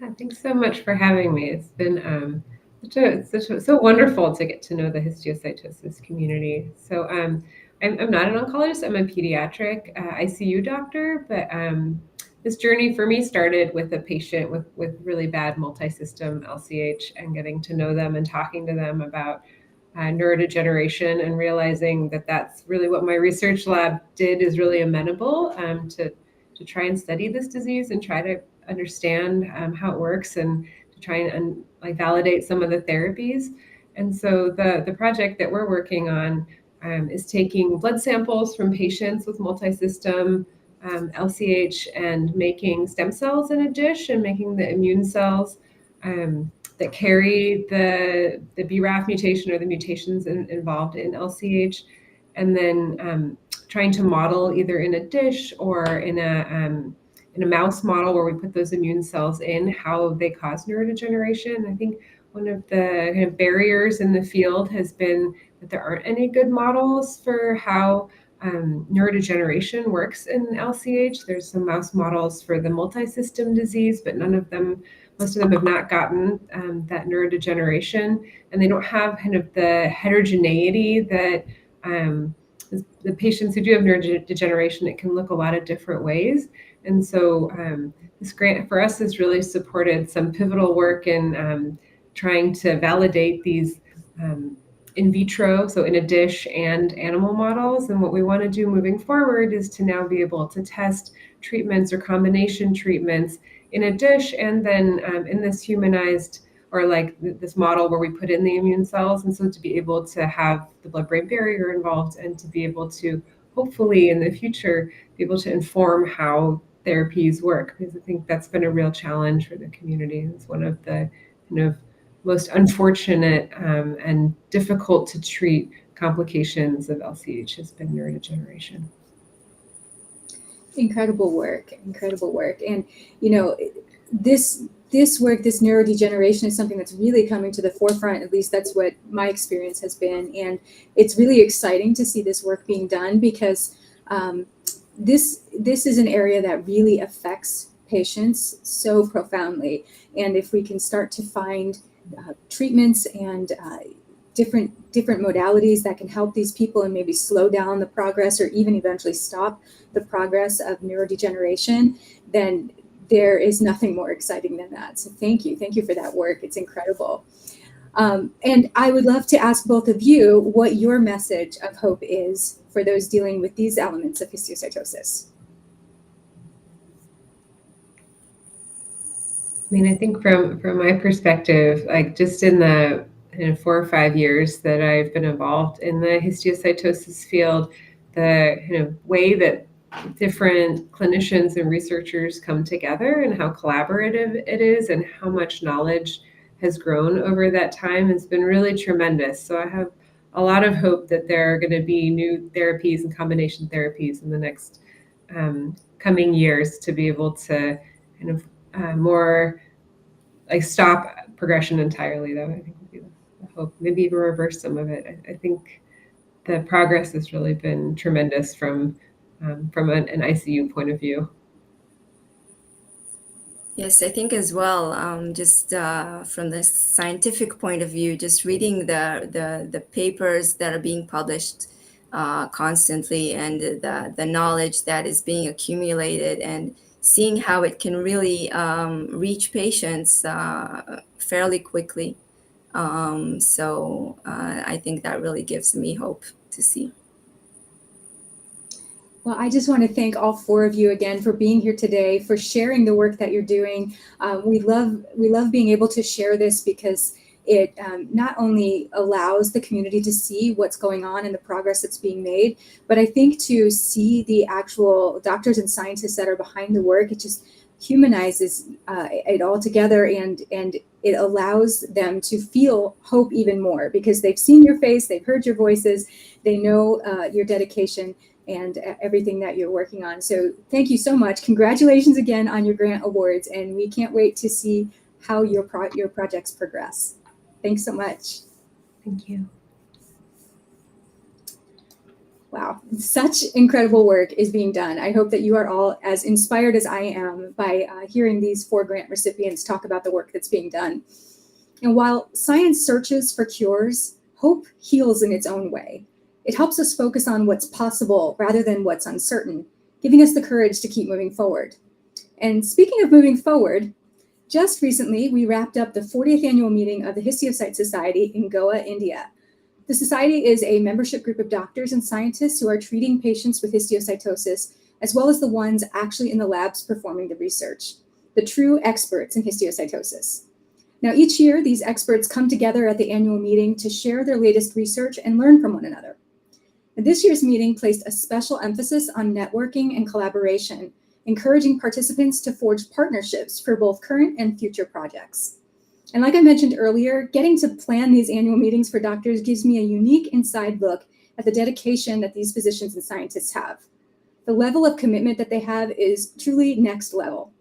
Yeah, thanks so much for having me. It's been so wonderful to get to know the histiocytosis community. So I'm not an oncologist. I'm a pediatric ICU doctor, but this journey for me started with a patient with really bad multisystem LCH, and getting to know them and talking to them about neurodegeneration, and realizing that that's really what my research lab did, is really amenable to try and study this disease and try to understand how it works, and to try and validate some of the therapies. And so the project that we're working on is taking blood samples from patients with multisystem LCH and making stem cells in a dish, and making the immune cells that carry the BRAF mutation or the mutations involved in LCH, and then trying to model either in a dish or in a mouse model where we put those immune cells in, how they cause neurodegeneration. I think one of the kind of barriers in the field has been that there aren't any good models for how neurodegeneration works in LCH. There's some mouse models for the multisystem disease, but most of them have not gotten that neurodegeneration, and they don't have kind of the heterogeneity that the patients who do have neurodegeneration, it can look a lot of different ways. And so this grant for us has really supported some pivotal work in trying to validate these in vitro, so in a dish, and animal models. And what we want to do moving forward is to now be able to test treatments or combination treatments in a dish, and then in this humanized, or like this model where we put in the immune cells. And so to be able to have the blood-brain barrier involved, and to be able to hopefully in the future be able to inform how therapies work, because I think that's been a real challenge for the community. It's one of the kind of most unfortunate and difficult to treat complications of LCH has been neurodegeneration. Incredible work. And this this work, this neurodegeneration, is something that's really coming to the forefront. At least that's what my experience has been. And it's really exciting to see this work being done, because this is an area that really affects patients so profoundly. And if we can start to find treatments and different modalities that can help these people and maybe slow down the progress or even eventually stop the progress of neurodegeneration, then there is nothing more exciting than that. So thank you for that work. It's incredible. And I would love to ask both of you what your message of hope is for those dealing with these elements of histiocytosis. I mean, I think from my perspective, like just in the 4 or 5 years that I've been involved in the histiocytosis field, the way that different clinicians and researchers come together and how collaborative it is and how much knowledge has grown over that time has been really tremendous. So I have a lot of hope that there are going to be new therapies and combination therapies in the next coming years to be able to kind of more like stop progression entirely. That I think would be the hope. Maybe even reverse some of it. I think the progress has really been tremendous from an ICU point of view. Yes, I think as well, just from the scientific point of view, just reading the papers that are being published constantly and the knowledge that is being accumulated and seeing how it can really reach patients fairly quickly. So I think that really gives me hope to see. Well, I just want to thank all 4 of you again for being here today, for sharing the work that you're doing. We love being able to share this because it not only allows the community to see what's going on and the progress that's being made, but I think to see the actual doctors and scientists that are behind the work, it just humanizes it all together, and it allows them to feel hope even more because they've seen your face, they've heard your voices, they know your dedication and everything that you're working on. So thank you so much. Congratulations again on your grant awards, and we can't wait to see how your projects progress. Thanks so much. Thank you. Wow, such incredible work is being done. I hope that you are all as inspired as I am by hearing these 4 grant recipients talk about the work that's being done. And while science searches for cures, hope heals in its own way. It helps us focus on what's possible rather than what's uncertain, giving us the courage to keep moving forward. And speaking of moving forward, just recently we wrapped up the 40th annual meeting of the Histiocyte Society in Goa, India. The society is a membership group of doctors and scientists who are treating patients with histiocytosis, as well as the ones actually in the labs performing the research, the true experts in histiocytosis. Now, each year, these experts come together at the annual meeting to share their latest research and learn from one another. And this year's meeting placed a special emphasis on networking and collaboration, encouraging participants to forge partnerships for both current and future projects. And like I mentioned earlier, getting to plan these annual meetings for doctors gives me a unique inside look at the dedication that these physicians and scientists have. The level of commitment that they have is truly next level.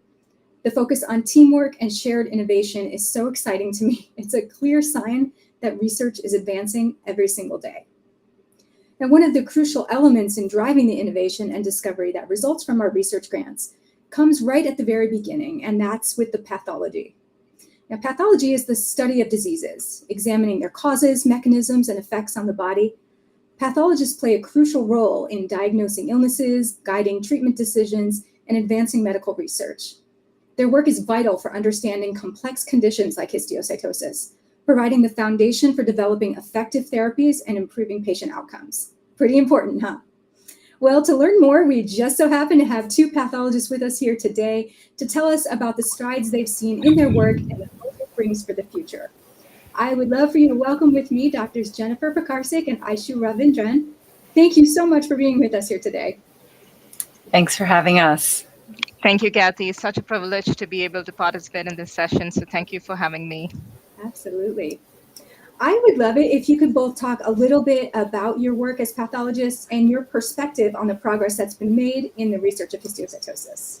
The focus on teamwork and shared innovation is so exciting to me. It's a clear sign that research is advancing every single day. Now, one of the crucial elements in driving the innovation and discovery that results from our research grants comes right at the very beginning, and that's with the pathology. Now, pathology is the study of diseases, examining their causes, mechanisms, and effects on the body. Pathologists play a crucial role in diagnosing illnesses, guiding treatment decisions, and advancing medical research. Their work is vital for understanding complex conditions like histiocytosis, providing the foundation for developing effective therapies and improving patient outcomes. Pretty important, huh? Well, to learn more, we just so happen to have 2 pathologists with us here today to tell us about the strides they've seen in their work and the hope it brings for the future. I would love for you to welcome with me Drs. Jennifer Pekarsik and Aishu Ravindran. Thank you so much for being with us here today. Thanks for having us. Thank you, Kathy. It's such a privilege to be able to participate in this session, so thank you for having me. Absolutely. I would love it if you could both talk a little bit about your work as pathologists and your perspective on the progress that's been made in the research of histiocytosis.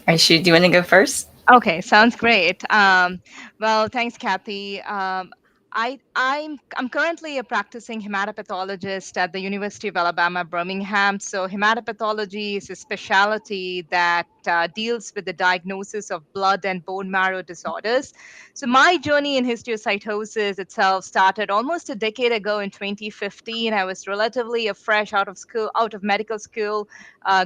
Aishu, do you want to go first? Okay, sounds great. Well, thanks, Kathy. I'm currently a practicing hematopathologist at the University of Alabama, Birmingham. So hematopathology is a specialty that deals with the diagnosis of blood and bone marrow disorders. So my journey in histiocytosis itself started almost a decade ago in 2015. I was relatively a fresh out of medical school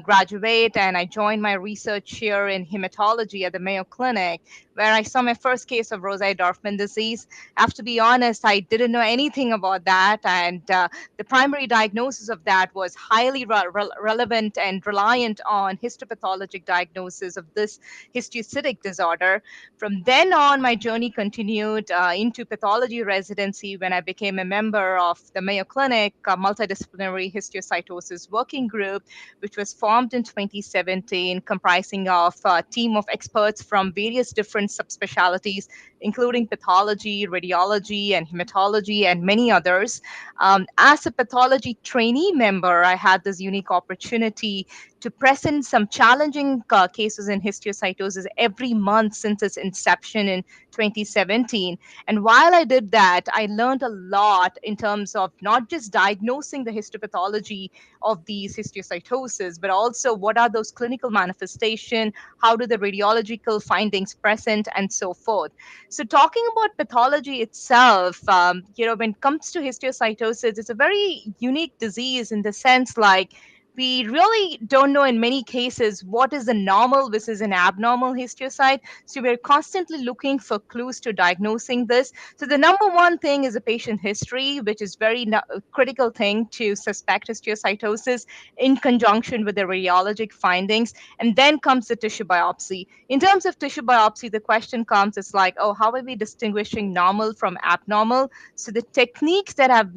graduate, and I joined my research here in hematology at the Mayo Clinic, where I saw my first case of Rosai-Dorfman disease. I have to be honest, I didn't know anything about that, and the primary diagnosis of that was highly relevant and reliant on histopathologic diagnosis of this histiocytic disorder. From then on, my journey continued into pathology residency when I became a member of the Mayo Clinic Multidisciplinary Histiocytosis Working Group, which was formed in 2017, comprising of a team of experts from various different subspecialties, including pathology, radiology, and hematology, and many others. As a pathology trainee member, I had this unique opportunity to present some challenging cases in histiocytosis every month since its inception in 2017. And while I did that, I learned a lot in terms of not just diagnosing the histopathology of these histiocytosis, but also what are those clinical manifestations, how do the radiological findings present, and so forth. So talking about pathology itself, when it comes to histiocytosis, it's a very unique disease in the sense like we really don't know in many cases what is a normal versus an abnormal histiocyte. So we're constantly looking for clues to diagnosing this. So the number one thing is a patient history, which is very critical thing to suspect histiocytosis in conjunction with the radiologic findings. And then comes the tissue biopsy. In terms of tissue biopsy, the question comes, it's like, oh, how are we distinguishing normal from abnormal? So the techniques that have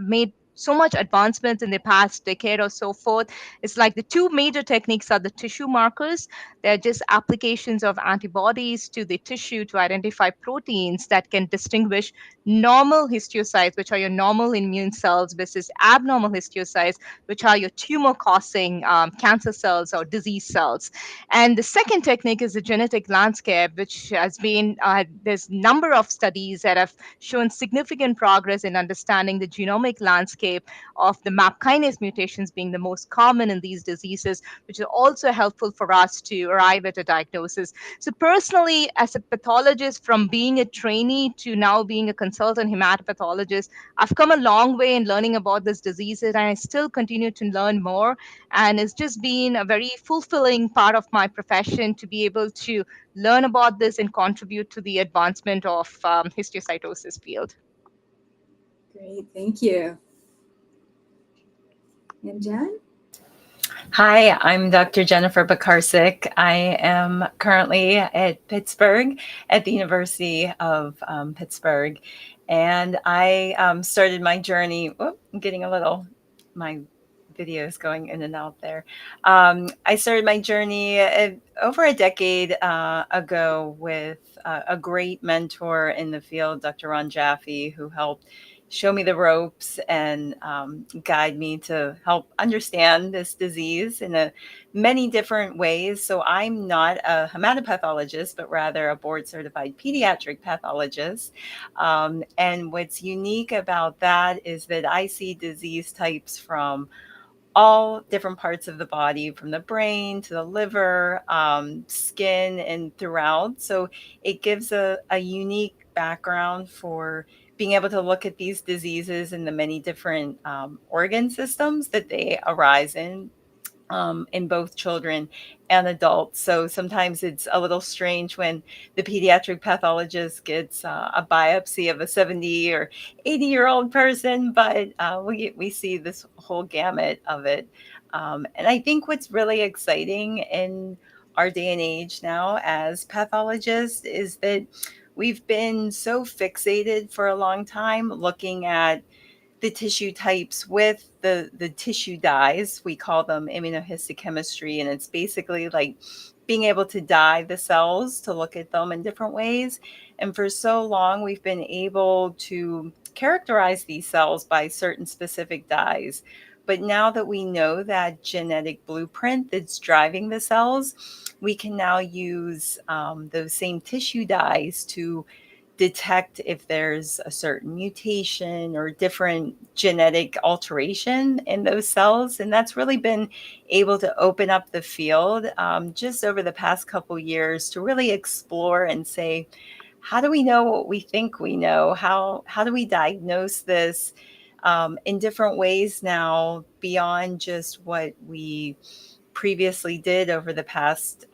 made so much advancement in the past decade or so forth. It's like the two major techniques are the tissue markers. They're just applications of antibodies to the tissue to identify proteins that can distinguish normal histiocytes, which are your normal immune cells, versus abnormal histiocytes, which are your tumor causing cancer cells or disease cells. And the second technique is the genetic landscape, which has been, there's a number of studies that have shown significant progress in understanding the genomic landscape of the MAP kinase mutations being the most common in these diseases, which is also helpful for us to arrive at a diagnosis. So personally, as a pathologist, from being a trainee to now being a consultant hematopathologist, I've come a long way in learning about this disease, and I still continue to learn more. And it's just been a very fulfilling part of my profession to be able to learn about this and contribute to the advancement of histiocytosis field. Great, thank you. And Jen? Hi, I'm Dr. Jennifer Bakarsik. I am currently at Pittsburgh, at the University of Pittsburgh. And I started my journey, I'm getting a little, my video is going in and out there. I started my journey over a decade ago with a great mentor in the field, Dr. Ron Jaffe, who helped show me the ropes and guide me to help understand this disease in many different ways. So I'm not a hematopathologist, but rather a board certified pediatric pathologist. And what's unique about that is that I see disease types from all different parts of the body, from the brain to the liver, skin, and throughout. So it gives a unique background for being able to look at these diseases and the many different organ systems that they arise in both children and adults. So sometimes it's a little strange when the pediatric pathologist gets a biopsy of a 70 or 80-year-old person, but we see this whole gamut of it. And I think what's really exciting in our day and age now as pathologists is that we've been so fixated for a long time looking at the tissue types with the tissue dyes. We call them immunohistochemistry, and it's basically like being able to dye the cells to look at them in different ways. And for so long, we've been able to characterize these cells by certain specific dyes. But now that we know that genetic blueprint that's driving the cells, we can now use those same tissue dyes to detect if there's a certain mutation or different genetic alteration in those cells. And that's really been able to open up the field just over the past couple years to really explore and say, how do we know what we think we know? How do we diagnose this in different ways now beyond just what we previously did over the past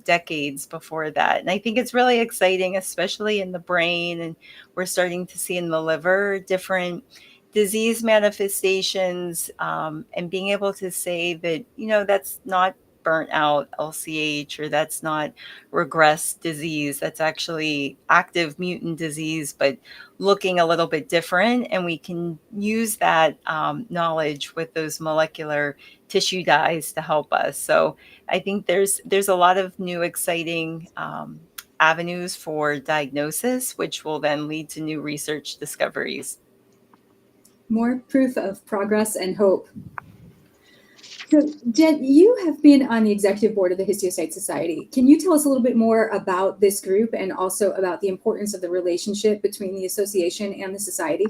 decades before that. And I think it's really exciting, especially in the brain. And we're starting to see in the liver different disease manifestations and being able to say that, that's not burnt out LCH or that's not regressed disease. That's actually active mutant disease, but looking a little bit different. And we can use that knowledge with those molecular tissue dyes to help us. So I think there's a lot of new exciting avenues for diagnosis, which will then lead to new research discoveries. More proof of progress and hope. So, Jen, you have been on the executive board of the Histiocyte Society. Can you tell us a little bit more about this group and also about the importance of the relationship between the association and the society?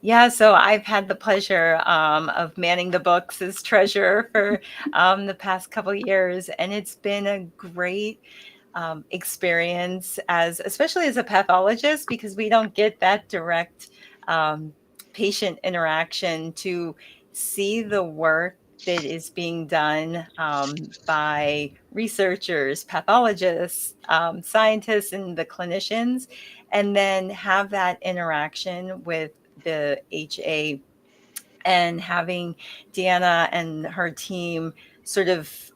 Yeah, so I've had the pleasure of manning the books as treasurer for the past couple of years, and it's been a great experience especially as a pathologist, because we don't get that direct patient interaction to see the work that is being done by researchers, pathologists, scientists, and the clinicians, and then have that interaction with the HA and having Deanna and her team sort of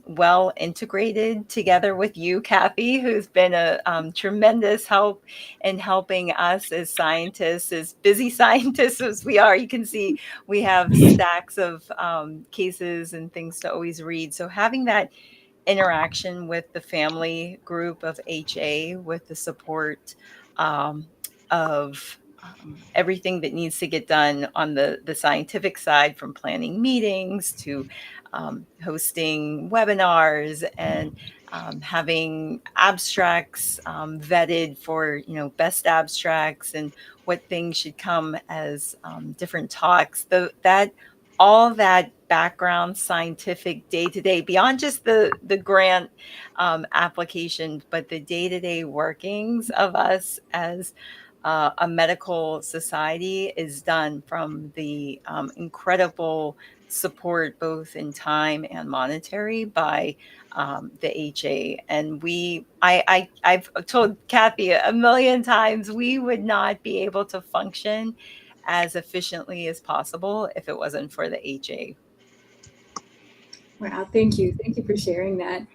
well integrated together with you, Kathy, who's been a tremendous help in helping us as scientists, as busy scientists as we are. You can see we have stacks of cases and things to always read. So having that interaction with the family group of HA, with the support of everything that needs to get done on the scientific side, from planning meetings to hosting webinars and having abstracts vetted for, best abstracts and what things should come as different talks. All that background scientific day-to-day, beyond just the grant application, but the day-to-day workings of us as a medical society is done from the incredible support, both in time and monetary, by the HA. And I've told Kathy a million times, we would not be able to function as efficiently as possible if it wasn't for the HA. Wow, thank you. Thank you for sharing that.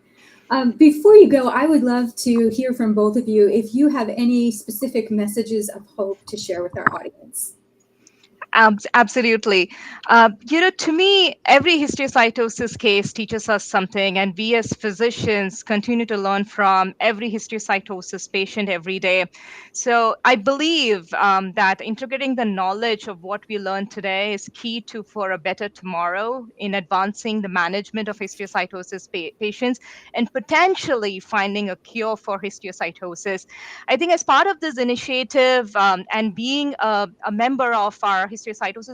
Before you go, I would love to hear from both of you if you have any specific messages of hope to share with our audience. Absolutely. To me, every histiocytosis case teaches us something, and we as physicians continue to learn from every histiocytosis patient every day. So I believe that integrating the knowledge of what we learned today is key for a better tomorrow in advancing the management of histiocytosis patients and potentially finding a cure for histiocytosis. I think as part of this initiative and being a member of our histiocytosis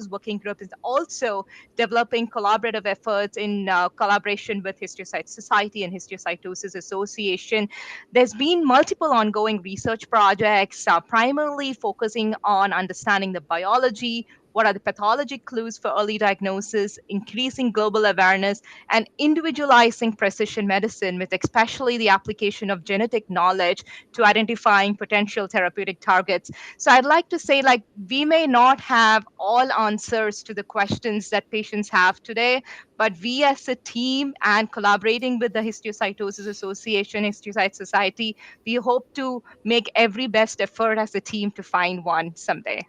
working group is also developing collaborative efforts in collaboration with Histiocyte Society and Histiocytosis Association. There's been multiple ongoing research projects, primarily focusing on understanding the biology, what are the pathology clues for early diagnosis, increasing global awareness, and individualizing precision medicine, with especially the application of genetic knowledge to identifying potential therapeutic targets. So I'd like to say, we may not have all answers to the questions that patients have today, but we as a team and collaborating with the Histiocytosis Association, Histiocyte Society, we hope to make every best effort as a team to find one someday.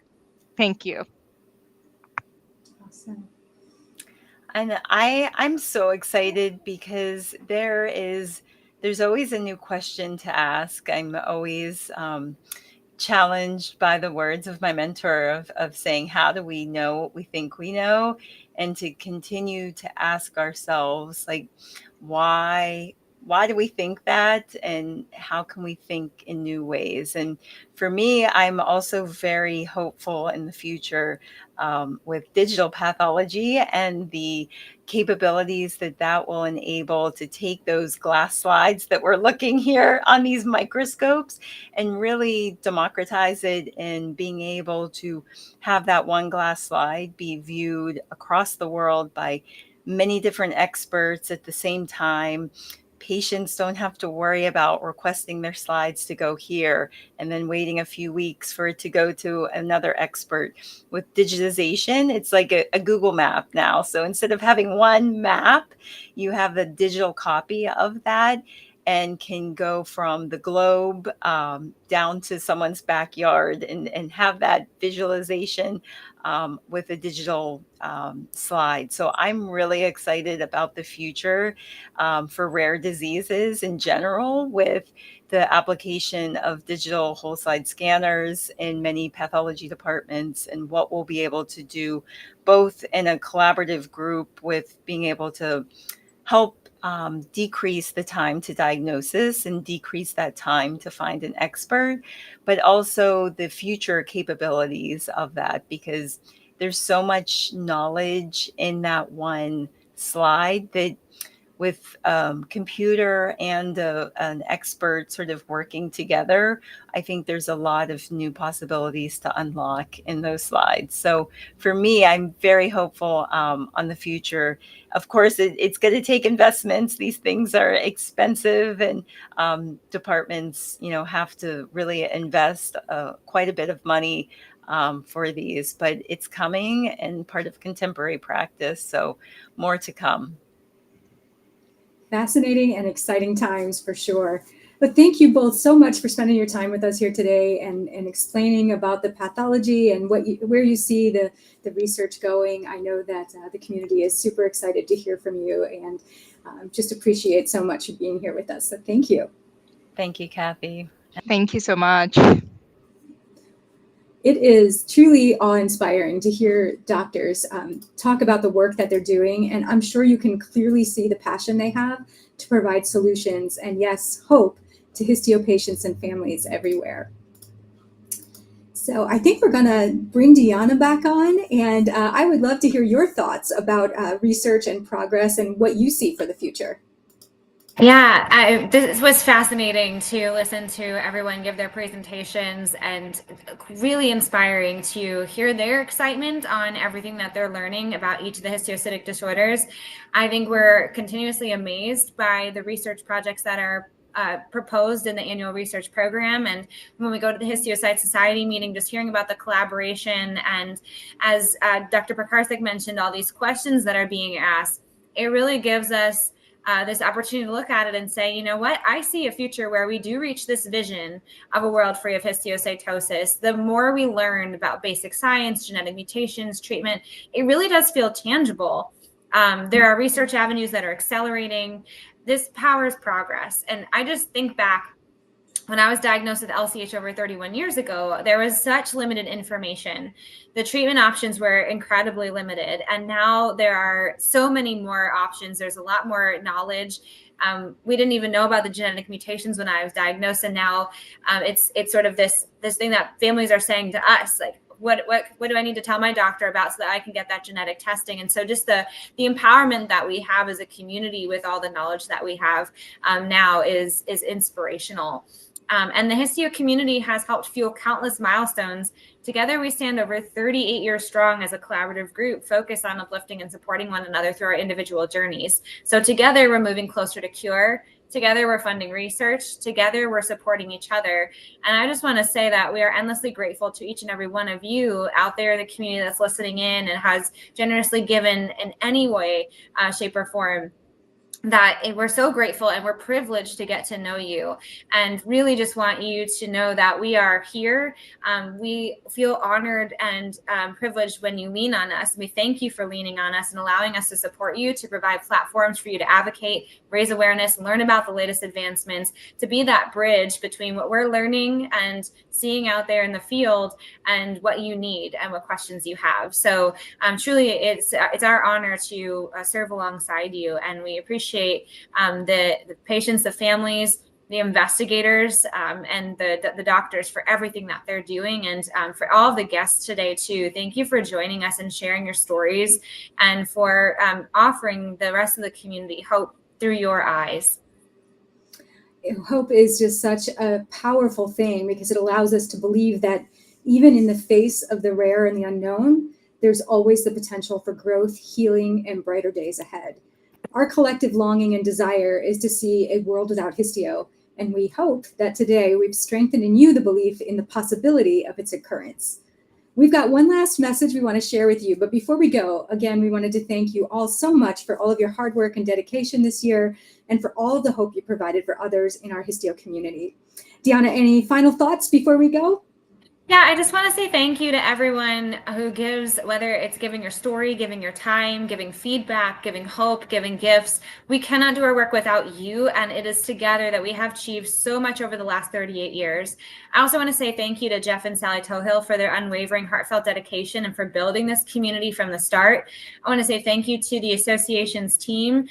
Thank you. Awesome. And I'm so excited because there's always a new question to ask. I'm always challenged by the words of my mentor of saying, how do we know what we think we know? and to continue to ask ourselves, like, why do we think that, and how can we think in new ways? And for me, I'm also very hopeful in the future with digital pathology and the capabilities that will enable to take those glass slides that we're looking here on these microscopes and really democratize it in being able to have that one glass slide be viewed across the world by many different experts at the same time. Patients don't have to worry about requesting their slides to go here and then waiting a few weeks for it to go to another expert. With digitization, it's like a Google map now. So instead of having one map, you have a digital copy of that and can go from the globe down to someone's backyard and have that visualization with a digital slide. So I'm really excited about the future for rare diseases in general, with the application of digital whole slide scanners in many pathology departments, and what we'll be able to do both in a collaborative group with being able to help decrease the time to diagnosis and decrease that time to find an expert, but also the future capabilities of that, because there's so much knowledge in that one slide that with computer and an expert sort of working together, I think there's a lot of new possibilities to unlock in those slides. So for me, I'm very hopeful on the future. Of course, it's going to take investments. These things are expensive, and departments, have to really invest quite a bit of money for these, but it's coming and part of contemporary practice. So more to come. Fascinating and exciting times for sure. But thank you both so much for spending your time with us here today and explaining about the pathology and where you see the research going. I know that the community is super excited to hear from you, and just appreciate so much you being here with us. So thank you. Thank you, Kathy. Thank you so much. It is truly awe-inspiring to hear doctors talk about the work that they're doing, and I'm sure you can clearly see the passion they have to provide solutions and, yes, hope to histio patients and families everywhere. So I think we're going to bring Deanna back on, and I would love to hear your thoughts about research and progress and what you see for the future. Yeah, this was fascinating to listen to everyone give their presentations, and really inspiring to hear their excitement on everything that they're learning about each of the histiocytic disorders. I think we're continuously amazed by the research projects that are proposed in the annual research program. And when we go to the Histiocyte Society meeting, just hearing about the collaboration, and as Dr. Pekarsik mentioned, all these questions that are being asked, it really gives us this opportunity to look at it and say, you know what, I see a future where we do reach this vision of a world free of histiocytosis. The more we learn about basic science, genetic mutations, treatment, it really does feel tangible. There are research avenues that are accelerating. This powers progress. And I just think back, when I was diagnosed with LCH over 31 years ago, there was such limited information. The treatment options were incredibly limited. And now there are so many more options. There's a lot more knowledge. We didn't even know about the genetic mutations when I was diagnosed. And now it's sort of this thing that families are saying to us, like, what do I need to tell my doctor about so that I can get that genetic testing? And so just the empowerment that we have as a community with all the knowledge that we have now is inspirational. And the Histio community has helped fuel countless milestones. Together, we stand over 38 years strong as a collaborative group focused on uplifting and supporting one another through our individual journeys. So together, we're moving closer to cure. Together, we're funding research. Together, we're supporting each other. And I just want to say that we are endlessly grateful to each and every one of you out there in the community that's listening in and has generously given in any way, shape, or form. that we're so grateful and we're privileged to get to know you, and really just want you to know that we are here. We feel honored and privileged when you lean on us. We thank you for leaning on us and allowing us to support you, to provide platforms for you to advocate, raise awareness, learn about the latest advancements, to be that bridge between what we're learning and seeing out there in the field and what you need and what questions you have. So truly, it's our honor to serve alongside you, and we appreciate the patients, the families, the investigators, and the doctors for everything that they're doing, and for all of the guests today too. Thank you for joining us and sharing your stories, and for offering the rest of the community hope through your eyes. Hope is just such a powerful thing because it allows us to believe that even in the face of the rare and the unknown, there's always the potential for growth, healing, and brighter days ahead. Our collective longing and desire is to see a world without Histio, and we hope that today we've strengthened in you the belief in the possibility of its occurrence. We've got one last message we want to share with you, but before we go, again, we wanted to thank you all so much for all of your hard work and dedication this year, and for all of the hope you provided for others in our Histio community. Deanna, any final thoughts before we go? Yeah, I just want to say thank you to everyone who gives, whether it's giving your story, giving your time, giving feedback, giving hope, giving gifts. We cannot do our work without you, and it is together that we have achieved so much over the last 38 years. I also want to say thank you to Jeff and Sally Tohill for their unwavering, heartfelt dedication and for building this community from the start. I want to say thank you to the association's team.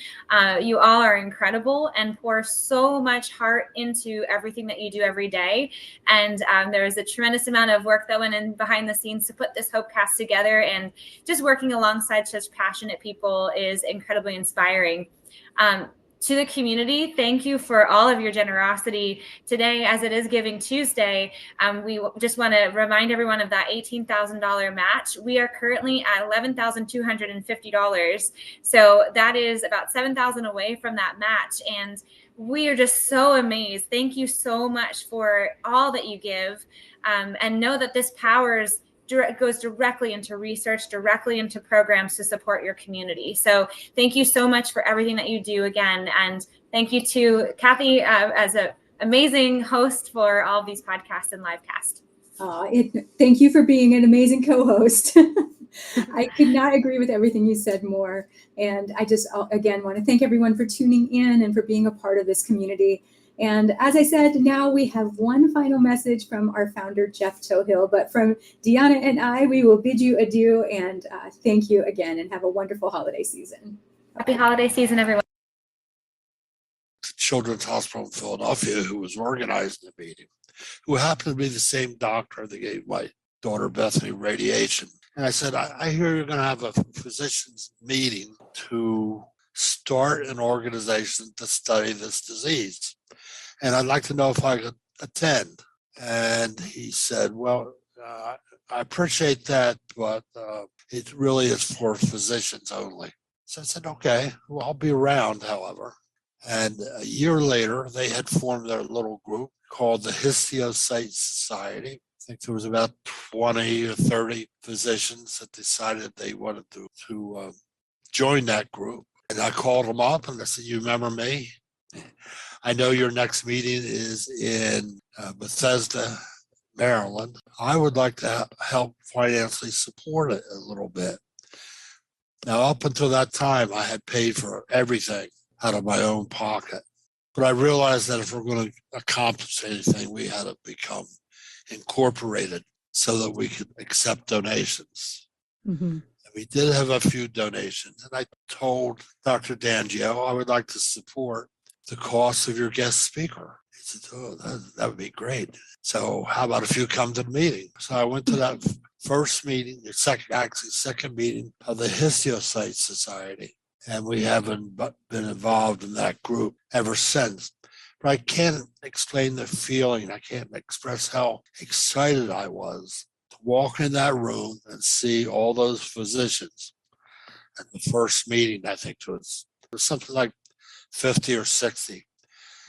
You all are incredible and pour so much heart into everything that you do every day. And there is a tremendous amount of work that went in behind the scenes to put this HopeCast together, and just working alongside such passionate people is incredibly inspiring. To the community, thank you for all of your generosity today, as it is Giving Tuesday. We just want to remind everyone of that $18,000 match. We are currently at $11,250. So that is about $7,000 away from that match. And we are just so amazed. Thank you so much for all that you give. And know that this goes directly into research, directly into programs to support your community. So thank you so much for everything that you do again. And thank you to Kathy as an amazing host for all of these podcasts and livecast. Thank you for being an amazing co-host. I could not agree with everything you said more. And I just, again, want to thank everyone for tuning in and for being a part of this community. And as I said, now we have one final message from our founder, Jeff Tohill. But from Deanna and I, we will bid you adieu and thank you again, and have a wonderful holiday season. Happy holiday season, everyone. Children's Hospital in Philadelphia, who was organizing the meeting, who happened to be the same doctor that gave my daughter Bethany radiation. And I said, I hear you're going to have a physicians meeting to start an organization to study this disease. And I'd like to know if I could attend. And he said, well, I appreciate that, but it really is for physicians only. So I said, okay, well, I'll be around, however. And a year later, they had formed their little group called the Histiocytosis Society. I think there was about 20 or 30 physicians that decided they wanted to join that group. And I called them up and I said, you remember me? I know your next meeting is in Bethesda, Maryland. I would like to help financially support it a little bit. Now, up until that time, I had paid for everything out of my own pocket. But I realized that if we're going to accomplish anything, we had to become incorporated so that we could accept donations. Mm-hmm. We did have a few donations. And I told Dr. D'Angio I would like to support the cost of your guest speaker. He said, oh, that would be great. So how about if you come to the meeting? So I went to that first meeting, the second meeting of the Histiocyte Society. And we haven't been involved in that group ever since. But I can't explain the feeling. I can't express how excited I was to walk in that room and see all those physicians. At the first meeting, I think it was something like 50 or 60.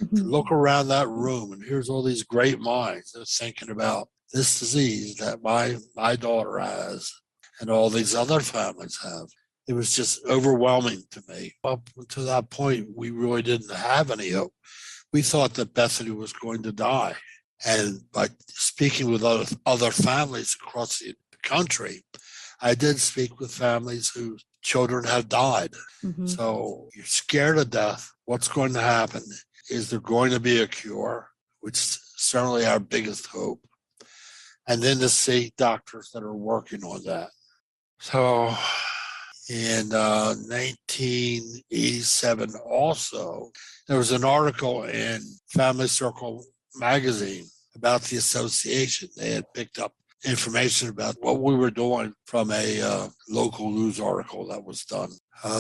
Mm-hmm. To look around that room and here's all these great minds that are thinking about this disease that my daughter has and all these other families have. It was just overwhelming to me. Up to that point, we really didn't have any hope. We thought that Bethany was going to die. And by speaking with other families across the country, I did speak with families whose children have died. Mm-hmm. So you're scared to death. What's going to happen? Is there going to be a cure? Which is certainly our biggest hope. And then to see doctors that are working on that. So in 1987 also, there was an article in Family Circle magazine about the association. They had picked up information about what we were doing from a local news article that was done.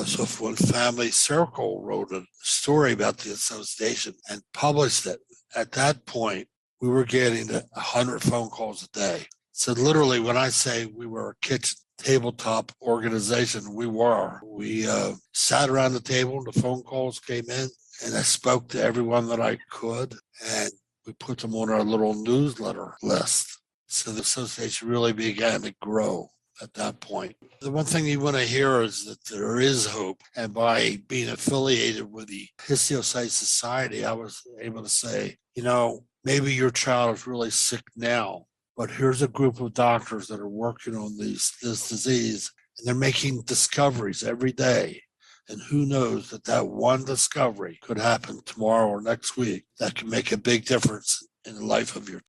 So when Family Circle wrote a story about the association and published it, at that point, we were getting 100 phone calls a day. So literally, when I say we were a kitchen tabletop organization, we were. We sat around the table, the phone calls came in, and I spoke to everyone that I could, and we put them on our little newsletter list. So the association really began to grow at that point. The one thing you want to hear is that there is hope. And by being affiliated with the Histiocytosis Society, I was able to say, maybe your child is really sick now, but here's a group of doctors that are working on this disease, and they're making discoveries every day. And who knows that one discovery could happen tomorrow or next week that can make a big difference in the life of your